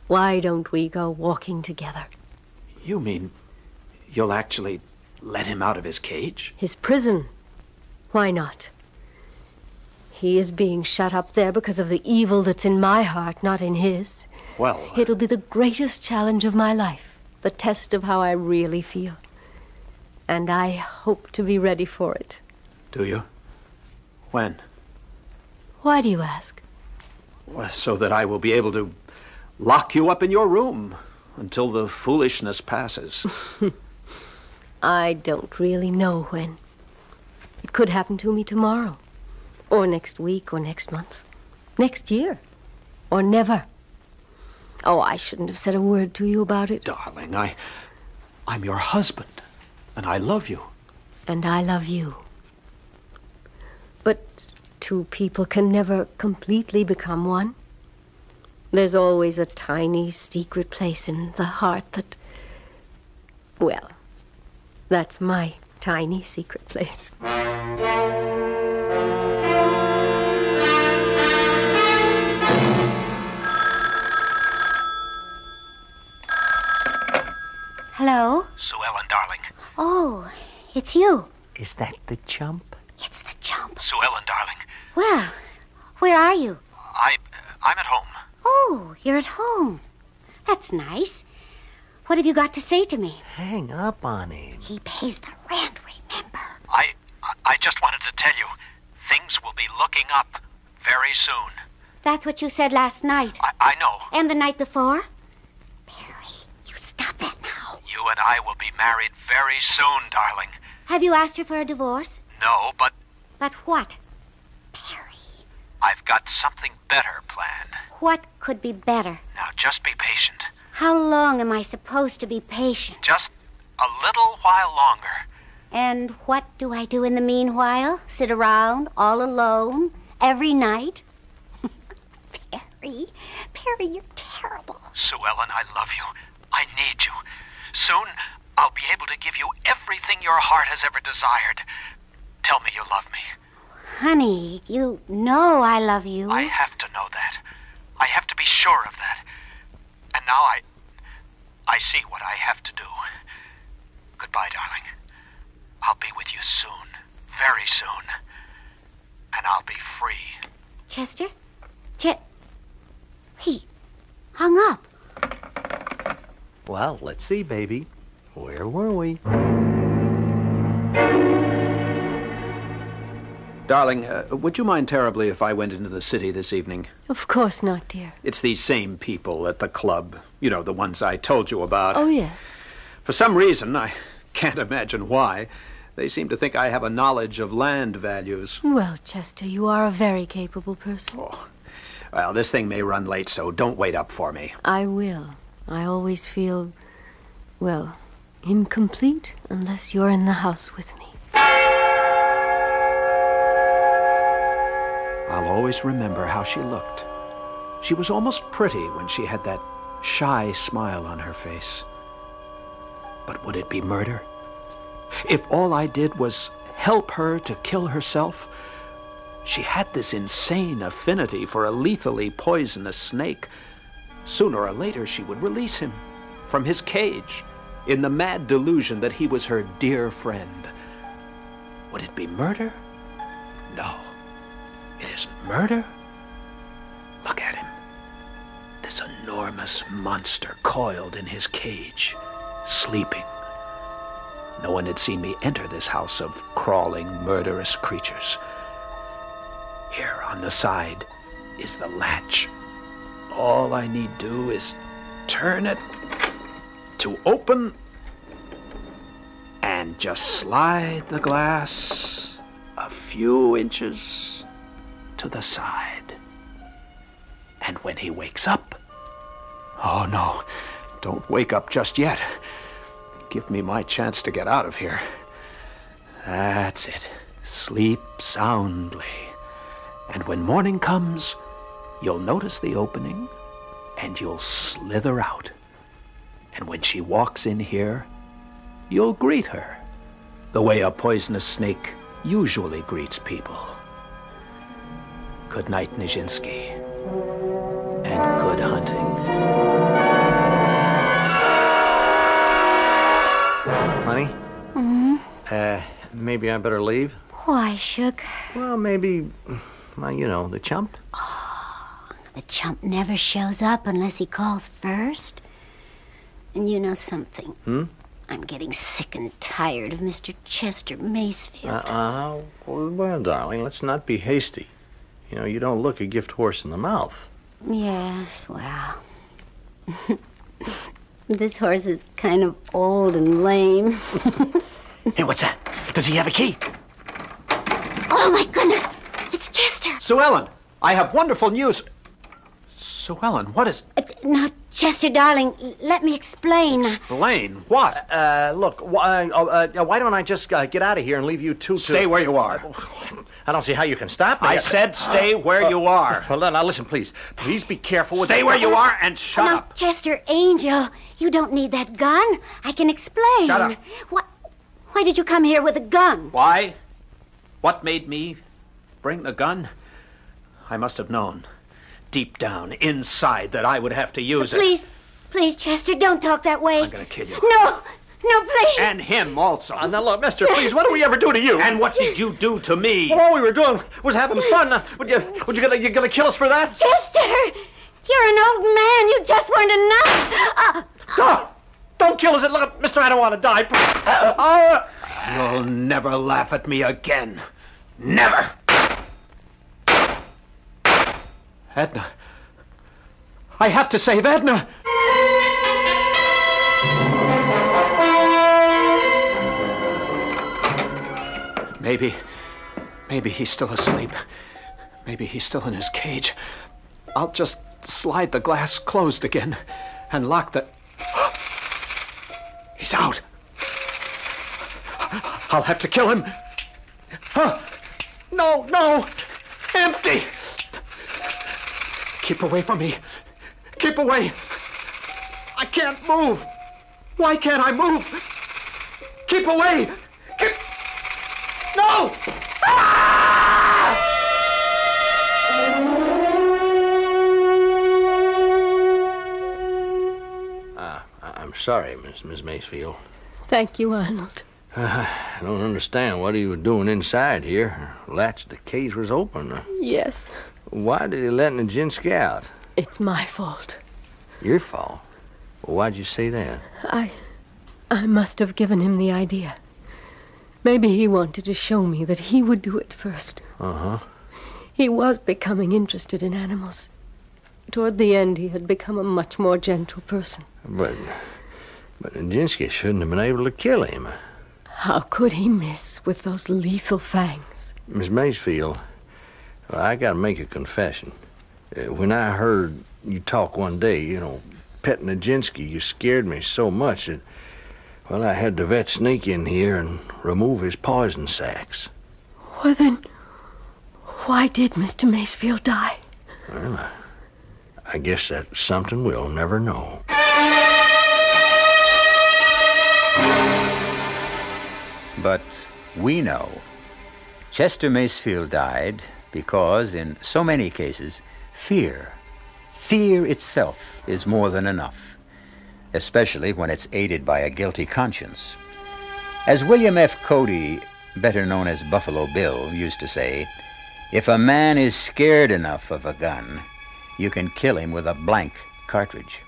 why don't we go walking together? You mean you'll actually let him out of his cage? His prison. Why not? He is being shut up there because of the evil that's in my heart, not in his. Well... It'll be the greatest challenge of my life, the test of how I really feel. And I hope to be ready for it. Do you? When? Why do you ask? Well, so that I will be able to lock you up in your room until the foolishness passes. I don't really know when. It could happen to me tomorrow. Or next week, or next month. Next year. Or never. Oh, I shouldn't have said a word to you about it. Darling, I'm your husband, and I love you. And I love you. But two people can never completely become one. There's always a tiny, secret place in the heart that... Well, that's my tiny, secret place. Hello? Sue Ellen, darling. Oh, it's you. Is that the chump? It's the chump. Sue Ellen, darling. Well, where are you? I'm at home. Oh, you're at home. That's nice. What have you got to say to me? Hang up on him. He pays the rent, remember? I just wanted to tell you, things will be looking up very soon. That's what you said last night. I know. And the night before? Perry, you stop that now. You and I will be married very soon, darling. Have you asked her for a divorce? No, but... But what? I've got something better planned. What could be better? Now, just be patient. How long am I supposed to be patient? Just a little while longer. And what do I do in the meanwhile? Sit around all alone every night? Perry, you're terrible. Sue Ellen, I love you. I need you. Soon, I'll be able to give you everything your heart has ever desired. Tell me you love me. Honey, you know I love you. I have to know that. I have to be sure of that. And now I see what I have to do. Goodbye, darling. I'll be with you soon. Very soon. And I'll be free. Chester? He hung up. Well, let's see, baby. Where were we? Darling, would you mind terribly if I went into the city this evening? Of course not, dear. It's these same people at the club. You know, the ones I told you about. Oh, yes. For some reason, I can't imagine why, they seem to think I have a knowledge of land values. Well, Chester, you are a very capable person. Oh. Well, this thing may run late, so don't wait up for me. I will. I always feel, well, incomplete unless you're in the house with me. I'll always remember how she looked. She was almost pretty when she had that shy smile on her face. But would it be murder? If all I did was help her to kill herself? She had this insane affinity for a lethally poisonous snake. Sooner or later, she would release him from his cage in the mad delusion that he was her dear friend. Would it be murder? No. It isn't murder. Look at him. This enormous monster coiled in his cage, sleeping. No one had seen me enter this house of crawling, murderous creatures. Here on the side is the latch. All I need do is turn it to open and just slide the glass a few inches to the side. And when he wakes up, oh no, don't wake up just yet. Give me my chance to get out of here. That's it. Sleep soundly. And when morning comes, you'll notice the opening, and you'll slither out. And when she walks in here, you'll greet her the way a poisonous snake usually greets people. Good night, Nijinsky, and good hunting. Honey? Mm-hmm. Maybe I better leave? Why, sugar? Well, maybe, well, you know, the chump. Oh, the chump never shows up unless he calls first. And you know something? I'm getting sick and tired of Mr. Chester Macefield. Well, darling, let's not be hasty. You know, you don't look a gift horse in the mouth. Yes, well... This horse is kind of old and lame. Hey, what's that? Does he have a key? Oh, my goodness! It's Chester! Sue Ellen, I have wonderful news. Sue Ellen, what is... Now, Chester, darling, let me explain. Explain? What? Look, why don't I just get out of here and leave you two to... Stay where you are. I don't see how you can stop me. I said stay where you are. Well, now listen, please. Please be careful with... Stay where you are and shut now, up. Chester, Angel, you don't need that gun. I can explain. Shut up. Why did you come here with a gun? Why? What made me bring the gun? I must have known, deep down, inside, that I would have to use it. Please, Chester, don't talk that way. I'm going to kill you. No, please. And him also. Now, look, mister, please, what did we ever do to you? And what did you do to me? Well, all we were doing was having fun. You gonna kill us for that? Chester! You're an old man. You just weren't enough. Don't kill us. Look, mister, I don't want to die. You'll never laugh at me again. Never. Edna. I have to save Edna. Maybe he's still asleep. Maybe he's still in his cage. I'll just slide the glass closed again and lock the... He's out. I'll have to kill him. No. Empty. Keep away from me. Keep away. I can't move. Why can't I move? Keep away! No! I'm sorry, Miss Macefield. Thank you, Arnold. I don't understand what he was doing inside here. Latch the cage was open. Yes. Why did he let Nijinsky out? It's my fault. Your fault? Well, why'd you say that? I must have given him the idea. Maybe he wanted to show me that he would do it first. Uh-huh. He was becoming interested in animals. Toward the end, he had become a much more gentle person. But Nijinsky shouldn't have been able to kill him. How could he miss with those lethal fangs? Miss Macefield, I gotta make a confession. When I heard you talk one day, petting Nijinsky, you scared me so much that, well, I had the vet sneak in here and remove his poison sacs. Well, then, why did Mr. Macefield die? Well, I guess that's something we'll never know. But we know. Chester Macefield died because, in so many cases, fear itself is more than enough, especially when it's aided by a guilty conscience. As William F. Cody, better known as Buffalo Bill, used to say, if a man is scared enough of a gun, you can kill him with a blank cartridge.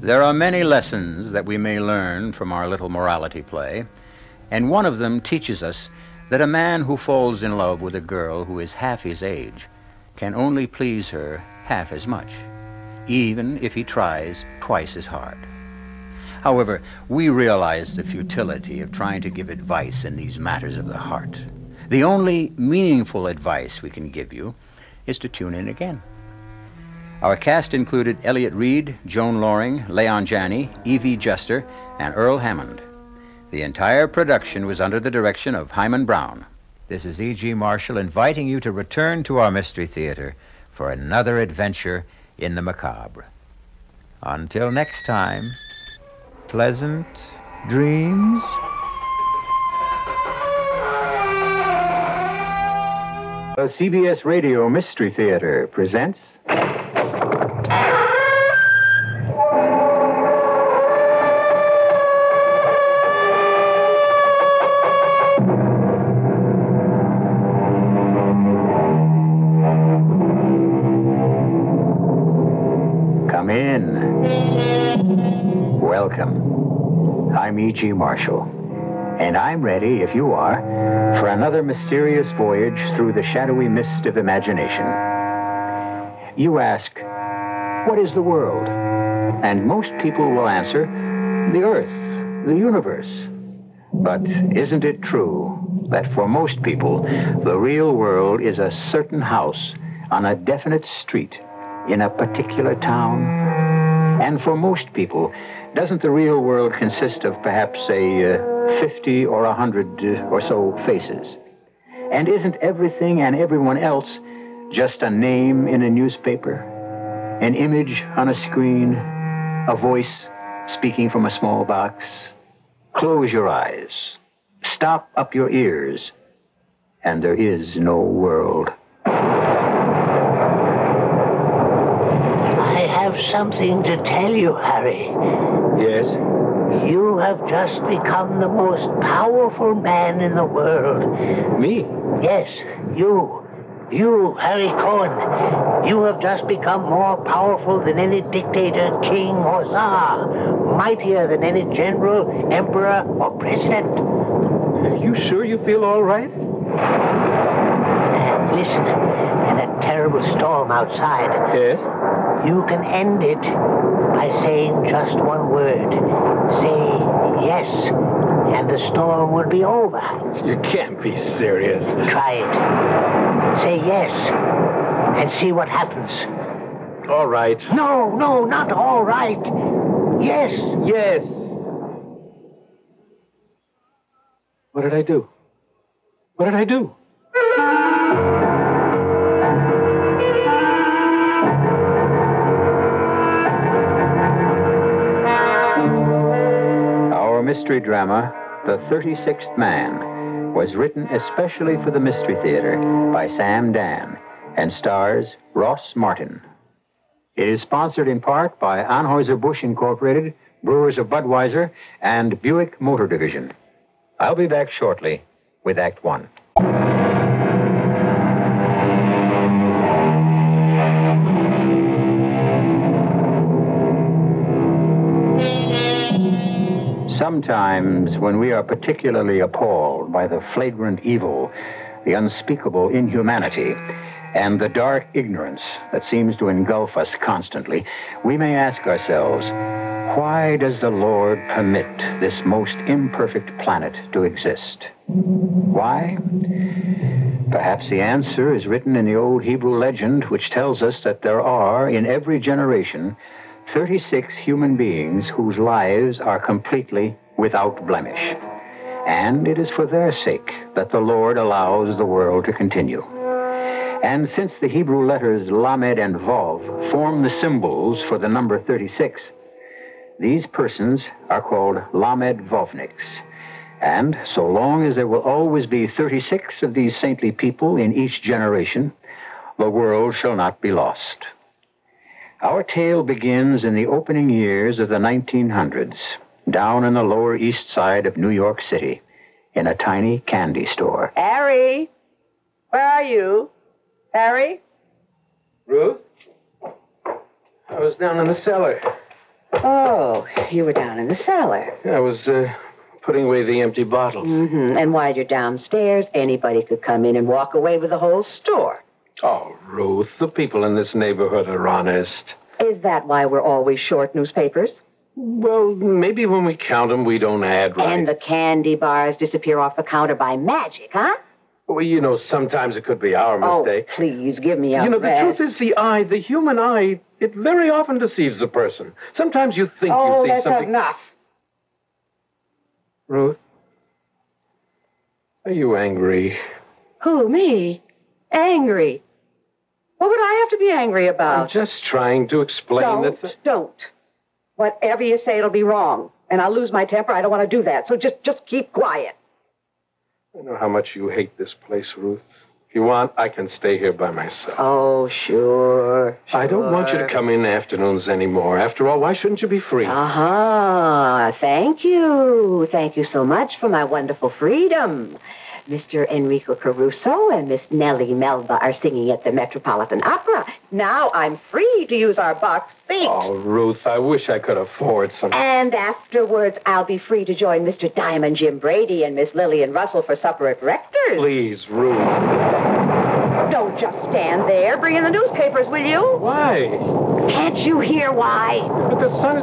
There are many lessons that we may learn from our little morality play, and one of them teaches us that a man who falls in love with a girl who is half his age can only please her half as much, even if he tries twice as hard. However, we realize the futility of trying to give advice in these matters of the heart. The only meaningful advice we can give you is to tune in again. Our cast included Elliot Reed, Joan Loring, Leon Janney, Evie Juster, and Earl Hammond. The entire production was under the direction of Hyman Brown. This is E.G. Marshall inviting you to return to our Mystery Theater for another adventure in the macabre. Until next time, pleasant dreams. The CBS Radio Mystery Theater presents... Come in. Welcome. I'm E.G. Marshall, and I'm ready, if you are, for another mysterious voyage through the shadowy mist of imagination. You ask, what is the world? And most people will answer, the earth, the universe. But isn't it true that for most people, the real world is a certain house on a definite street in a particular town? And for most people, doesn't the real world consist of perhaps, say, 50 or 100 or so faces? And isn't everything and everyone else just a name in a newspaper, an image on a screen, a voice speaking from a small box? Close your eyes, stop up your ears, and there is no world. I have something to tell you, Harry. Yes? You have just become the most powerful man in the world. Me? Yes, you. You, Harry Cohen. You have just become more powerful than any dictator, king, or czar. Mightier than any general, emperor, or president. Are you sure you feel all right? And listen, in that terrible storm outside. Yes? You can end it by saying just one word. Say yes, and the storm will be over. You can't be serious. Try it. Say yes, and see what happens. All right. No, not all right. Yes. Yes. What did I do? What did I do? mystery drama, The 36th Man, was written especially for the Mystery Theater by Sam Dan and stars Ross Martin. It is sponsored in part by Anheuser-Busch Incorporated, Brewers of Budweiser, and Buick Motor Division. I'll be back shortly with Act One. Sometimes, when we are particularly appalled by the flagrant evil, the unspeakable inhumanity, and the dark ignorance that seems to engulf us constantly, we may ask ourselves, why does the Lord permit this most imperfect planet to exist? Why? Perhaps the answer is written in the old Hebrew legend, which tells us that there are, in every generation, 36 human beings whose lives are completely without blemish. And it is for their sake that the Lord allows the world to continue. And since the Hebrew letters Lamed and Vav form the symbols for the number 36, these persons are called Lamed Vovniks. And so long as there will always be 36 of these saintly people in each generation, the world shall not be lost. Our tale begins in the opening years of the 1900s, down in the Lower East Side of New York City, in a tiny candy store. Harry, where are you? Harry? Ruth? I was down in the cellar. Oh, you were down in the cellar. I was putting away the empty bottles. Mm-hmm. And while you're downstairs, anybody could come in and walk away with the whole store. Oh, Ruth, the people in this neighborhood are honest. Is that why we're always short newspapers? Well, maybe when we count them, we don't add right. And the candy bars disappear off the counter by magic, huh? Well, you know, sometimes it could be our mistake. Oh, please, give me a You know, rest. the truth is the human eye, it very often deceives a person. Sometimes you think you see that's something... enough. Ruth, are you angry? Who, me? Angry? What would I have to be angry about? I'm just trying to explain Don't. Whatever you say, it'll be wrong. And I'll lose my temper. I don't want to do that. So just keep quiet. I know how much you hate this place, Ruth. If you want, I can stay here by myself. Oh, sure. I don't want you to come in afternoons anymore. After all, why shouldn't you be free? Uh-huh. Thank you. Thank you so much for my wonderful freedom. Mr. Enrico Caruso and Miss Nellie Melba are singing at the Metropolitan Opera. Now I'm free to use our box seat. Oh, Ruth, I wish I could afford some. And afterwards, I'll be free to join Mr. Diamond Jim Brady and Miss Lillian Russell for supper at Rector's. Please, Ruth. Don't just stand there. Bring in the newspapers, will you? Why? Can't you hear why? But the sun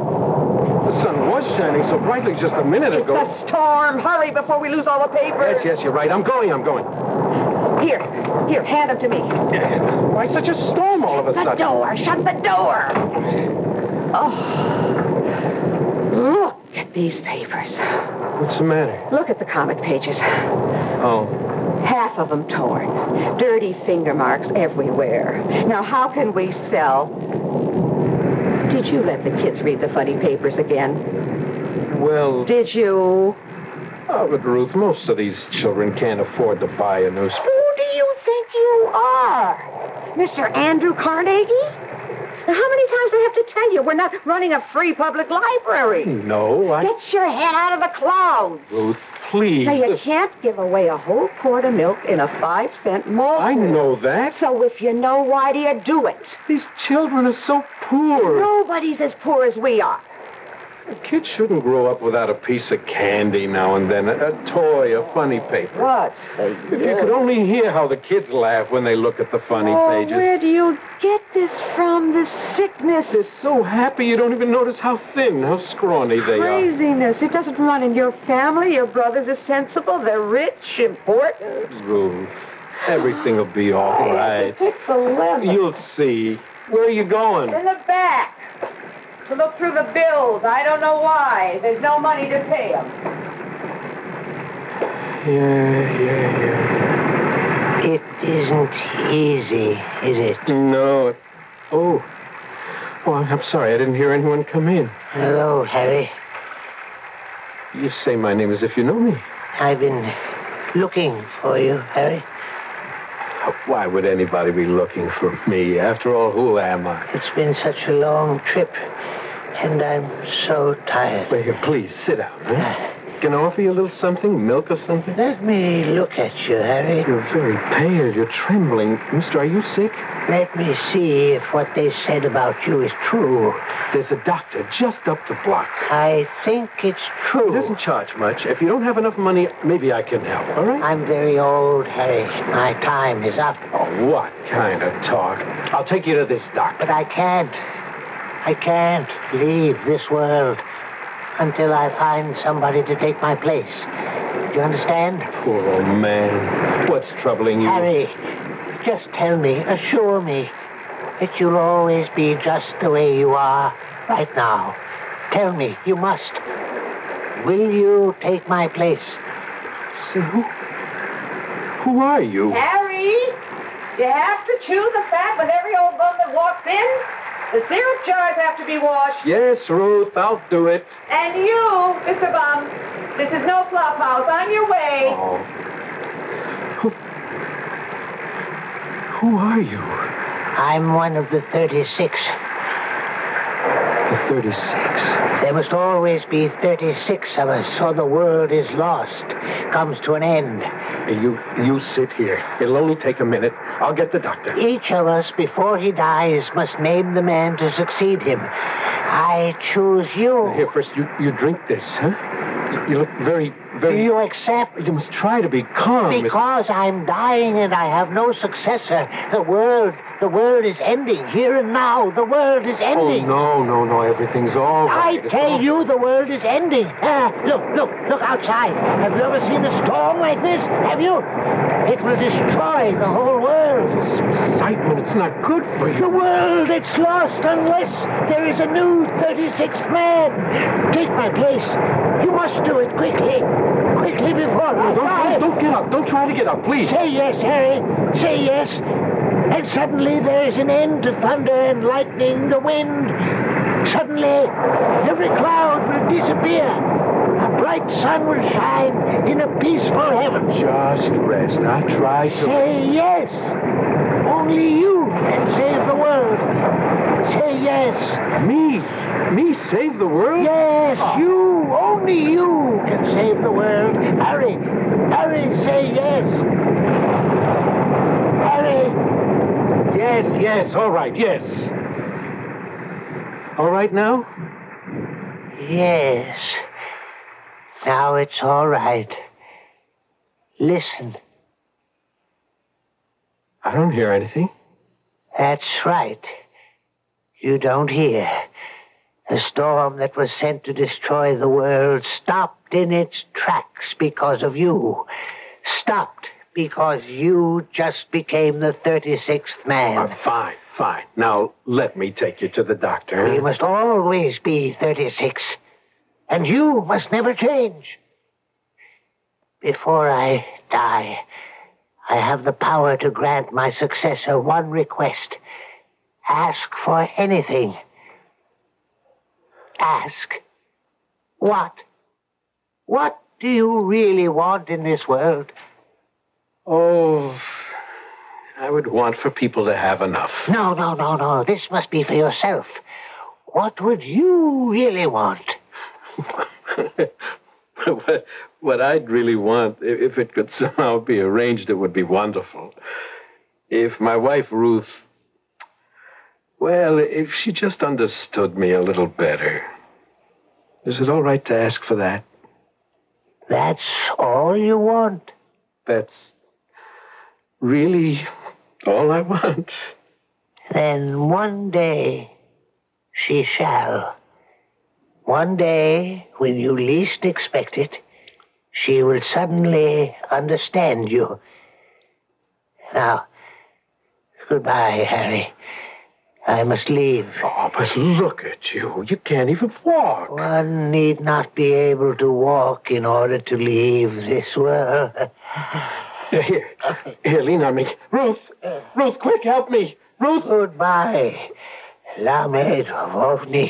was shining so brightly just a minute ago. It's a storm. Hurry before we lose all the papers. Yes, you're right. I'm going. Here, hand them to me. Why such a storm all of a sudden? Shut the door. Oh, look at these papers. What's the matter? Look at the comic pages. Oh. Half of them torn. Dirty finger marks everywhere. Now, how can we sell? Did you let the kids read the funny papers again? Well... Did you? Oh, but Ruth, most of these children can't afford to buy a newspaper. Who do you think you are? Mr. Andrew Carnegie? Now, how many times do I have to tell you we're not running a free public library? No, Get your head out of the clouds. Ruth, please. Now, you can't give away a whole quart of milk in a 5-cent malt. I know that. So if you know, why do you do it? These children are so poor. Nobody's as poor as we are. Kids shouldn't grow up without a piece of candy now and then, a toy, a funny paper. What? If you could only hear how the kids laugh when they look at the funny pages. Where do you get this from, this sickness? They're so happy you don't even notice how thin, how scrawny they are. Craziness. It doesn't run in your family. Your brothers are sensible. They're rich, important. Ruth, everything will be all right. Pick the lemon. You'll see. Where are you going? In the back. To look through the bills. I don't know why. There's no money to pay them. Yeah. It isn't easy, is it? No. Oh, I'm sorry. I didn't hear anyone come in. Hello, Harry. You say my name as if you know me. I've been looking for you, Harry. Why would anybody be looking for me? After all, who am I? It's been such a long trip, and I'm so tired. Wait here, please, sit down. Huh? Can I offer you a little something? Milk or something? Let me look at you, Harry. You're very pale. You're trembling. Mister, are you sick? Let me see if what they said about you is true. There's a doctor just up the block. I think it's true. He doesn't charge much. If you don't have enough money, maybe I can help, all right? I'm very old, Harry. My time is up. Oh, what kind of talk? I'll take you to this doctor. But I can't. I can't leave this world until I find somebody to take my place. Do you understand? Poor old man. What's troubling you? Harry, just tell me, assure me that you'll always be just the way you are right now. Tell me, you must. Will you take my place? Say, who are you? Harry, you have to chew the fat with every old bum that walks in. The syrup jars have to be washed. Yes, Ruth, I'll do it. And you, Mr. Bum, this is no flop house. On your way. Oh. Who are you? I'm one of the 36. The 36? There must always be 36 of us, or the world is lost, comes to an end. You sit here. It'll only take a minute. I'll get the doctor. Each of us, before he dies, must name the man to succeed him. I choose you. Here, first, you drink this, huh? You look very... Do you accept? You must try to be calm. Because I'm dying and I have no successor. The world is ending. Here and now, the world is ending. Oh, no. Everything's all right. I tell you, the world is ending. Look outside. Have you ever seen a storm like this? Have you? It will destroy the whole world. This excitement, it's not good for you. The world, it's lost unless there is a new 36th man. Take my place. You must do it quickly. Quickly before I die. Don't get up. Don't try to get up, please. Say yes, Harry. Say yes. And suddenly there's an end to thunder and lightning, the wind. Suddenly, every cloud will disappear. A bright sun will shine in a peaceful heaven. Just rest. I'll try to... Say yes. Only you can save the world. Say yes. Me? Me save the world? Yes, you. Only you can save the world. Harry, say yes. Harry. Yes, all right, yes. All right now? Yes. Now it's all right. Listen. I don't hear anything. That's right. You don't hear. The storm that was sent to destroy the world stopped in its tracks because of you. Stopped because you just became the 36th man. Fine. Now, let me take you to the doctor. You must always be 36. And you must never change. Before I die, I have the power to grant my successor one request. Ask for anything. Ask. What? What do you really want in this world? Oh, I would want for people to have enough. No. This must be for yourself. What would you really want? What I'd really want, if it could somehow be arranged, it would be wonderful. If my wife, Ruth... Well, if she just understood me a little better. Is it all right to ask for that? That's all you want? That's really all I want. Then one day she shall. One day, when you least expect it, she will suddenly understand you. Now, goodbye, Harry. I must leave. Oh, but look at you. You can't even walk. One need not be able to walk in order to leave this world. Here, lean on me. Ruth, quick, help me. Ruth. Goodbye. Lamed Vovnich.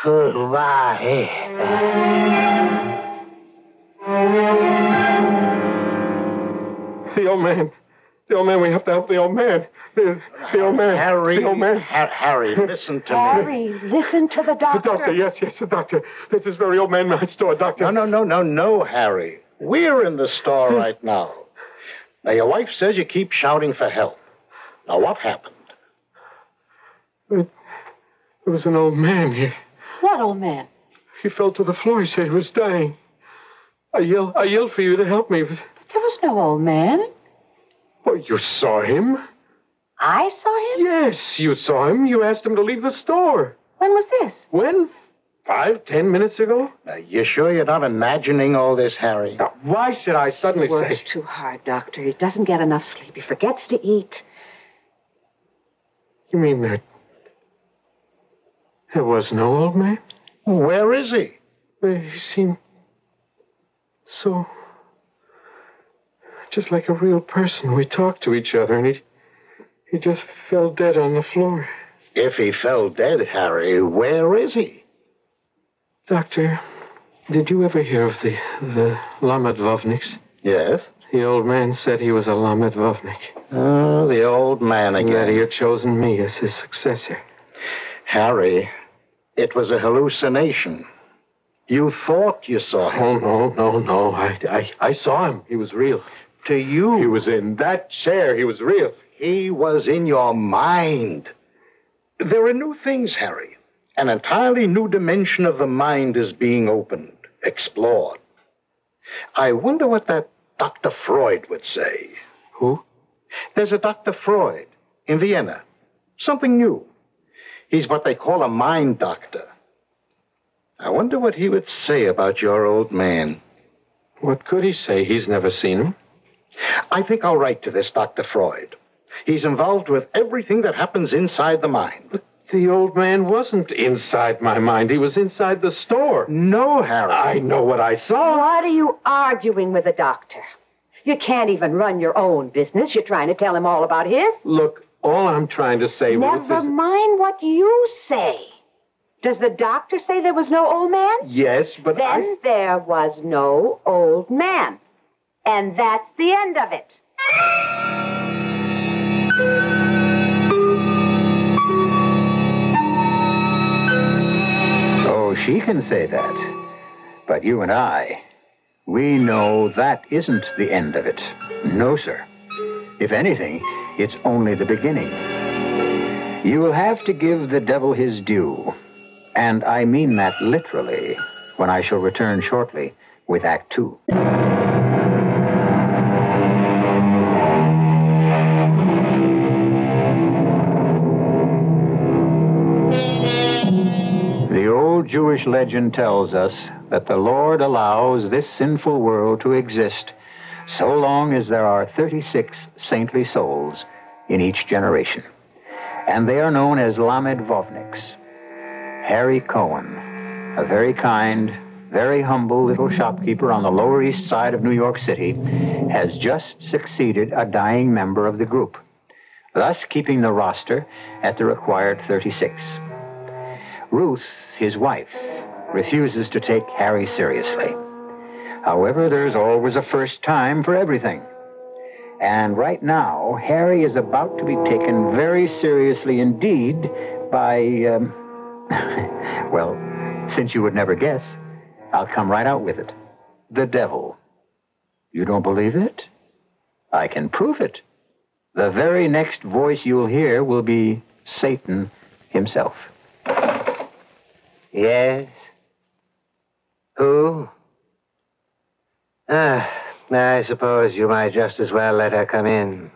Goodbye. The old man. The old man, we have to help the old man. The old man. Harry. The old man. Harry, listen to me. Harry, listen to the doctor. The doctor, yes, the doctor. This is very old man in my store, doctor. No, Harry. We're in the store right now. Now, your wife says you keep shouting for help. Now, what happened? There was an old man here. What old man? He fell to the floor. He said he was dying. I yelled for you to help me. But there was no old man. Oh, you saw him? I saw him? Yes, you saw him. You asked him to leave the store. When was this? When? 5-10 minutes ago? You sure you're not imagining all this, Harry? Now, why should I suddenly Works say... too hard, Doctor. He doesn't get enough sleep. He forgets to eat. You mean that there was no old man? Where is he? He seemed so... just like a real person. We talked to each other, and he just fell dead on the floor. If he fell dead, Harry, where is he? Doctor, did you ever hear of the Lamed-Vovniks? Yes. The old man said he was a Lamed-Vovnik. Oh, the old man again. That he had chosen me as his successor. Harry, it was a hallucination. You thought you saw him. Oh, no. I saw him. He was real. To you. He was in that chair. He was real. He was in your mind. There are new things, Harry. An entirely new dimension of the mind is being opened, explored. I wonder what that Dr. Freud would say. Who? There's a Dr. Freud in Vienna. Something new. He's what they call a mind doctor. I wonder what he would say about your old man. What could he say? He's never seen him. I think I'll write to this Dr. Freud. He's involved with everything that happens inside the mind. But the old man wasn't inside my mind. He was inside the store. No, Harry. I know what I saw. What are you arguing with the doctor? You can't even run your own business. You're trying to tell him all about his. Look, all I'm trying to say, Ruth, Never mind what you say. Does the doctor say there was no old man? Yes, but then there was no old man. And that's the end of it. Oh, she can say that. But you and I, we know that isn't the end of it. No, sir. If anything, it's only the beginning. You will have to give the devil his due. And I mean that literally when I shall return shortly with Act 2. The old Jewish legend tells us that the Lord allows this sinful world to exist so long as there are 36 saintly souls in each generation. And they are known as Lamed-Vovniks. Harry Cohen, a very kind, very humble little shopkeeper on the Lower East Side of New York City, has just succeeded a dying member of the group, thus keeping the roster at the required 36. Ruth, his wife, refuses to take Harry seriously. However, there's always a first time for everything. And right now, Harry is about to be taken very seriously indeed by, well, since you would never guess, I'll come right out with it. The devil. You don't believe it? I can prove it. The very next voice you'll hear will be Satan himself. Yes? Who? I suppose you might just as well let her come in.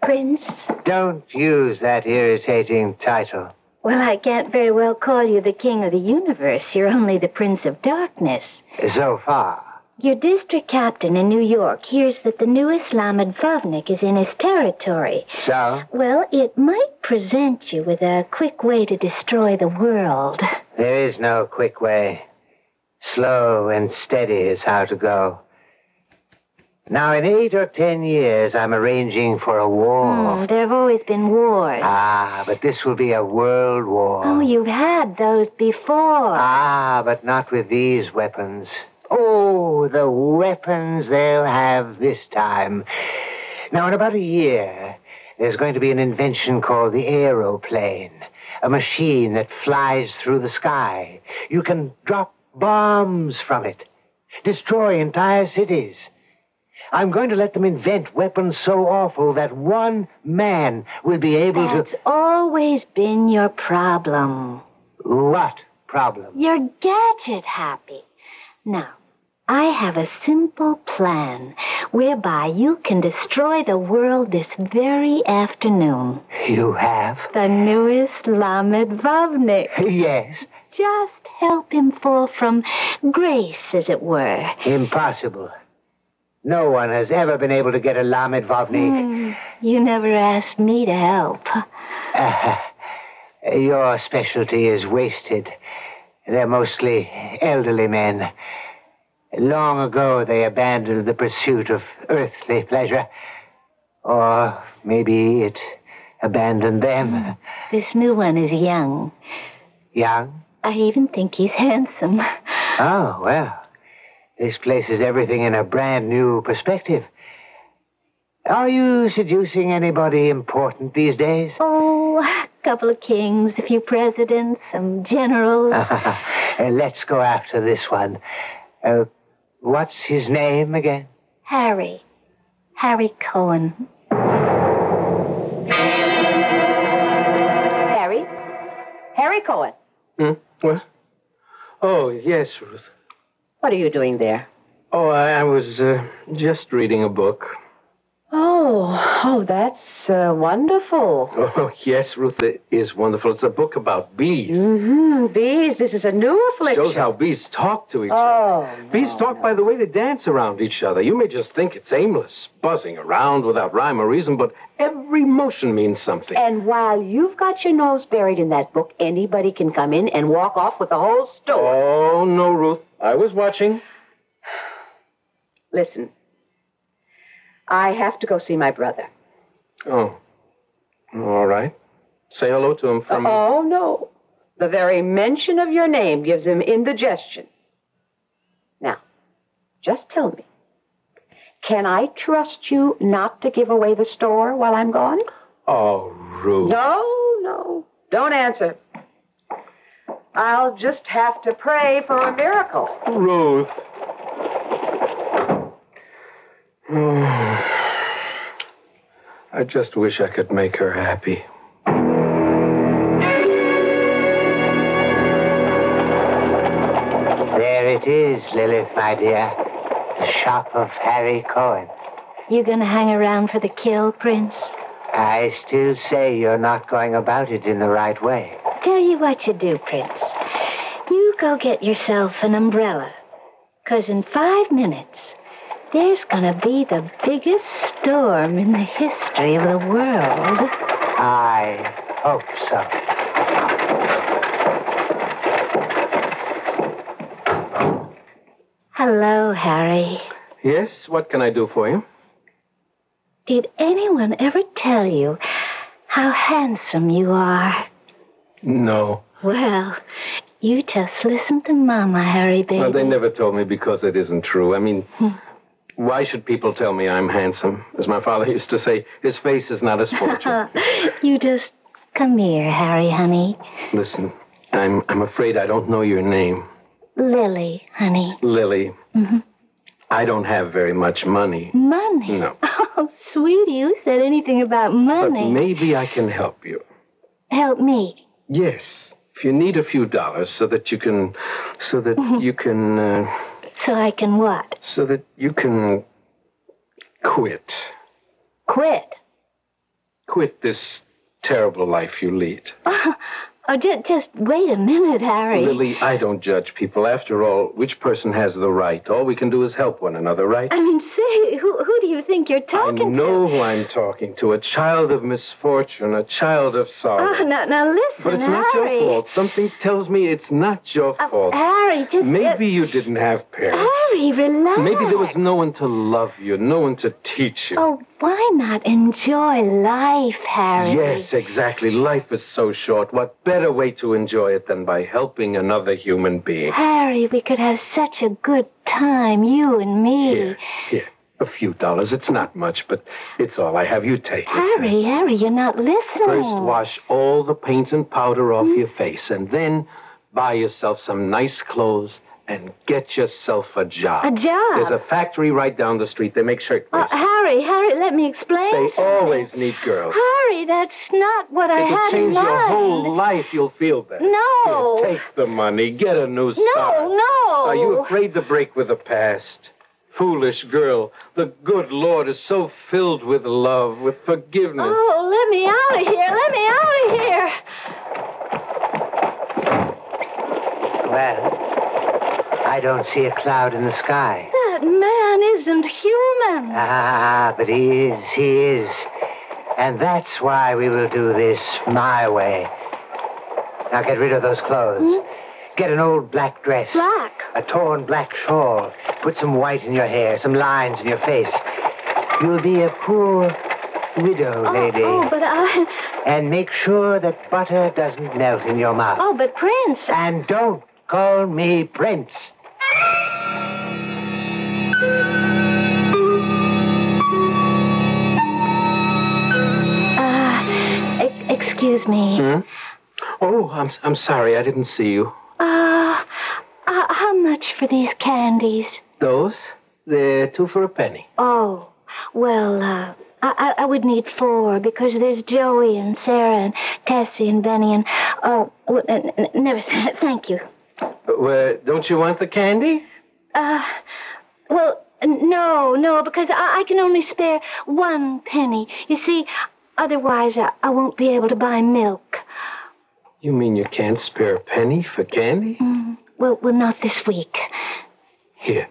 Prince? Don't use that irritating title. Well, I can't very well call you the king of the universe. You're only the prince of darkness. So far. Your district captain in New York hears that the newest Lamed-Vovnik is in his territory. So? Well, it might present you with a quick way to destroy the world. There is no quick way. Slow and steady is how to go. Now, in 8 or 10 years, I'm arranging for a war. There have always been wars. But this will be a world war. Oh, you've had those before. But not with these weapons. Oh, the weapons they'll have this time. Now, in about a year, there's going to be an invention called the aeroplane. A machine that flies through the sky. You can drop bombs from it. Destroy entire cities. I'm going to let them invent weapons so awful that one man will be able to... That's always been your problem. What problem? You're gadget happy. Now, I have a simple plan whereby you can destroy the world this very afternoon. You have? The newest Lamed Vavnik. Yes. Just help him fall from grace, as it were. Impossible. No one has ever been able to get a Lamed Vavnik. You never asked me to help. Your specialty is wasted. They're mostly elderly men. Long ago, they abandoned the pursuit of earthly pleasure. Or maybe it abandoned them. This new one is young. Young? I even think he's handsome. Oh, well. This places everything in a brand new perspective. Are you seducing anybody important these days? Oh, a couple of kings, a few presidents, some generals. Let's go after this one. What's his name again? Harry Cohen. Harry Cohen. What? Oh, yes, Ruth. What are you doing there? Oh, I was just reading a book. Oh, that's wonderful. Oh, yes, Ruth, it is wonderful. It's a book about bees. Bees. This is a new affliction. Shows how bees talk to each other. Bees talk by the way they dance around each other. You may just think it's aimless, buzzing around without rhyme or reason, but every motion means something. And while you've got your nose buried in that book, anybody can come in and walk off with the whole story. Oh, no, Ruth. I was watching. Listen. I have to go see my brother. Oh. All right. Say hello to him from me. Oh, no. The very mention of your name gives him indigestion. Now, just tell me, can I trust you not to give away the store while I'm gone? Oh, Ruth. No. Don't answer. I'll just have to pray for a miracle. Ruth. I just wish I could make her happy. There it is, Lilith, my dear. The shop of Harry Cohen. You gonna hang around for the kill, Prince? I still say you're not going about it in the right way. Tell you what you do, Prince. You go get yourself an umbrella. 'Cause in 5 minutes, there's gonna be the biggest storm in the history of the world. I hope so. Hello, Harry. Yes? What can I do for you? Did anyone ever tell you how handsome you are? No. Well, you just listen to Mama, Harry, baby. Well, they never told me because it isn't true. I mean, why should people tell me I'm handsome? As my father used to say, his face is not his fortune. You just come here, Harry, honey. Listen, I'm afraid I don't know your name. Lily, honey. Lily. Mm-hmm. I don't have very much money. Money? No. Oh, sweetie, who said anything about money? But maybe I can help you. Help me? Yes. If you need a few dollars so that you can... So I can what? So that you can quit. Quit? Quit this terrible life you lead. Oh, just wait a minute, Harry. Lily, I don't judge people. After all, which person has the right? All we can do is help one another, right? I mean, say, who do you think you're talking to? I know who I'm talking to. A child of misfortune, a child of sorrow. Oh, now listen, But it's not Harry. your fault. Something tells me it's not your fault. Harry, just... Maybe you didn't have parents. Harry, relax. Maybe there was no one to love you, no one to teach you. Oh, why not enjoy life, Harry? Yes, exactly. Life is so short. What better way to enjoy it than by helping another human being? Harry, we could have such a good time, you and me. Here. A few dollars. It's not much, but it's all I have. You take it. Harry, you're not listening. First, wash all the paint and powder off your face, and then buy yourself some nice clothes and get yourself a job. A job? There's a factory right down the street. They make shirtwaists. Harry, let me explain They something. always need girls. Harry, that's not what I It had could change in mind. your whole life. You'll feel better. No. Here, take the money. Get a new start. No. Are you afraid to break with the past? Foolish girl, the good Lord is so filled with love, with forgiveness. Oh, let me out of here. Let me out of here. Well, I don't see a cloud in the sky. That man isn't human. Ah, but he is. And that's why we will do this my way. Now get rid of those clothes. Get an old black dress. Black? A torn black shawl. Put some white in your hair, some lines in your face. You'll be a poor widow lady. Oh, but I... And make sure that butter doesn't melt in your mouth. Oh, but Prince... And don't call me Prince. Excuse me. Oh, I'm sorry. I didn't see you. How much for these candies? Those? They're 2 for a penny. Oh, well, I would need 4 because there's Joey and Sarah and Tessie and Benny and... never... Thank you. Don't you want the candy? Well, no, because I can only spare 1 penny. You see, otherwise I won't be able to buy milk. You mean you can't spare a penny for candy? Well, not this week. Here.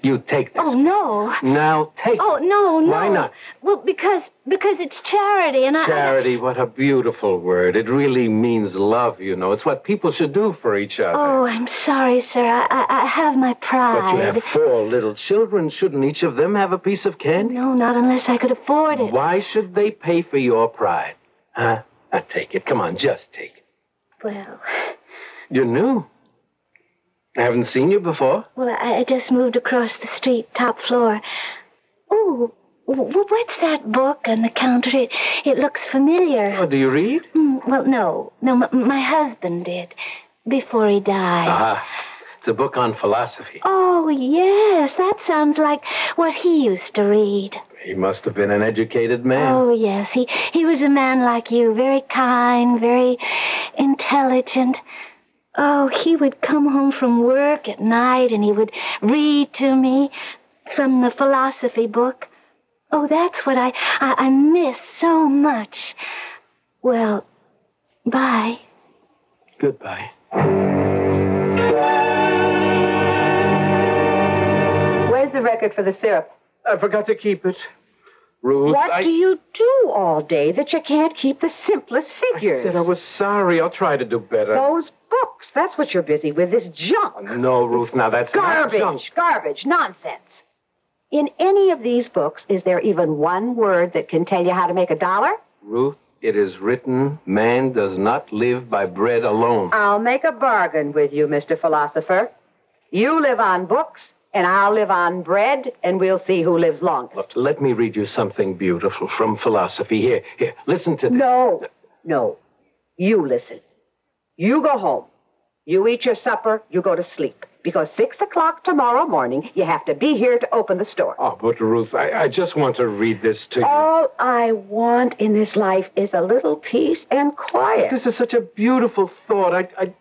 You take this. Oh, no. Now take Oh, no. Why not? Well, because it's charity, and Charity, what a beautiful word. It really means love, you know. It's what people should do for each other. Oh, I'm sorry, sir. I have my pride. But you have 4 little children. Shouldn't each of them have a piece of candy? No, not unless I could afford it. Why should they pay for your pride? Huh? Now take it. Come on, just take it. Well... You're new. I haven't seen you before. Well, I just moved across the street, top floor. Oh, what's that book on the counter? It looks familiar. Oh, do you read? Well, no, my husband did, before he died. It's a book on philosophy. Oh, yes, that sounds like what he used to read. He must have been an educated man. Oh, yes, he was a man like you, very kind, very intelligent. Oh, he would come home from work at night and he would read to me from the philosophy book. Oh, that's what I miss so much. Well, bye. Goodbye. Where's the record for the syrup? I forgot to keep it. Ruth, What do you do all day that you can't keep the simplest figures? I said I was sorry. I'll try to do better. Those books. That's what you're busy with, this junk. No, Ruth, now that's not junk. Garbage, nonsense. In any of these books, is there even one word that can tell you how to make $1? Ruth, it is written, man does not live by bread alone. I'll make a bargain with you, Mr. Philosopher. You live on books, and I'll live on bread, and we'll see who lives longest. Look, let me read you something beautiful from philosophy. Here, listen to this. No. You listen. You go home. You eat your supper. You go to sleep. Because 6 o'clock tomorrow morning, you have to be here to open the store. Oh, but Ruth, I just want to read this to you. All I want in this life is a little peace and quiet. This is such a beautiful thought. I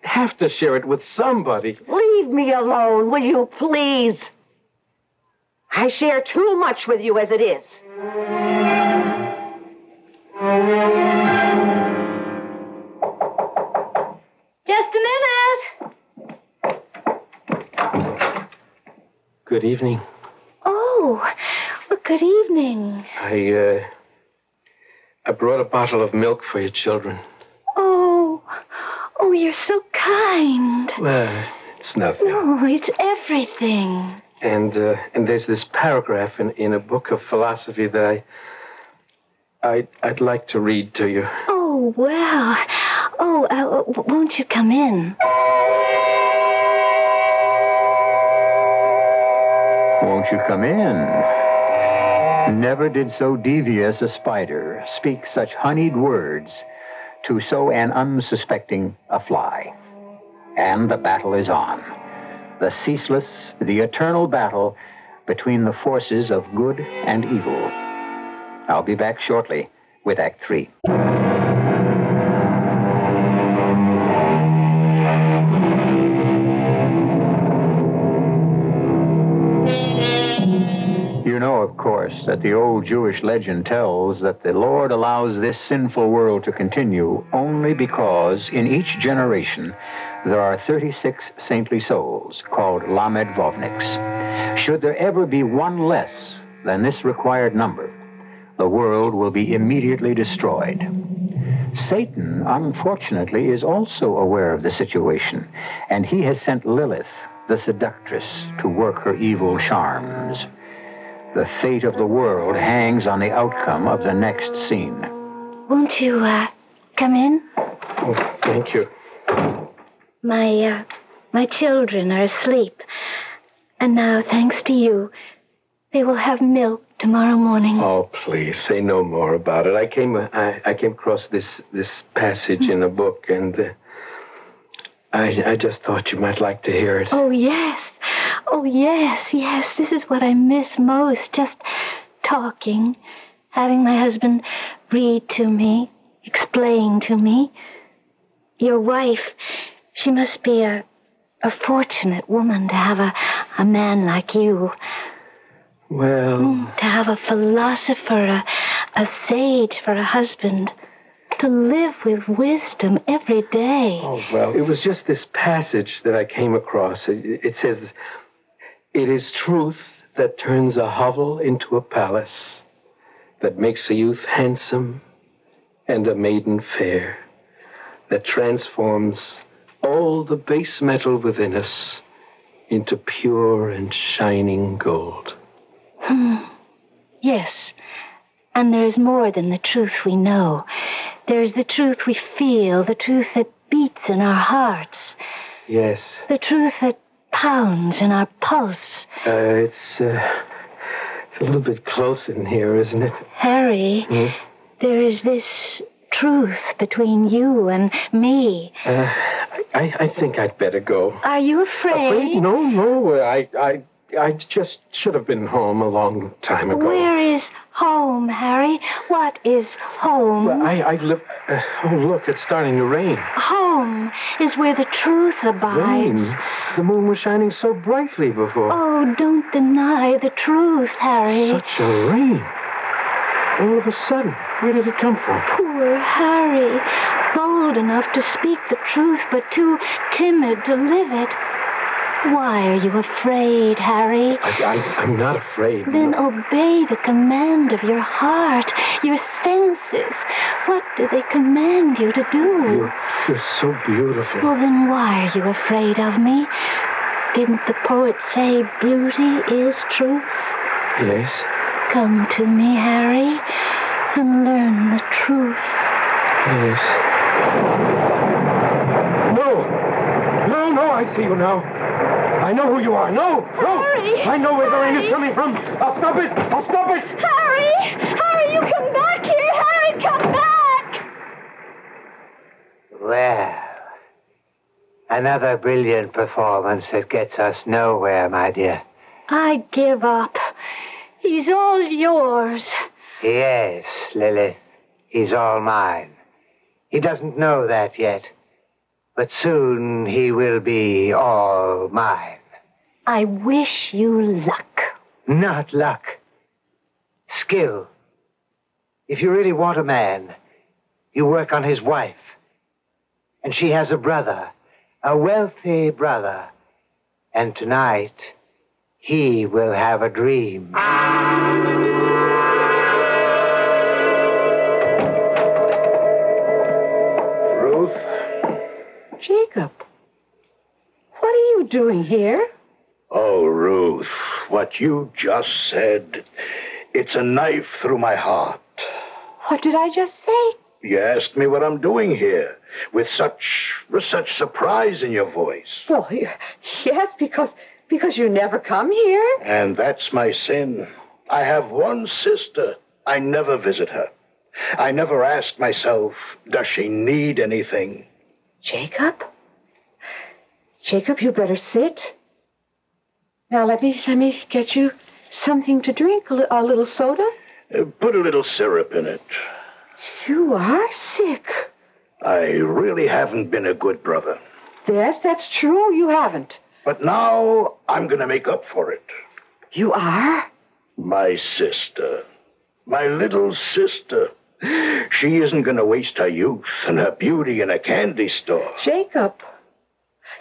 have to share it with somebody. Leave me alone, will you, please? I share too much with you as it is. Just a minute. Good evening. Oh, Good evening. I brought a bottle of milk for your children. Oh, you're so kind. Well, it's nothing. No, it's everything. And there's this paragraph in a book of philosophy that I'd like to read to you. Oh, well. Won't you come in? Won't you come in? Never did so devious a spider speak such honeyed words to so an unsuspecting a fly. And the battle is on. The ceaseless, the eternal battle between the forces of good and evil. I'll be back shortly with Act 3. You know, of course, that the old Jewish legend tells that the Lord allows this sinful world to continue only because in each generation there are 36 saintly souls called Lamed Vovniks. Should there ever be one less than this required number, the world will be immediately destroyed. Satan, unfortunately, is also aware of the situation, and he has sent Lilith, the seductress, to work her evil charms. The fate of the world hangs on the outcome of the next scene. Won't you, come in? Oh, thank you. My children are asleep. And now, thanks to you, they will have milk tomorrow morning. Oh, please, say no more about it. I came across this passage in a book, and I just thought you might like to hear it. Oh, yes. Oh, yes. This is what I miss most, just talking, having my husband read to me, explain to me. Your wife, she must be a fortunate woman to have a man like you. Well... To have a philosopher, a sage for a husband. To live with wisdom every day. Oh, well, it was just this passage that I came across. It says, "It is truth that turns a hovel into a palace, that makes a youth handsome and a maiden fair, that transforms all the base metal within us into pure and shining gold." Yes, and there's more than the truth we know. There's the truth we feel, the truth that beats in our hearts. Yes. The truth that pounds in our pulse. It's a little bit close in here, isn't it? Harry, there is this truth between you and me. I think I'd better go. Are you afraid? Afraid? No. I just should have been home a long time ago. Where is home, Harry? What is home? Well, I live... oh, look, it's starting to rain. Home is where the truth abides. Rain? The moon was shining so brightly before. Oh, don't deny the truth, Harry. Such a rain. All of a sudden, where did it come from? Poor Harry. Bold enough to speak the truth, but too timid to live it. Why are you afraid, Harry? I'm not afraid. Then obey the command of your heart, your senses. What do they command you to do? You're so beautiful. Well, then why are you afraid of me? Didn't the poet say beauty is truth? Yes. Come to me, Harry, and learn the truth. Yes. No, I see you now. I know who you are. No! Harry! I know where the rain is coming from. I'll stop it! Harry, you come back here! Harry, come back! Well, another brilliant performance that gets us nowhere, my dear. I give up. He's all yours. Yes, Lilith. He's all mine. He doesn't know that yet. But soon he will be all mine. I wish you luck. Not luck. Skill. If you really want a man, you work on his wife. And she has a brother, a wealthy brother. And tonight, he will have a dream. Ruth? Jacob, what are you doing here? Oh, Ruth, what you just said, it's a knife through my heart. What did I just say? You asked me what I'm doing here with such surprise in your voice. Well, yes, because you never come here. And that's my sin. I have one sister. I never visit her. I never asked myself, does she need anything? Jacob? Jacob, you better sit. Now, let me get you something to drink, a little soda. Put a little syrup in it. You are sick. I really haven't been a good brother. Yes, that's true. You haven't. But now I'm going to make up for it. You are? My sister. My little sister. She isn't going to waste her youth and her beauty in a candy store. Jacob,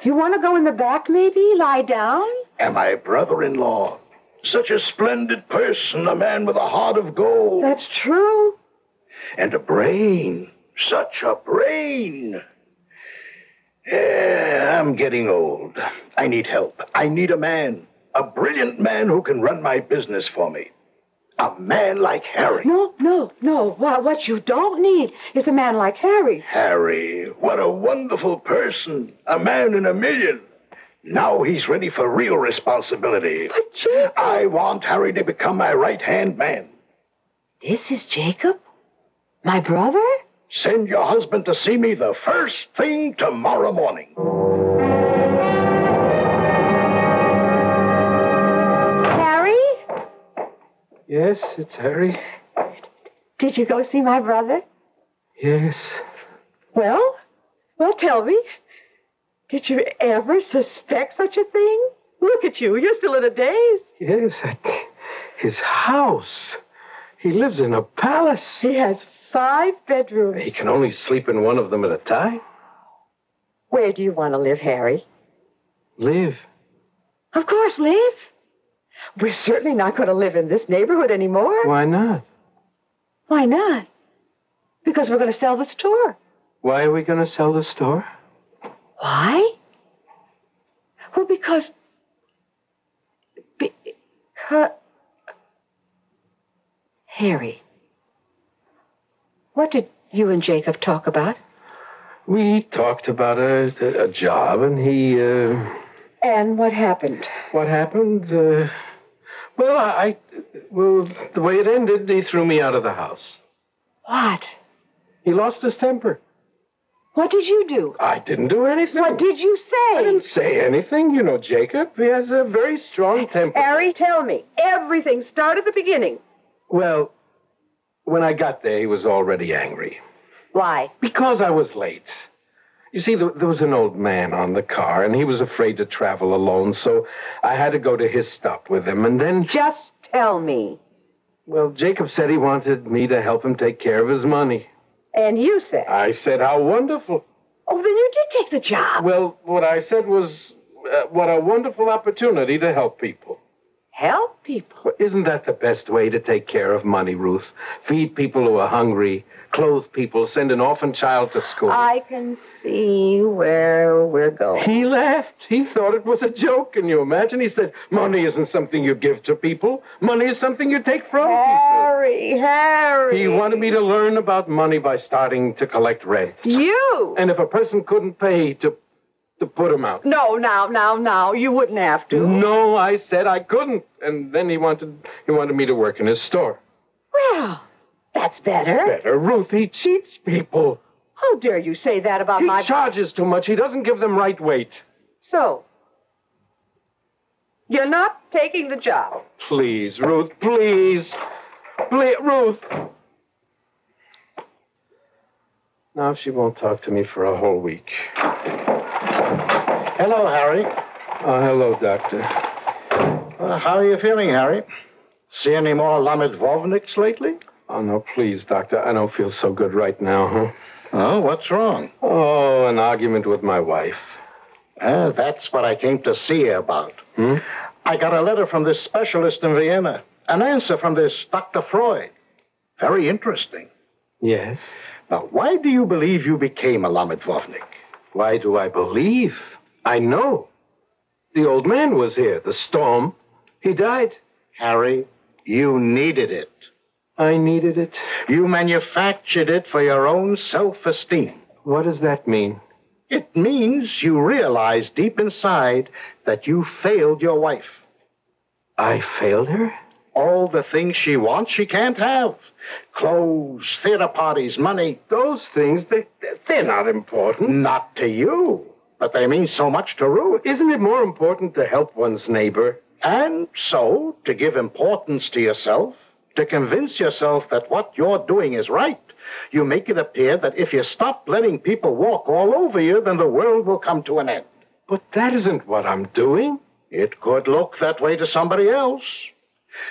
you want to go in the back, maybe? Lie down? And my brother-in-law. Such a splendid person, a man with a heart of gold. That's true. And a brain. Such a brain. I'm getting old. I need help. I need a man. A brilliant man who can run my business for me. A man like Harry. No. What you don't need is a man like Harry. Harry, what a wonderful person. A man in a million. Now he's ready for real responsibility. But Jacob... I want Harry to become my right-hand man. This is Jacob? My brother? Send your husband to see me the first thing tomorrow morning. Harry? Yes, it's Harry. Did you go see my brother? Yes. Well, tell me. Did you ever suspect such a thing? Look at you. You're still in a daze. Yes, at his house. He lives in a palace. He has 5 bedrooms. He can only sleep in one of them at a time. Where do you want to live, Harry? Live? Of course, live. We're certainly not going to live in this neighborhood anymore. Why not? Why not? Because we're going to sell the store. Why are we going to sell the store? Why? Well, because... Harry, what did you and Jacob talk about? We talked about a job, and he... And what happened? What happened? Well, the way it ended, he threw me out of the house. What? He lost his temper. What did you do? I didn't do anything. What did you say? I didn't say anything. You know Jacob. He has a very strong temper. Harry, tell me. Everything. Start at the beginning. Well, when I got there, he was already angry. Why? Because I was late. You see, there was an old man on the car, and he was afraid to travel alone, so I had to go to his stop with him, and then... Just tell me. Well, Jacob said he wanted me to help him take care of his money. And you said? I said, how wonderful. Oh, then you did take the job. Well, what I said was, what a wonderful opportunity to help people. Help people? Well, isn't that the best way to take care of money, Ruth? Feed people who are hungry, clothe people, send an orphan child to school. I can see where we're going. He laughed. He thought it was a joke. Can you imagine? He said, money isn't something you give to people. Money is something you take from people. Harry. He wanted me to learn about money by starting to collect rent. You? And if a person couldn't pay, to put him out. No, now. You wouldn't have to. No, I said I couldn't. And then he wanted me to work in his store. Well, that's better. Better, Ruth. He cheats people. How dare you say that about my... He charges too much. He doesn't give them right weight. So, you're not taking the job. Please, Ruth, please. Please, Ruth. Now she won't talk to me for a whole week. Hello, Harry. Oh, hello, Doctor. How are you feeling, Harry? See any more Lamed Vovniks lately? Oh, no, please, Doctor. I don't feel so good right now, huh? Oh, what's wrong? Oh, an argument with my wife. That's what I came to see you about. I got a letter from this specialist in Vienna. An answer from this Dr. Freud. Very interesting. Yes? Now, why do you believe you became a Lamed-Vovnik? Why do I believe? I know. The old man was here. The storm. He died. Harry, you needed it. I needed it? You manufactured it for your own self-esteem. What does that mean? It means you realize deep inside that you failed your wife. I failed her? All the things she wants, she can't have. Clothes, theater parties, money. Those things, they're not important. Not to you, but they mean so much to Ruth. Isn't it more important to help one's neighbor? And so, to give importance to yourself, to convince yourself that what you're doing is right, you make it appear that if you stop letting people walk all over you, then the world will come to an end. But that isn't what I'm doing. It could look that way to somebody else.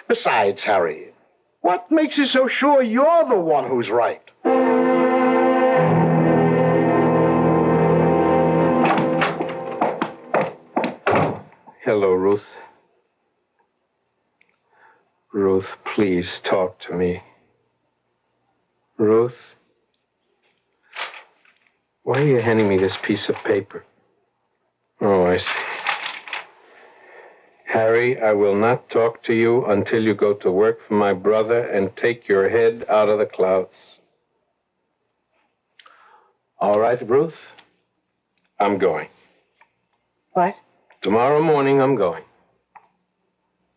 Besides, Harry, what makes you so sure you're the one who's right? Hello, Ruth. Ruth, please talk to me. Ruth? Why are you handing me this piece of paper? Oh, I see. Harry, I will not talk to you until you go to work for my brother and take your head out of the clouds. All right, Ruth? I'm going. What? Tomorrow morning, I'm going.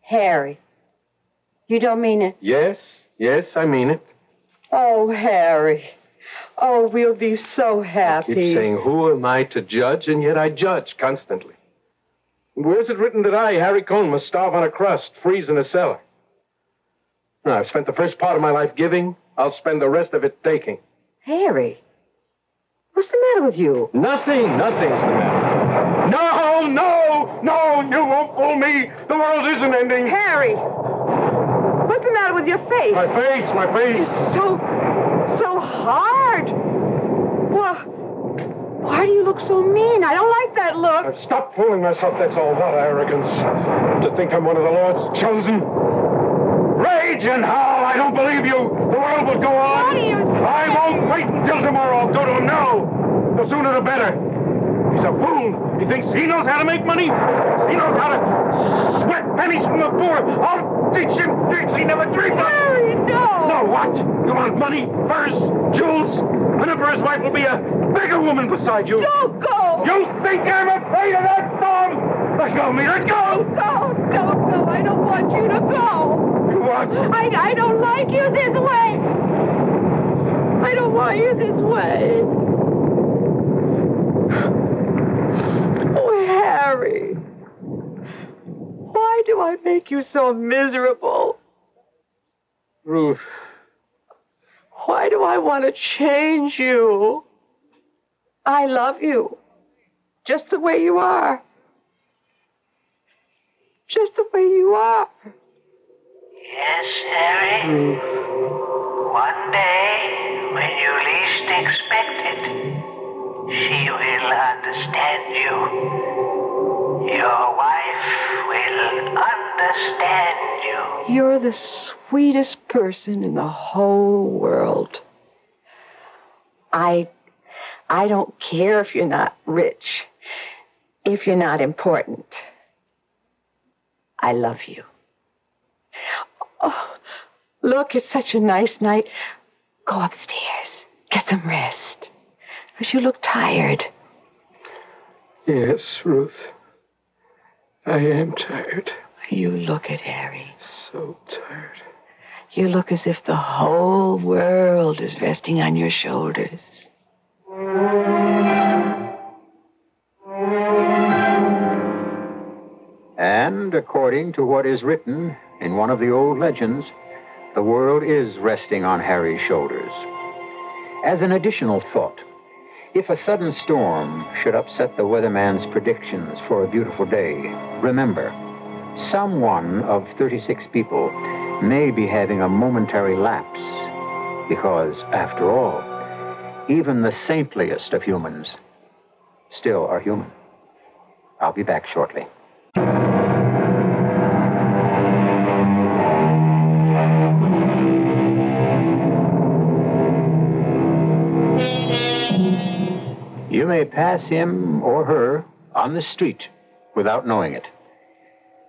Harry, you don't mean it? Yes, I mean it. Oh, Harry. Oh, we'll be so happy. I keep saying, who am I to judge? And yet I judge constantly. Where's it written that I, Harry Cohn, must starve on a crust, freeze in a cellar? No, I've spent the first part of my life giving. I'll spend the rest of it taking. Harry, what's the matter with you? Nothing's the matter. No, you won't fool me. The world isn't ending. Harry, what's the matter with your face? My face. It's so hard. Why do you look so mean? I don't like that look. I've stopped fooling myself, that's all. What arrogance. To think I'm one of the Lord's chosen. Rage and howl, I don't believe you. The world will go on. What are you saying? I won't wait until tomorrow. I'll go to him now. The sooner the better. He's a fool. He thinks he knows how to make money. He knows how to sweat pennies from the poor. I'll teach him tricks he never dreamed of. Harry, no. No, what? You want money, furs, jewels? An emperor's wife will be a bigger woman beside you. Don't go. You think I'm afraid of that storm? Let's go, me. Let's go. Don't go. I don't want you to go. You what? I don't like you this way. I don't want you this way. Oh, Harry. Why do I make you so miserable? Ruth. Why do I want to change you? I love you. Just the way you are. Just the way you are. Yes, Harry. One day, when you least expect it, she will understand you. Your wife will understand you. You're the sweetest person in the whole world. I don't care if you're not rich, if you're not important. I love you. Oh, look, it's such a nice night. Go upstairs. Get some rest. Because you look tired. Yes, Ruth. I am tired. You look it, Harry. So tired. You look as if the whole world is resting on your shoulders. And according to what is written in one of the old legends, the world is resting on Harry's shoulders. As an additional thought, if a sudden storm should upset the weatherman's predictions for a beautiful day, remember, some one of 36 people may be having a momentary lapse, because, after all, even the saintliest of humans still are human. I'll be back shortly. pass him or her on the street without knowing it.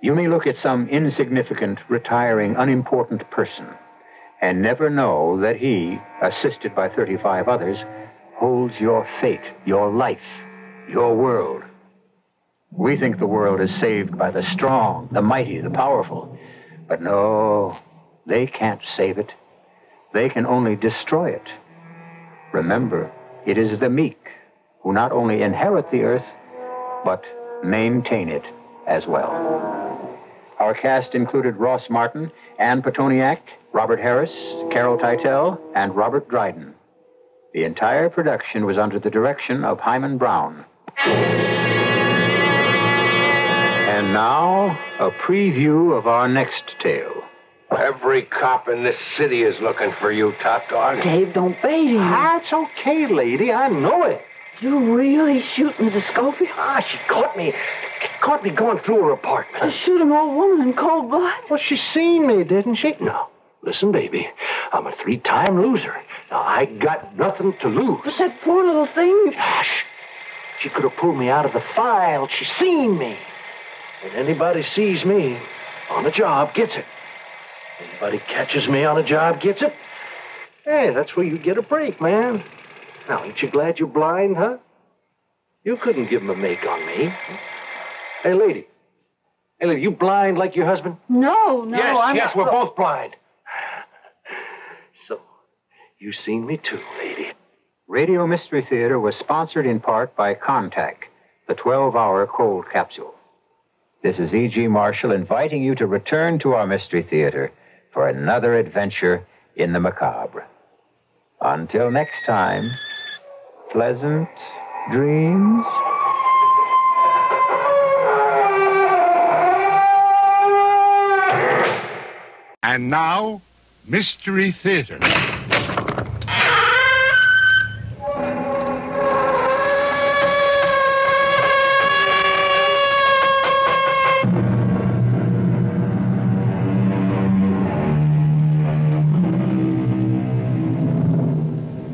You may look at some insignificant, retiring, unimportant person and never know that he, assisted by 35 others, holds your fate, your life, your world. We think the world is saved by the strong, the mighty, the powerful. But no, they can't save it. They can only destroy it. Remember, it is the meek who not only inherit the earth, but maintain it as well. Our cast included Ross Martin, Ann Petoniak, Robert Harris, Carol Teitel, and Robert Dryden. The entire production was under the direction of Hyman Brown. And now, a preview of our next tale. Every cop in this city is looking for you, Top Dog. Dave, don't bait him. That's okay, lady. I know it. You really shoot Mrs. Schofield? She caught me going through her apartment. To shoot an old woman in cold blood? Well, she seen me, didn't she? No. Listen, baby, I'm a 3-time loser. Now, I got nothing to lose. But that poor little thing... Gosh, she could have pulled me out of the file. She seen me. And anybody sees me on a job gets it. Anybody catches me on a job gets it. Hey, that's where you get a break, man. Now, ain't you glad you're blind, huh? You couldn't give him a make on me. Hey, lady. Hey, lady, you blind like your husband? No, Yes, we're both blind. So, you seen me too, lady. Radio Mystery Theater was sponsored in part by Contact, the 12-hour cold capsule. This is E.G. Marshall inviting you to return to our Mystery Theater for another adventure in the macabre. Until next time, pleasant dreams. And now, Mystery Theater.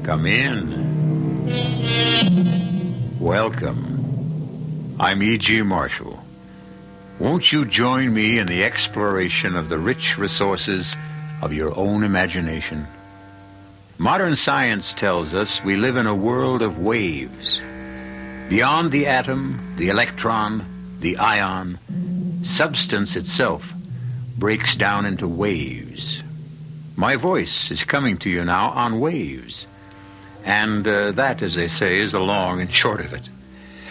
Come in. Welcome. I'm E.G. Marshall. Won't you join me in the exploration of the rich resources of your own imagination? Modern science tells us we live in a world of waves. Beyond the atom, the electron, the ion, substance itself breaks down into waves. My voice is coming to you now on waves. And that, as they say, is the long and short of it.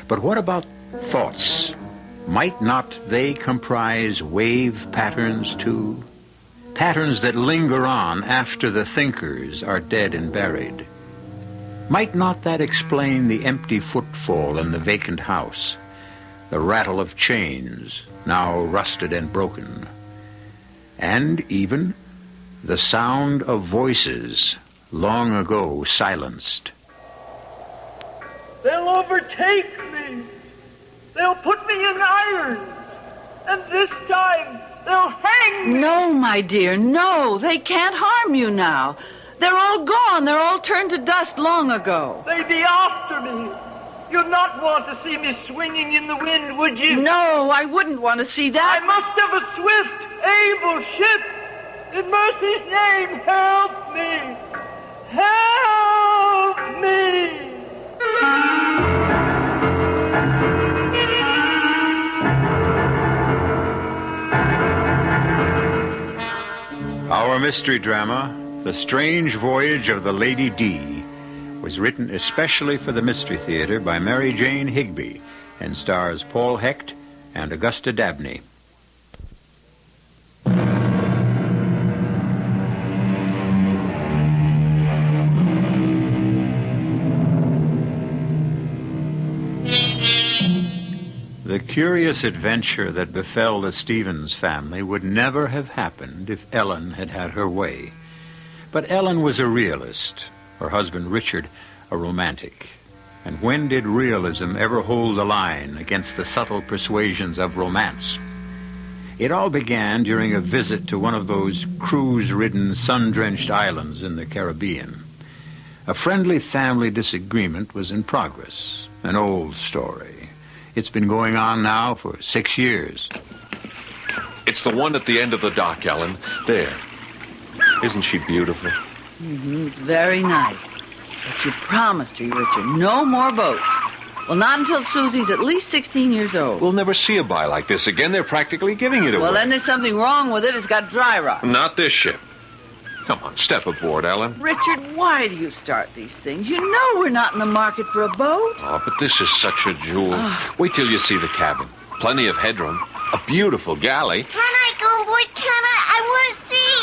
But what about thoughts? Might not they comprise wave patterns, too? Patterns that linger on after the thinkers are dead and buried. Might not that explain the empty footfall in the vacant house, the rattle of chains, now rusted and broken, and even the sound of voices long ago silenced? They'll overtake me. They'll put me in irons. And this time, they'll hang me. No, my dear, no. They can't harm you now. They're all gone. They're all turned to dust long ago. They'd be after me. You'd not want to see me swinging in the wind, would you? No, I wouldn't want to see that. I must have a swift, able ship. In mercy's name, help me. Help me. Our mystery drama, The Strange Voyage of the Lady D, was written especially for the Mystery Theater by Mary Jane Higby and stars Paul Hecht and Augusta Dabney. The curious adventure that befell the Stevens family would never have happened if Ellen had had her way. But Ellen was a realist, her husband Richard a romantic. And when did realism ever hold the line against the subtle persuasions of romance? It all began during a visit to one of those cruise-ridden, sun-drenched islands in the Caribbean. A friendly family disagreement was in progress. An old story. It's been going on now for 6 years. It's the one at the end of the dock, Ellen. There. Isn't she beautiful? Mm-hmm. Very nice. But you promised her, Richard, no more boats. Well, not until Susie's at least 16 years old. We'll never see a buy like this again. They're practically giving it away. Well, then there's something wrong with it. It's got dry rot. Not this ship. Come on, step aboard, Ellen. Richard, why do you start these things? You know we're not in the market for a boat. Oh, but this is such a jewel. Wait till you see the cabin. Plenty of headroom. A beautiful galley. Can I go aboard? Can I? I want to see.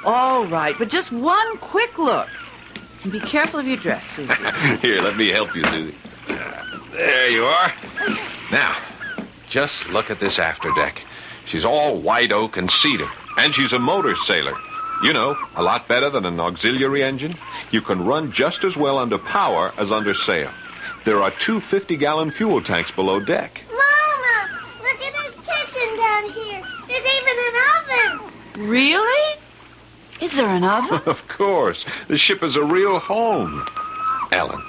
Oh, all right. But just one quick look. And be careful of your dress, Susie. Here, let me help you, Susie. There you are. Now, just look at this afterdeck. She's all white oak and cedar. And she's a motor sailor. You know, a lot better than an auxiliary engine. You can run just as well under power as under sail. There are 2 50-gallon fuel tanks below deck. Mama, look at this kitchen down here. There's even an oven. Really? Is there an oven? Of course. The ship is a real home. Ellen,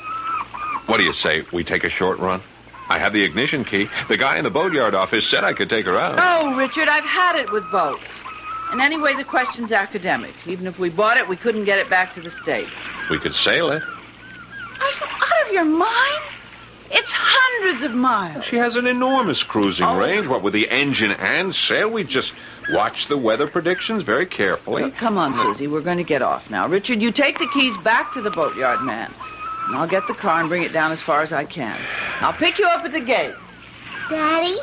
what do you say we take a short run? I have the ignition key. The guy in the boatyard office said I could take her out. Oh, Richard, I've had it with boats. And anyway, the question's academic. Even if we bought it, we couldn't get it back to the States. We could sail it. Are you out of your mind? It's hundreds of miles. She has an enormous cruising range. What with the engine and sail, we just watch the weather predictions very carefully. Oh, come on, Susie. We're going to get off now. Richard, you take the keys back to the boatyard man. And I'll get the car and bring it down as far as I can. I'll pick you up at the gate. Daddy?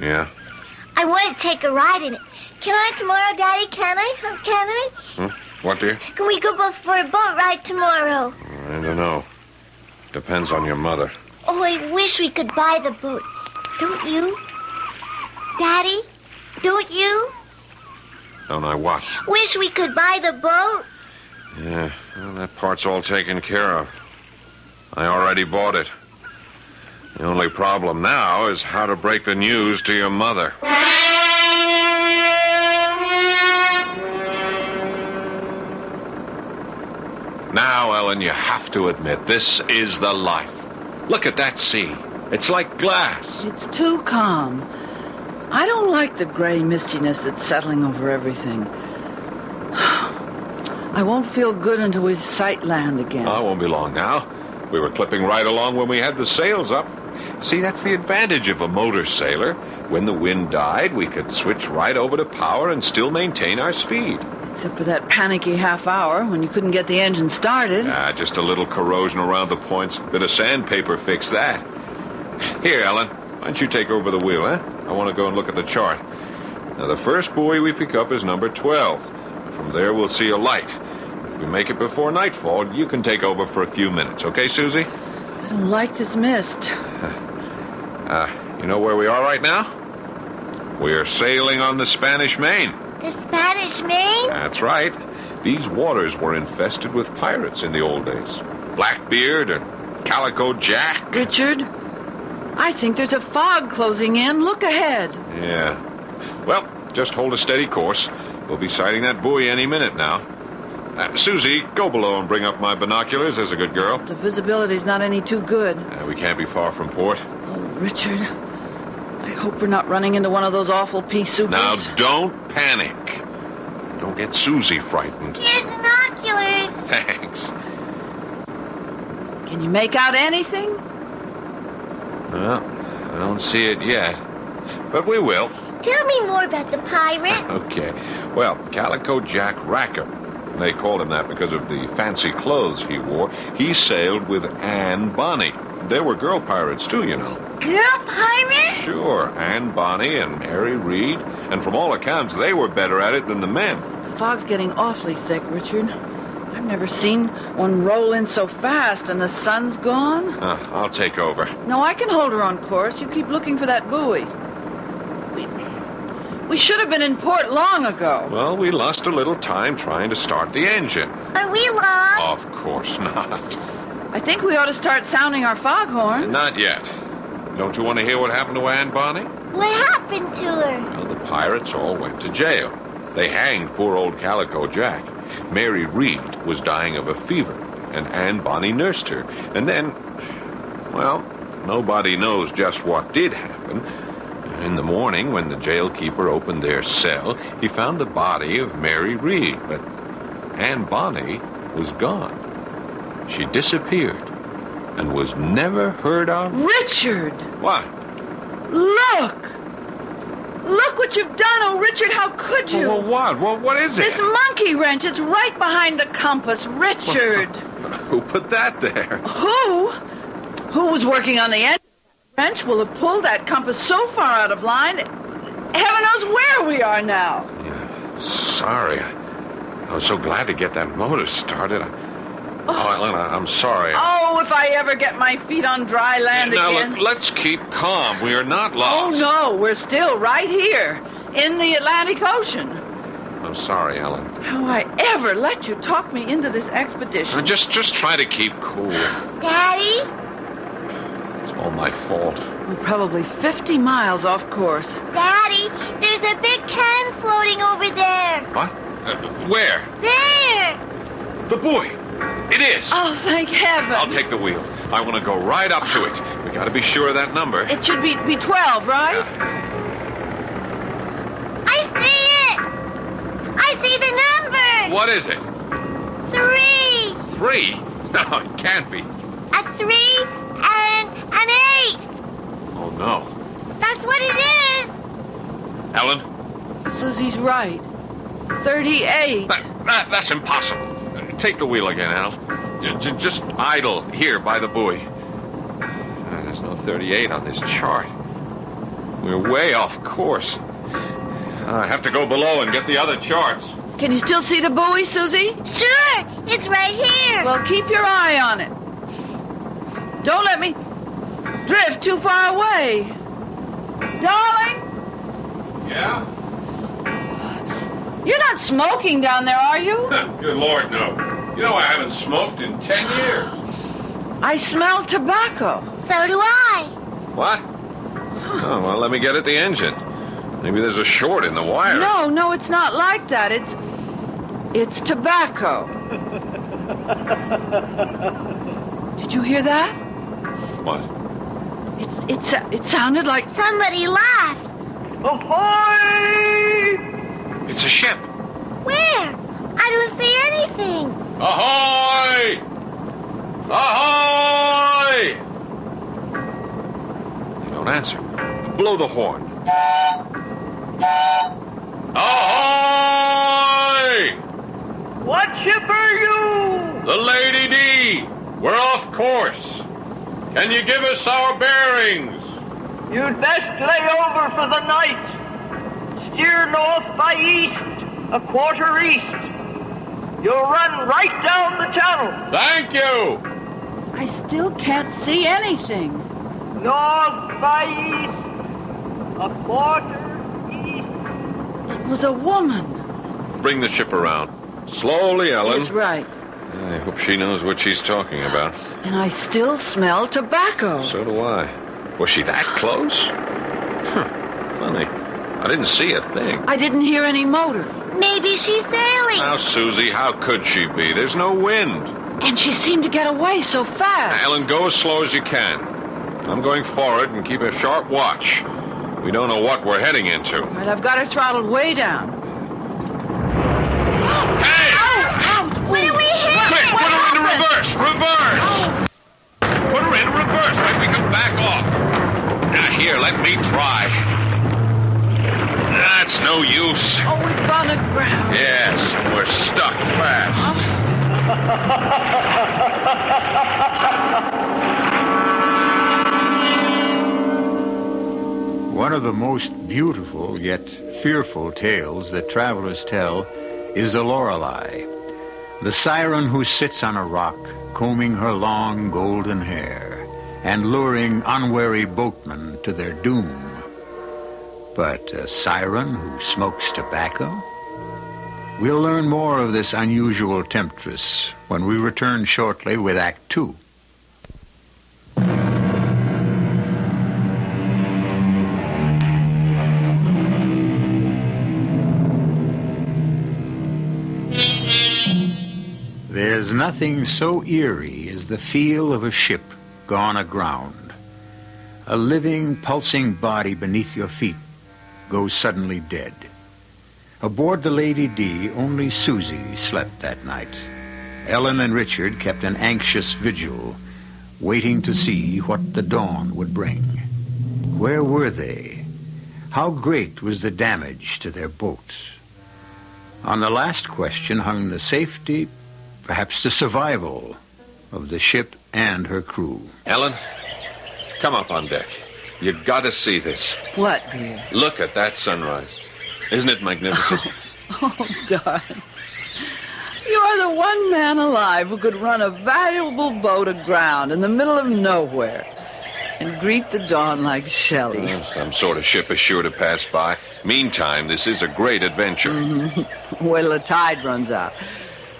Yeah? I want to take a ride in it. Can I tomorrow, Daddy? Can I? What, dear? Can we go for a boat ride tomorrow? I don't know. Depends on your mother. Oh, I wish we could buy the boat. Don't you? Daddy? Don't you? Don't I what? Wish we could buy the boat? Yeah, well, that part's all taken care of. I already bought it. The only problem now is how to break the news to your mother. Now, Ellen, you have to admit, this is the life. Look at that sea. It's like glass. It's too calm. I don't like the gray mistiness that's settling over everything. I won't feel good until we sight land again. Oh, it won't be long now. We were clipping right along when we had the sails up. See, that's the advantage of a motor sailor. When the wind died, we could switch right over to power and still maintain our speed. Except for that panicky half hour when you couldn't get the engine started. Just a little corrosion around the points. Bit of sandpaper fixed that. Here, Ellen, why don't you take over the wheel, eh? I want to go and look at the chart. Now, the first buoy we pick up is number 12. From there, we'll see a light. If we make it before nightfall, you can take over for a few minutes. Okay, Susie? I don't like this mist. You know where we are right now? We're sailing on the Spanish Main. The Spanish Main? That's right. These waters were infested with pirates in the old days. Blackbeard and Calico Jack. Richard, I think there's a fog closing in. Look ahead. Yeah. Well, just hold a steady course. We'll be sighting that buoy any minute now. Susie, go below and bring up my binoculars. There's a good girl. The visibility's not any too good. We can't be far from port. Oh, Richard, I hope we're not running into one of those awful pea soupers. Now, don't panic. Don't get Susie frightened. Here's binoculars. Thanks. Can you make out anything? Well, I don't see it yet. But we will. Tell me more about the pirate. Okay. Well, Calico Jack Rackham. They called him that because of the fancy clothes he wore. He sailed with Anne Bonny. There were girl pirates, too, you know. Girl pirates? Sure. Anne Bonny and Mary Reed. And from all accounts, they were better at it than the men. The fog's getting awfully thick, Richard. I've never seen one roll in so fast, and the sun's gone. I'll take over. No, I can hold her on course. You keep looking for that buoy. We should have been in port long ago. Well, we lost a little time trying to start the engine. Are we lost? Of course not. I think we ought to start sounding our foghorn. Not yet. Don't you want to hear what happened to Anne Bonny? What happened to her? Well, the pirates all went to jail. They hanged poor old Calico Jack. Mary Reed was dying of a fever, and Anne Bonny nursed her. And then, well, nobody knows just what did happen. In the morning, when the jailkeeper opened their cell, he found the body of Mary Reed, but Anne Bonny was gone. She disappeared and was never heard of. Richard! What? Look! Look what you've done, oh, Richard, how could you? Well, what? Well, what is it? This monkey wrench, it's right behind the compass. Richard! Who put that there? Who? Who was working on the end? Wrench will have pulled that compass so far out of line, heaven knows where we are now. Yeah, sorry. I was so glad to get that motor started. Ellen, I'm sorry. Oh, if I ever get my feet on dry land now, again. Look, let's keep calm. We are not lost. Oh, no, we're still right here in the Atlantic Ocean. I'm sorry, Ellen. How I ever let you talk me into this expedition. Just try to keep cool. Daddy? It's all my fault. We're probably 50 miles off course. Daddy, there's a big can floating over there. What? Where? There. The buoy. It is. Oh, thank heaven. I'll take the wheel. I want to go right up to it. We got to be sure of that number. It should be 12, right? Yeah. I see it. I see the number. What is it? 3. 3? No, it can't be. A 3 and an 8. Oh, no. That's what it is. Ellen? Susie's right. 38. That's impossible. Take the wheel again, Al. Just idle here by the buoy. There's no 38 on this chart. We're way off course. I have to go below and get the other charts. Can you still see the buoy, Susie? Sure. It's right here. Well, keep your eye on it. Don't let me drift too far away. Darling? Yeah? You're not smoking down there, are you? Good Lord, no. You know I haven't smoked in 10 years. I smell tobacco. So do I. What? Oh, well, let me get at the engine. Maybe there's a short in the wire. No, it's not like that. It's tobacco. Did you hear that? What? It sounded like somebody laughed. Ahoy! It's a ship. Where? I don't see anything. Ahoy! Ahoy! They don't answer. Blow the horn. Ahoy! What ship are you? The Lady D. We're off course. Can you give us our bearings? You'd best lay over for the night. Steer north by east, a quarter east. You'll run right down the channel. Thank you. I still can't see anything. North by east, a quarter east. It was a woman. Bring the ship around. Slowly, Ellen. That's right. I hope she knows what she's talking about. And I still smell tobacco. So do I. Was she that close? Funny. I didn't see a thing. I didn't hear any motor. Maybe she's sailing. Now, Susie, how could she be? There's no wind. And she seemed to get away so fast. Ellen, go as slow as you can. I'm going forward and keep a sharp watch. We don't know what we're heading into. Right, I've got her throttled way down. Hey! Ouch! What are we hitting? Quick, put her into reverse! Reverse! Put her into reverse right we can back off. Now, here, let me try. That's no use. Oh, we've gone aground. Yes, and we're stuck fast. One of the most beautiful yet fearful tales that travelers tell is the Lorelei, the siren who sits on a rock, combing her long golden hair and luring unwary boatmen to their doom. But a siren who smokes tobacco? We'll learn more of this unusual temptress when we return shortly with Act 2. There's nothing so eerie as the feel of a ship gone aground. A living, pulsing body beneath your feet goes suddenly dead. Aboard the Lady D, only Susie slept that night. Ellen and Richard kept an anxious vigil, waiting to see what the dawn would bring. Where were they? How great was the damage to their boat? On the last question hung the safety, perhaps the survival, of the ship and her crew. Ellen, come up on deck. You gotta see this. What, dear? Look at that sunrise. Isn't it magnificent? Oh, darling. You are the one man alive who could run a valuable boat aground in the middle of nowhere and greet the dawn like Shelley. Well, some sort of ship is sure to pass by. Meantime, this is a great adventure. Wait till the tide runs out.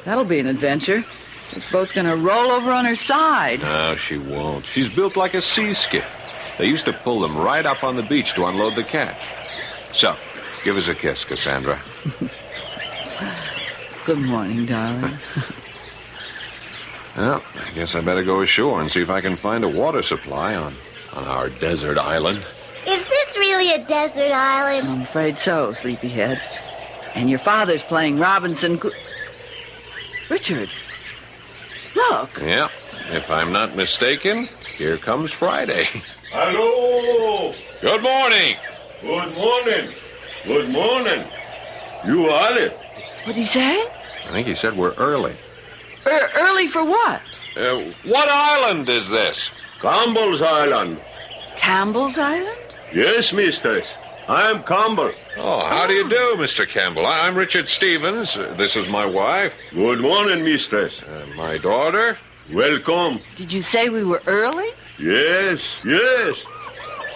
That'll be an adventure. This boat's going to roll over on her side. No, she won't. She's built like a sea skiff. They used to pull them right up on the beach to unload the catch. So, give us a kiss, Cassandra. Good morning, darling. Well, I guess I better go ashore and see if I can find a water supply on our desert island. Is this really a desert island? I'm afraid so, sleepyhead. And your father's playing Robinson Richard, look. Yeah, if I'm not mistaken, here comes Friday. Hello. Good morning. Good morning. Good morning. You early? What'd he say? I think he said we're early. Early for what? What island is this? Campbell's Island. Campbell's Island? Yes, mistress. I'm Campbell. Oh, how do you do, Mr. Campbell? I'm Richard Stevens. This is my wife. Good morning, mistress. My daughter. Welcome. Did you say we were early? Yes, yes.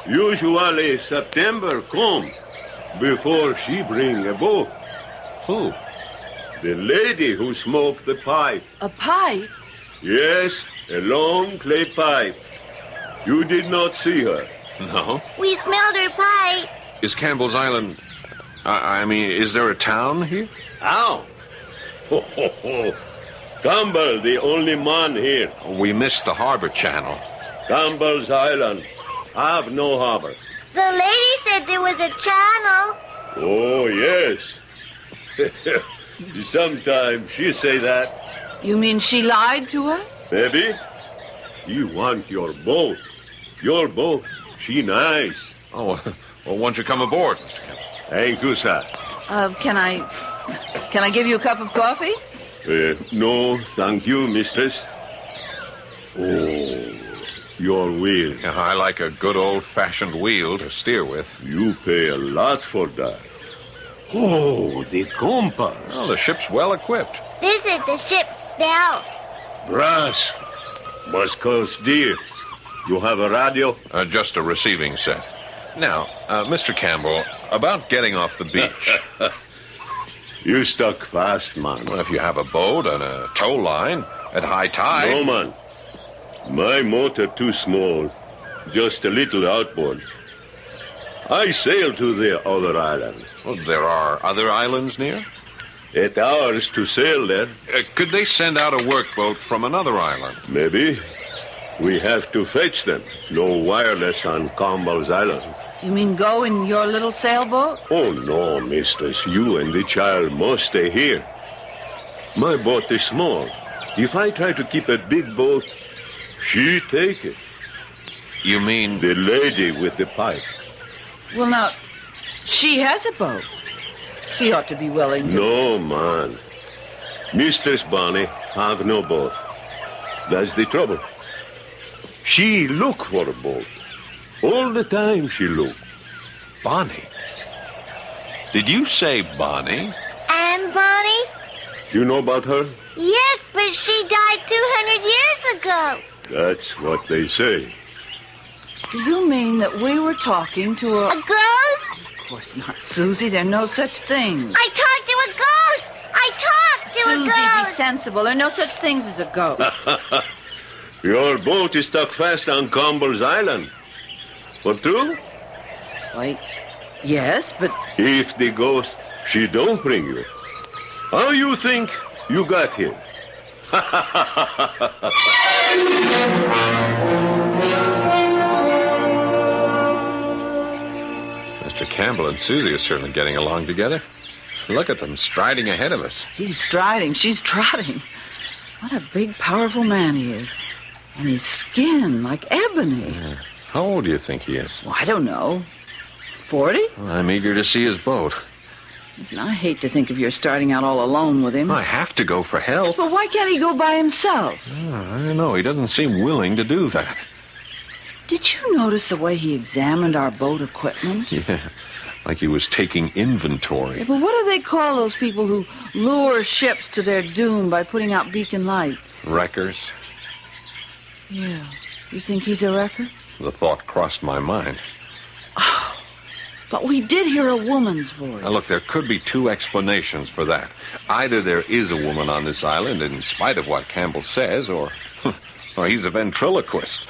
Usually September come before she bring a boat. Who? The lady who smoked the pipe. A pipe? Yes, a long clay pipe. You did not see her. No. We smelled her pipe. Is Campbell's Island... I mean, is there a town here? Town? Ho, ho, ho. Campbell, the only man here. We missed the harbor channel. Campbell's Island. Have no harbor. The lady said there was a channel. Oh, yes. Sometimes she say that. You mean she lied to us? Maybe. She want your boat. Your boat. She nice. Oh, well, won't you come aboard, Mr. Campbell? Thank you, sir. Can I give you a cup of coffee? No, thank you, mistress. Oh, your wheel. Yeah, I like a good old-fashioned wheel to steer with. You pay a lot for that. Oh, the compass. Well, the ship's well equipped. This is the ship's bell. Brass. Must cost dear. You have a radio? Just a receiving set. Now, Mr. Campbell, about getting off the beach. You stuck fast, man. Well, if you have a boat and a tow line at high tide... No, man. My motor too small. Just a little outboard. I sail to the other island. Well, there are other islands near? 8 hours to sail there. Could they send out a workboat from another island? Maybe. We have to fetch them. No wireless on Campbell's Island. You mean go in your little sailboat? Oh, no, mistress. You and the child must stay here. My boat is small. If I try to keep a big boat, she take it. You mean... The lady with the pipe. Well, now, she has a boat. She ought to be willing to... No, man. Mistress Bonnie have no boat. That's the trouble. She look for a boat. All the time she look. Bonnie? Did you say Bonnie? And Bonnie? You know about her? Yes, but she died 200 years ago. That's what they say. Do you mean that we were talking to a... A ghost? Of course not, Susie. There are no such things. I talked to a ghost! I talked to Susie, a ghost! be sensible. There are no such things as a ghost. Your boat is stuck fast on Campbell's Island. For true? Why, yes, but... If the ghost, she don't bring you. How you think you got here? Mr. Campbell and Susie are certainly getting along together. Look at them, striding ahead of us. He's striding, she's trotting. What a big, powerful man he is. And his skin, like ebony. Yeah. How old do you think he is? Well, I don't know. 40? Well, I'm eager to see his boat. Listen, I hate to think of your starting out all alone with him. I have to go for help. But why can't he go by himself? Oh, I don't know. He doesn't seem willing to do that. Did you notice the way he examined our boat equipment? Yeah, like he was taking inventory. Yeah, but what do they call those people who lure ships to their doom by putting out beacon lights? Wreckers. Yeah. You think he's a wrecker? The thought crossed my mind. Oh, but we did hear a woman's voice. Now, look, there could be two explanations for that. Either there is a woman on this island, in spite of what Campbell says, or he's a ventriloquist.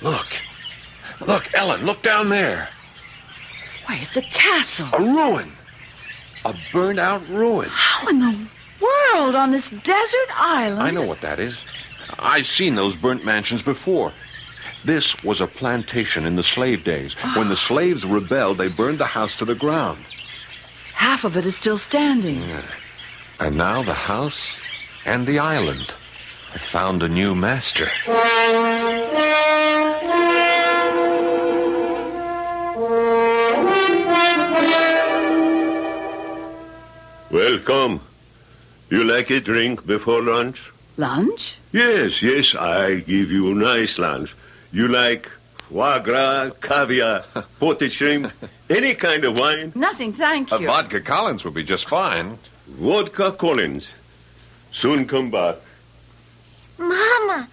Look, Ellen, look down there. Why, it's a castle. A ruin. A burned-out ruin. How in the world on this desert island? I know what that is. I've seen those burnt mansions before. This was a plantation in the slave days. When the slaves rebelled, they burned the house to the ground. Half of it is still standing. Yeah. And now the house and the island have found a new master. Welcome. You like a drink before lunch? Lunch? Yes, I give you nice lunch. You like foie gras, caviar, potted shrimp, any kind of wine? Nothing, thank you. A vodka Collins would be just fine. Vodka Collins. Soon come back. Mama,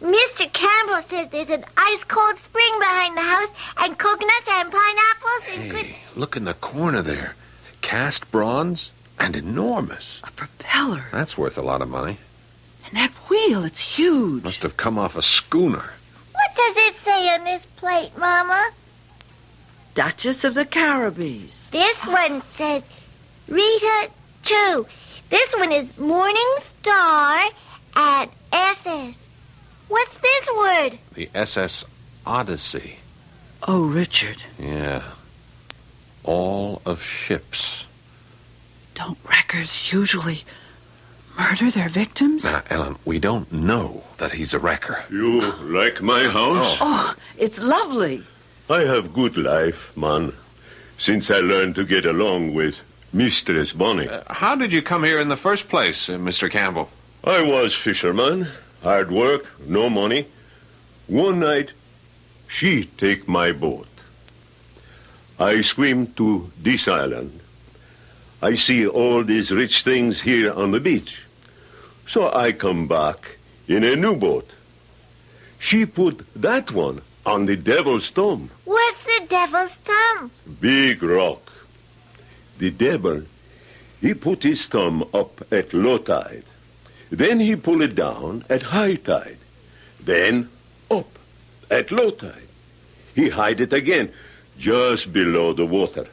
Mr. Campbell says there's an ice-cold spring behind the house and coconuts and pineapples and good... Look in the corner there. Cast bronze and enormous. A propeller. That's worth a lot of money. And that wheel, it's huge. Must have come off a schooner. What does it say on this plate, Mama? Duchess of the Caribbees. This one says Rita Chu. This one is Morning Star at SS. What's this word? The SS Odyssey. Oh, Richard. Yeah. All of ships. Don't wreckers usually murder their victims? Now, Ellen, we don't know that he's a wrecker. You like my house? Oh, it's lovely. I have good life, man, since I learned to get along with Mistress Bonnie. How did you come here in the first place, Mr. Campbell? I was fisherman, hard work, no money. One night, she take my boat. I swim to this island. I see all these rich things here on the beach. So I come back in a new boat. She put that one on the devil's thumb. What's the devil's thumb? Big rock. The devil, he put his thumb up at low tide. Then he pull it down at high tide. Then up at low tide. He hide it again, just below the water.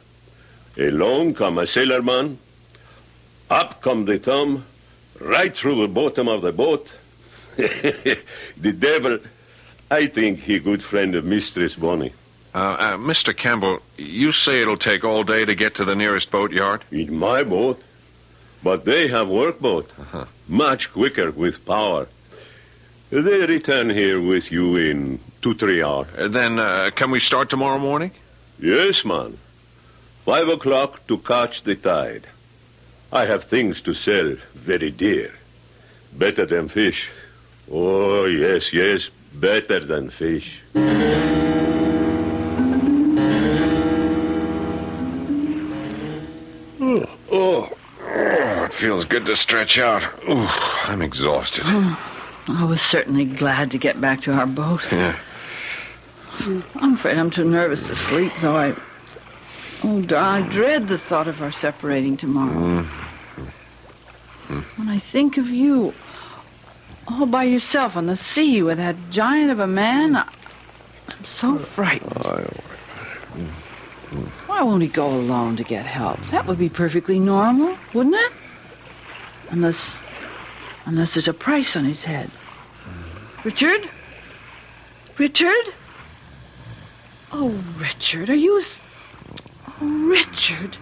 Along come a sailorman. Up come the thumb, right through the bottom of the boat. The devil, I think he good friend of Mistress Bonnie. Mr. Campbell, you say it'll take all day to get to the nearest boatyard? In my boat. But they have workboat. Much quicker with power. They return here with you in 2-3 hours. Then can we start tomorrow morning? Yes, man. 5 o'clock to catch the tide. I have things to sell very dear. Better than fish. Oh, yes, better than fish. It feels good to stretch out. I'm exhausted. I was certainly glad to get back to our boat. Yeah. I'm afraid I'm too nervous to sleep, though. I dread the thought of our separating tomorrow. When I think of you, all by yourself on the sea with that giant of a man, I'm so frightened. Why won't he go alone to get help? That would be perfectly normal, wouldn't it? Unless there's a price on his head. Richard? Richard? Oh, Richard, are you as... Oh, Richard.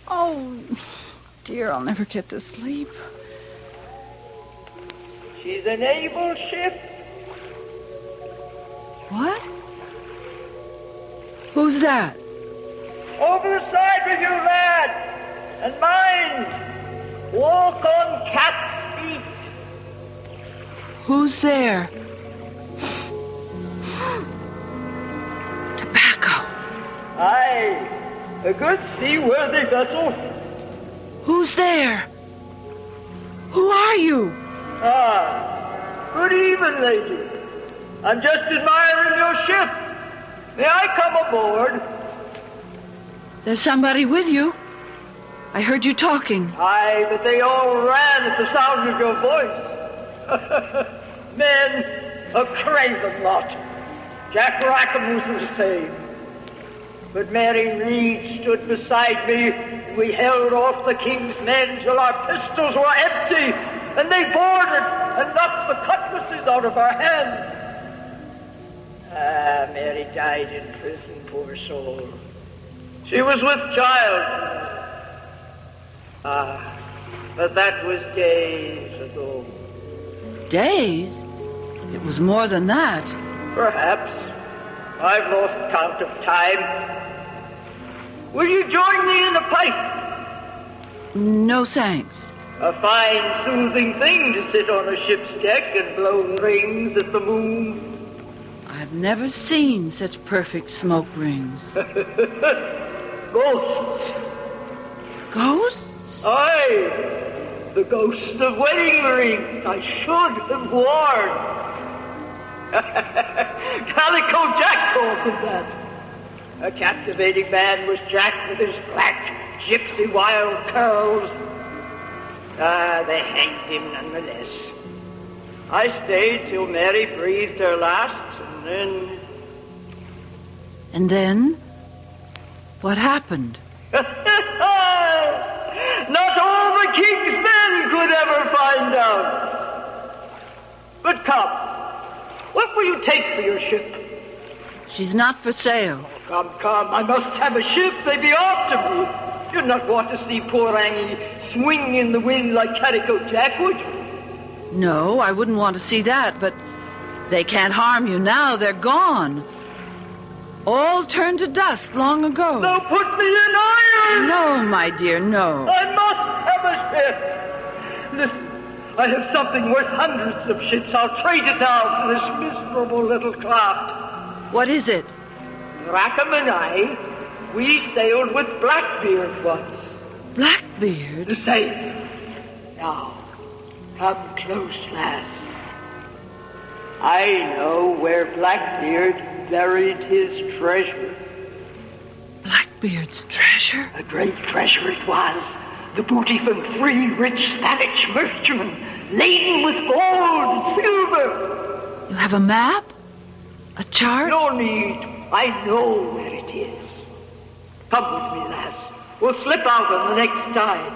Oh, dear, I'll never get to sleep. She's a naval ship. What? Who's that? Over the side with you, lad. And mind, walk on cat's feet. Who's there? Tobacco. Aye, a good seaworthy vessel. Who's there? Who are you? Ah, good evening, lady. I'm just admiring your ship. May I come aboard? There's somebody with you. I heard you talking. Aye, but they all ran at the sound of your voice. Men, a craven lot. Jack Rackham was the same. But Mary Reed stood beside me, and we held off the king's men till our pistols were empty, and they boarded and knocked the cutlasses out of our hands. Ah, Mary died in prison, poor soul. She was with child. Ah, but that was days ago. Days? It was more than that. Perhaps. I've lost count of time. Will you join me in a pipe? No, thanks. A fine, soothing thing to sit on a ship's deck and blow rings at the moon. I've never seen such perfect smoke rings. Ghosts. Ghosts? Aye, the ghosts of wedding rings I should have worn. Calico Jack called them that. A captivating man was Jack with his black, gypsy wild curls. Ah, they hanged him nonetheless. I stayed till Mary breathed her last, and then... And then? What happened? Not all the king's men could ever find out. But come, what will you take for your ship? She's not for sale. Come, I must have a ship. They be after me. You'd not want to see poor Angie swing in the wind like Calico Jack, would you? No, I wouldn't want to see that, but they can't harm you now. They're gone. All turned to dust long ago. They'll put me in iron! No, my dear, no. I must have a ship! Listen, I have something worth hundreds of ships. I'll trade it now for this miserable little craft. What is it? Rackham and I, we sailed with Blackbeard once. Blackbeard? The same. Now, come close, lass. I know where Blackbeard buried his treasure. Blackbeard's treasure? A great treasure it was. The booty from 3 rich Spanish merchantmen, laden with gold and silver. You have a map? A chart? No need. I know where it is. Come with me, lass. We'll slip out on the next tide.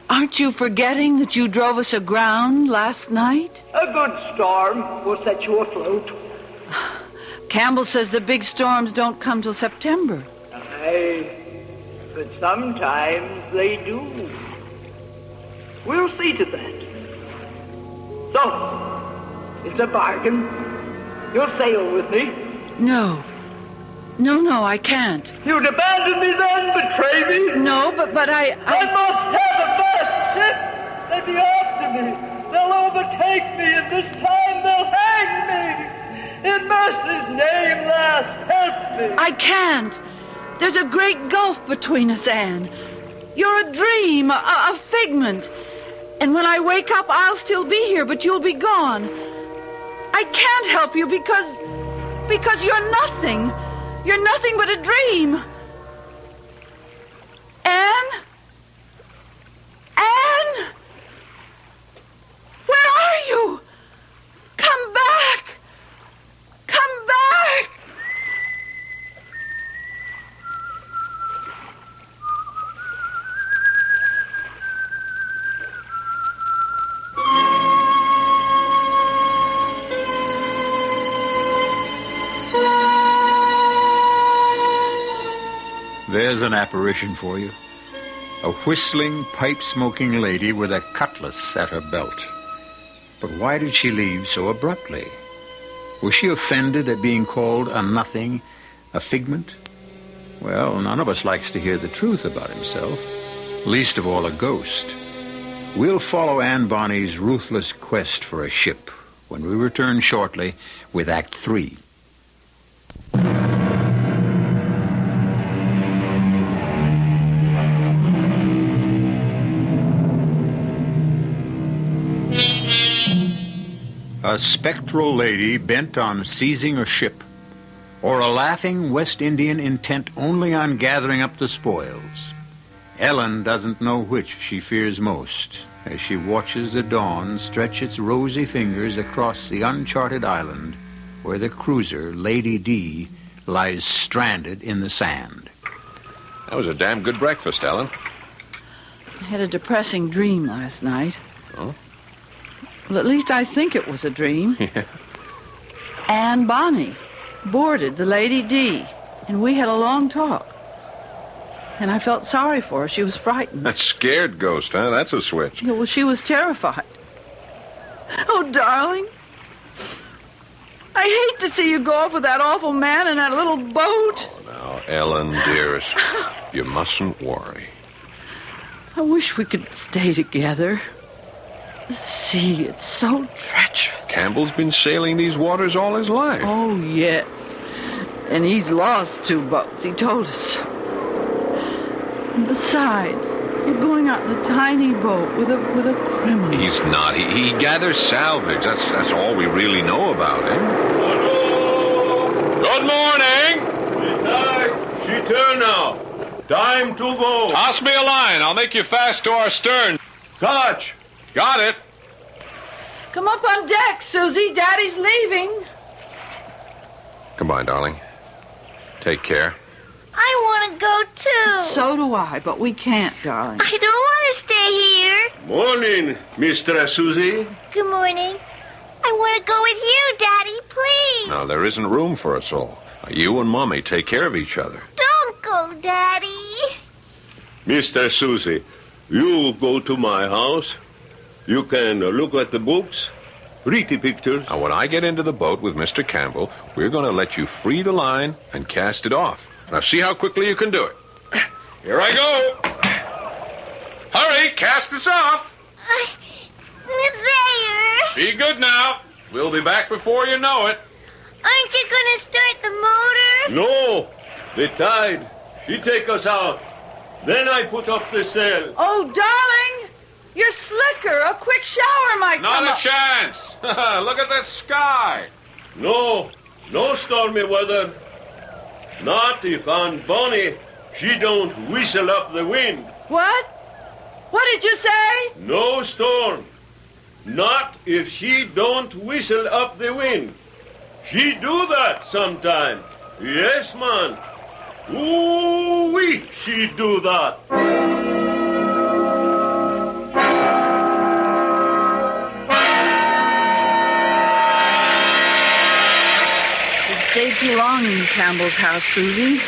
Aren't you forgetting that you drove us aground last night? A good storm will set you afloat. Campbell says the big storms don't come till September. Aye, but sometimes they do. We'll see to that. So, it's a bargain. You'll sail with me? No, I can't. You'd abandon me then, betray me? No, but I must have a fast ship! They be after me. They'll overtake me, and this time they'll hang me. In mercy's name, lass, help me. I can't. There's a great gulf between us, Anne. You're a dream, a figment. And when I wake up, I'll still be here, but you'll be gone. I can't help you because you're nothing. You're nothing but a dream. Anne? Anne? Where are you? Come back! Come back! There's an apparition for you. A whistling, pipe-smoking lady with a cutlass at her belt. But why did she leave so abruptly? Was she offended at being called a nothing, a figment? Well, none of us likes to hear the truth about himself, least of all a ghost. We'll follow Anne Bonny's ruthless quest for a ship when we return shortly with Act 3. A spectral lady bent on seizing a ship, or a laughing West Indian intent only on gathering up the spoils. Ellen doesn't know which she fears most as she watches the dawn stretch its rosy fingers across the uncharted island where the cruiser Lady D lies stranded in the sand. That was a damn good breakfast, Ellen. I had a depressing dream last night. Oh? Well, at least I think it was a dream. Yeah. Anne Bonny boarded the Lady D, and we had a long talk. And I felt sorry for her. She was frightened. That scared ghost, huh? That's a switch. Yeah, well, she was terrified. Oh, darling. I hate to see you go off with that awful man in that little boat. Oh, now, Ellen, dearest, you mustn't worry. I wish we could stay together. The sea, it's so treacherous. Campbell's been sailing these waters all his life. Oh, yes. And he's lost 2 boats. He told us so. And besides, you're going out in a tiny boat with a criminal. He's not. He gathers salvage. That's all we really know about him. Good morning. She turn now. Time to go. Toss me a line. I'll make you fast to our stern. Catch. Got it. Come up on deck, Susie. Daddy's leaving. Come on, darling. Take care. I want to go, too. So do I, but we can't, darling. I don't want to stay here. Morning, Mistress Susie. Good morning. I want to go with you, Daddy, please. Now, there isn't room for us all. You and Mommy take care of each other. Don't go, Daddy. Mr. Susie, you go to my house. You can look at the books, read the pictures. Now, when I get into the boat with Mr. Campbell, we're going to let you free the line and cast it off. Now, see how quickly you can do it. Here I go. Hurry, cast us off. There. Be good now. We'll be back before you know it. Aren't you going to start the motor? No, the tide. She take us out. Then I put up the sail. Oh, darling, you're slicker. A quick shower might come Not up. a chance. Look at that sky. No stormy weather. Not if Aunt Bonnie, she don't whistle up the wind. What? What did you say? No storm. Not if she don't whistle up the wind. She do that sometime. Yes, man. Ooh-wee, she do that. We've stayed too long in Campbell's house, Susie.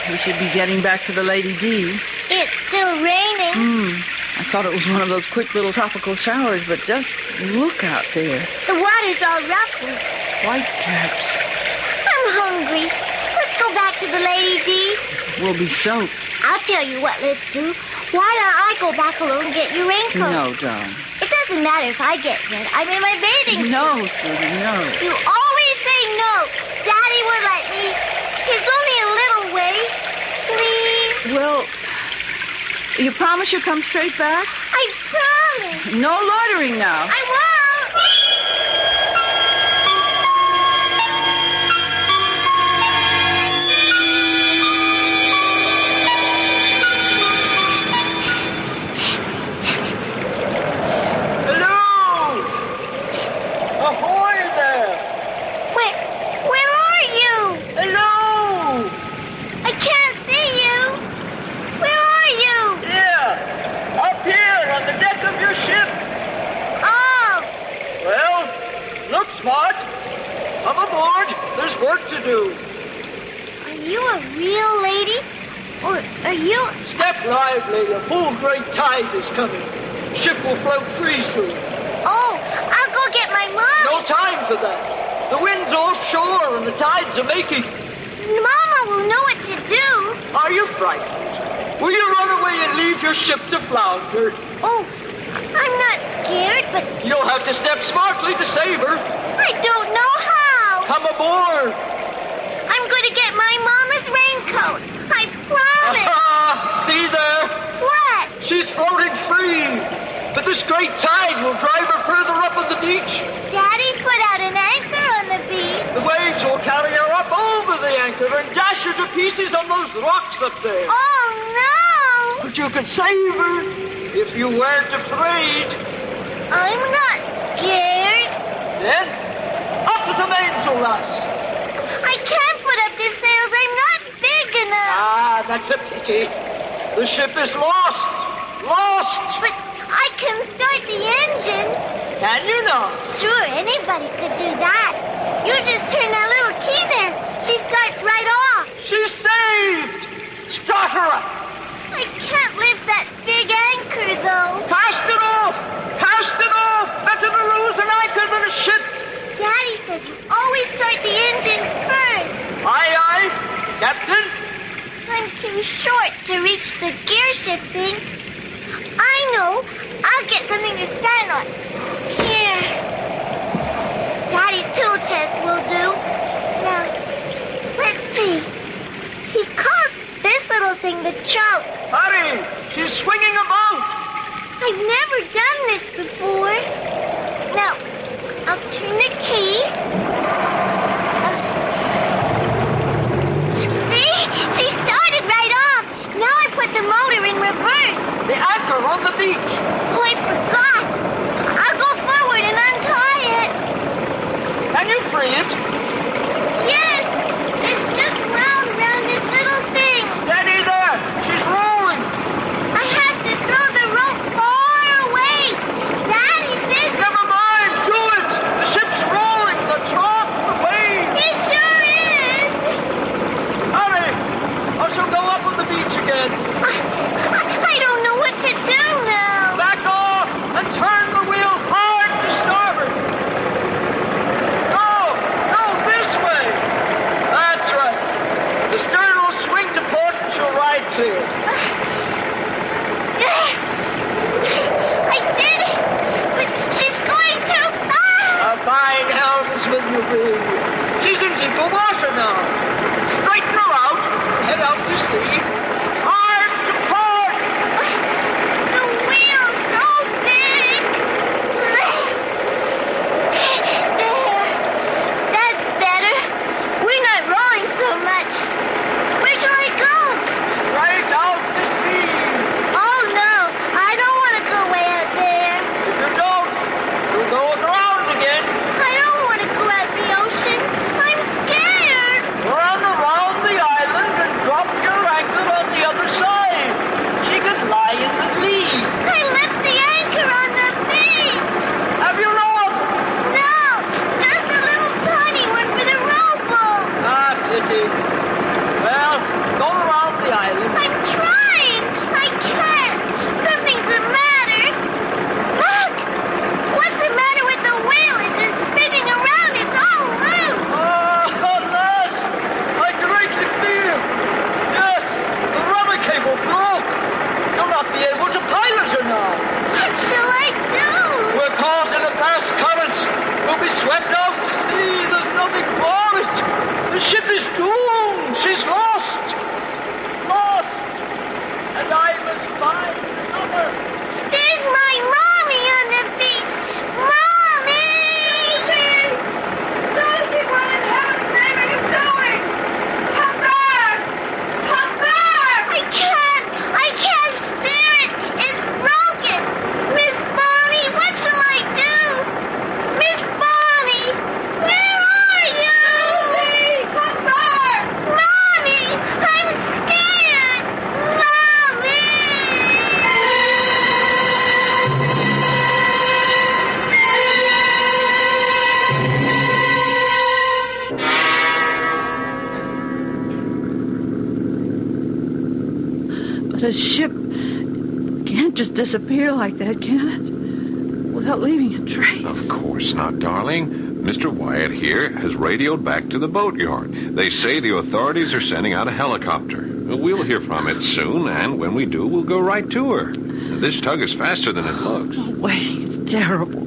We should be getting back to the Lady D. It's still raining. I thought it was one of those quick little tropical showers, but just look out there. The water's all ruffled. White caps. I'm hungry. Let's go back to the Lady D. We'll be soaked. I'll tell you what let's do. Why don't I go back alone and get your raincoat? No, darling. It doesn't matter if I get wet. I'm in my bathing suit. No, Susie, no. You always say no. Daddy would let me. It's only a little way. Please? Well, you promise you'll come straight back? I promise. No loitering now. I won't. Smart. Come aboard. There's work to do. Are you a real lady? Or are you... Step lively. A full great tide is coming. Ship will float free soon. Oh, I'll go get my mom. No time for that. The wind's offshore and the tides are making. Mama will know what to do. Are you frightened? Will you run away and leave your ship to flounder? Oh, I'm not scared, but... You'll have to step smartly to save her. I don't know how. Come aboard. I'm going to get my mama's raincoat. I promise. See there? What? She's floating free. But this great tide will drive her further up on the beach. Daddy put out an anchor on the beach. The waves will carry her up over the anchor and dash her to pieces on those rocks up there. Oh, no. But you could save her if you weren't afraid. I'm not scared. Then, up to the mainsail, lass. I can't put up the sails. I'm not big enough. Ah, that's a pity. The ship is lost. Lost. But I can start the engine. Can you not? Sure, anybody could do that. You just turn that little key there. She starts right off. She's saved. Start her up. I can't lift that big anchor, though. Cast it off. Cast it off. Better to lose an anchor than a ship. Daddy says you always start the engine first. Aye, aye. Captain? I'm too short to reach the gear shifting. I know. I'll get something to stand on. Here. Daddy's tool chest will do. Now, let's see. He calls this little thing the choke. Hurry! She's swinging about. I've never done this before. Now, I'll turn the key. See? She started right off. Now I put the motor in reverse. The anchor on the beach. Oh, I forgot. I'll go forward and untie it. Can you free it? Yes. It's just round this little thing. Steady there. She's rolling. I have to throw the rope far away. Daddy says... Never mind. Do it. The ship's rolling. The trough, the waves. It sure is. Hurry. Or she'll go up on the beach again. I don't know what to do now. Back off and turn the wheel hard to starboard. No, this way. That's right. The stern will swing to port and she'll ride clear. I did it, but she's going to... A fine helmsman you be. She's in deeper water now. Straighten her out, head out to sea. Hard to port. The wheel's so big. There. That's better. We're not rolling so much. Where shall I go? Right out to sea. Oh, no. I don't want to go way out there. If you don't, you'll go aground again. I don't want to go out the ocean. I'm scared. Run around the island and drop your anchor on the other side. She can lie in the lee. I left the anchor on the beach. Have you not? No, just a little tiny one for the rowboat. Ah, pity. Well, go around the island. I'm trying. I can't. Something's the matter. Look! What's the matter with the wheel? It's just spinning around. It's all loose. Oh, lass! I greatly feel. Yes, the rubber cable broke. You'll not be able to pilot her now. What shall I do? We're caught in a fast current. We'll be swept out to sea. There's nothing for it. The ship is doomed. She's lost. Lost. And I must find another. There's my mommy on the beach. Mommy! Susie, what in heaven's name are you doing? Come back! Come back! I can't steer it. It's broken. Miss Bonnie, what shall I do? Miss Bonnie, where are you? Susie, come back! Mommy, I'm scared. Mommy! a ship can't just disappear like that, can it? Without leaving a trace. Of course not, darling. Mr. Wyatt here has radioed back to the boatyard. They say the authorities are sending out a helicopter. We'll hear from it soon, and when we do, we'll go right to her. This tug is faster than it looks. Oh, waiting is terrible.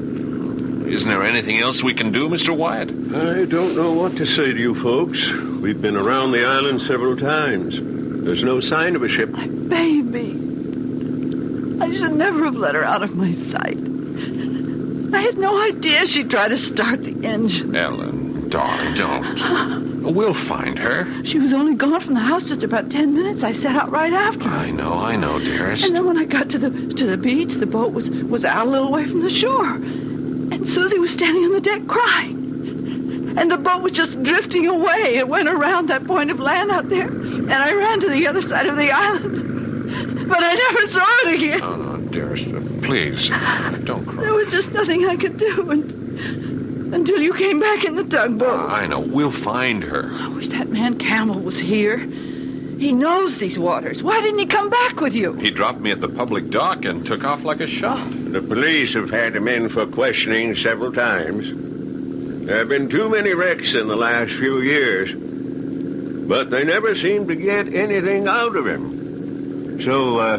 Isn't there anything else we can do, Mr. Wyatt? I don't know what to say to you folks. We've been around the island several times. There's no sign of a ship. My baby. I should never have let her out of my sight. I had no idea she'd try to start the engine. Ellen, darling, don't. We'll find her. She was only gone from the house just about 10 minutes. I set out right after her. I know, dearest. And then when I got to the beach, the boat was out a little way from the shore. And Susie was standing on the deck crying. And the boat was just drifting away. It went around that point of land out there. And I ran to the other side of the island. But I never saw it again. No, dearest, please, don't cry. There was just nothing I could do until you came back in the tugboat. I know. We'll find her. I wish that man Campbell was here. He knows these waters. Why didn't he come back with you? He dropped me at the public dock and took off like a shot. The police have had him in for questioning several times. There have been too many wrecks in the last few years, but they never seem to get anything out of him. So,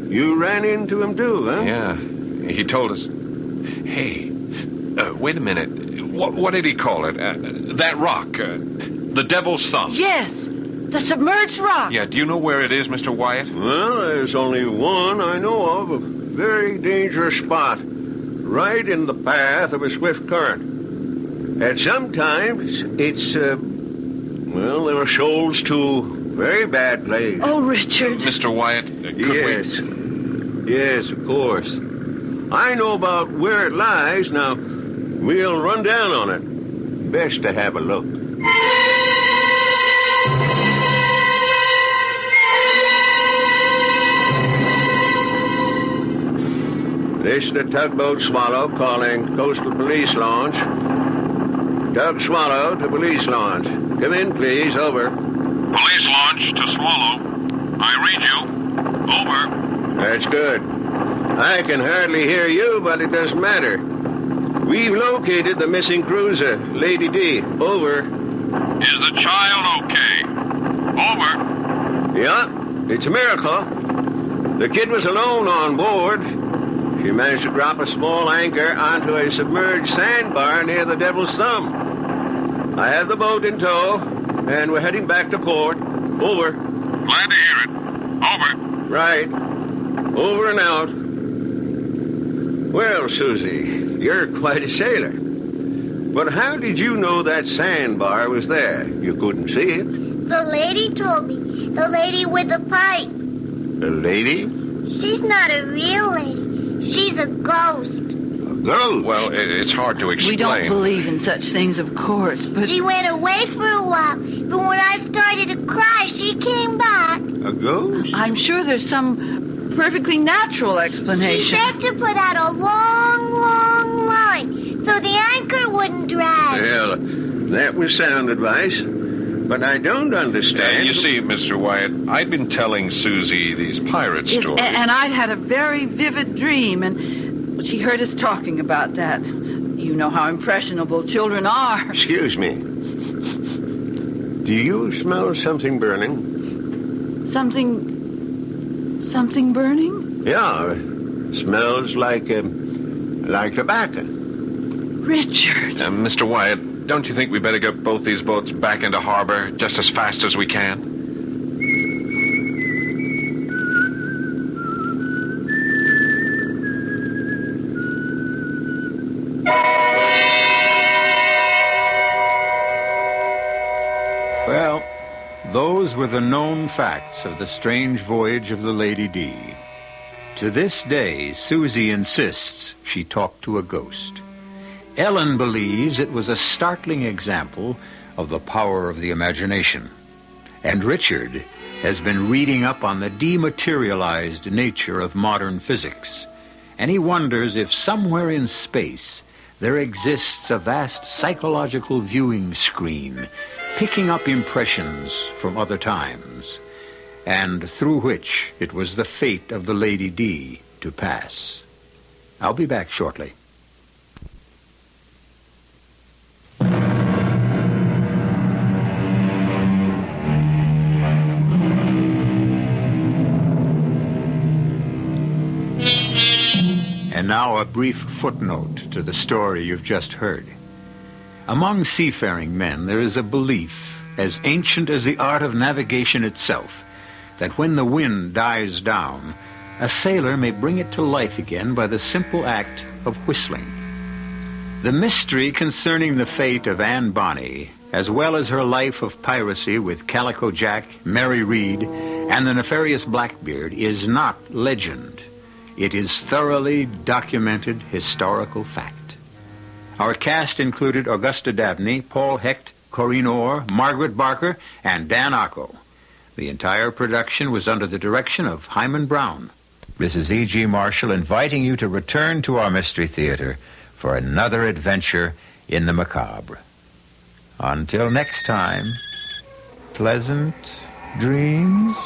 you ran into him too, huh? Yeah, he told us. Hey, wait a minute. What did he call it? That rock, the Devil's Thumb. Yes, the submerged rock. Yeah, do you know where it is, Mr. Wyatt? Well, there's only one I know of, a very dangerous spot, right in the path of a swift current. And sometimes it's, there are shoals to very bad place. Oh, Richard. Mr. Wyatt, could we... Yes, of course. I know about where it lies. Now, we'll run down on it. Best to have a look. This is the tugboat Swallow calling Coastal Police Launch. Tug Swallow to Police Launch. Come in, please. Over. Police Launch to Swallow. I read you. Over. That's good. I can hardly hear you, but it doesn't matter. We've located the missing cruiser, Lady D. Over. Is the child okay? Over. Yeah, it's a miracle. The kid was alone on board. She managed to drop a small anchor onto a submerged sandbar near the Devil's Thumb. I have the boat in tow, and we're heading back to port. Over. Glad to hear it. Over. Right. Over and out. Well, Susie, you're quite a sailor. But how did you know that sandbar was there? You couldn't see it. The lady told me. The lady with the pipe. The lady? She's not a real lady. She's a ghost. A ghost? Well, it's hard to explain. We don't believe in such things, of course, but... She went away for a while, but when I started to cry, she came back. A ghost? I'm sure there's some perfectly natural explanation. She said to put out a long, long line so the anchor wouldn't drag. Well, that was sound advice. But I don't understand. You see, Mr. Wyatt, I'd been telling Susie these pirate stories. And I'd had a very vivid dream, and she heard us talking about that. You know how impressionable children are. Excuse me. Do you smell something burning? Something burning? Yeah, smells like tobacco. Richard. Mr. Wyatt, don't you think we better get both these boats back into harbor just as fast as we can? Well, those were the known facts of the strange voyage of the Lady D. To this day, Susie insists she talked to a ghost. Ellen believes it was a startling example of the power of the imagination. And Richard has been reading up on the dematerialized nature of modern physics. And he wonders if somewhere in space there exists a vast psychological viewing screen picking up impressions from other times. and through which it was the fate of the Lady D to pass. I'll be back shortly. And now a brief footnote to the story you've just heard. Among seafaring men, there is a belief, as ancient as the art of navigation itself, that when the wind dies down, a sailor may bring it to life again by the simple act of whistling. The mystery concerning the fate of Anne Bonny, as well as her life of piracy with Calico Jack, Mary Read, and the nefarious Blackbeard, is not legend. It is thoroughly documented historical fact. Our cast included Augusta Dabney, Paul Hecht, Corinne Orr, Margaret Barker, and Dan Ocko. The entire production was under the direction of Hyman Brown. This is E.G. Marshall inviting you to return to our Mystery Theater for another adventure in the macabre. Until next time, pleasant dreams.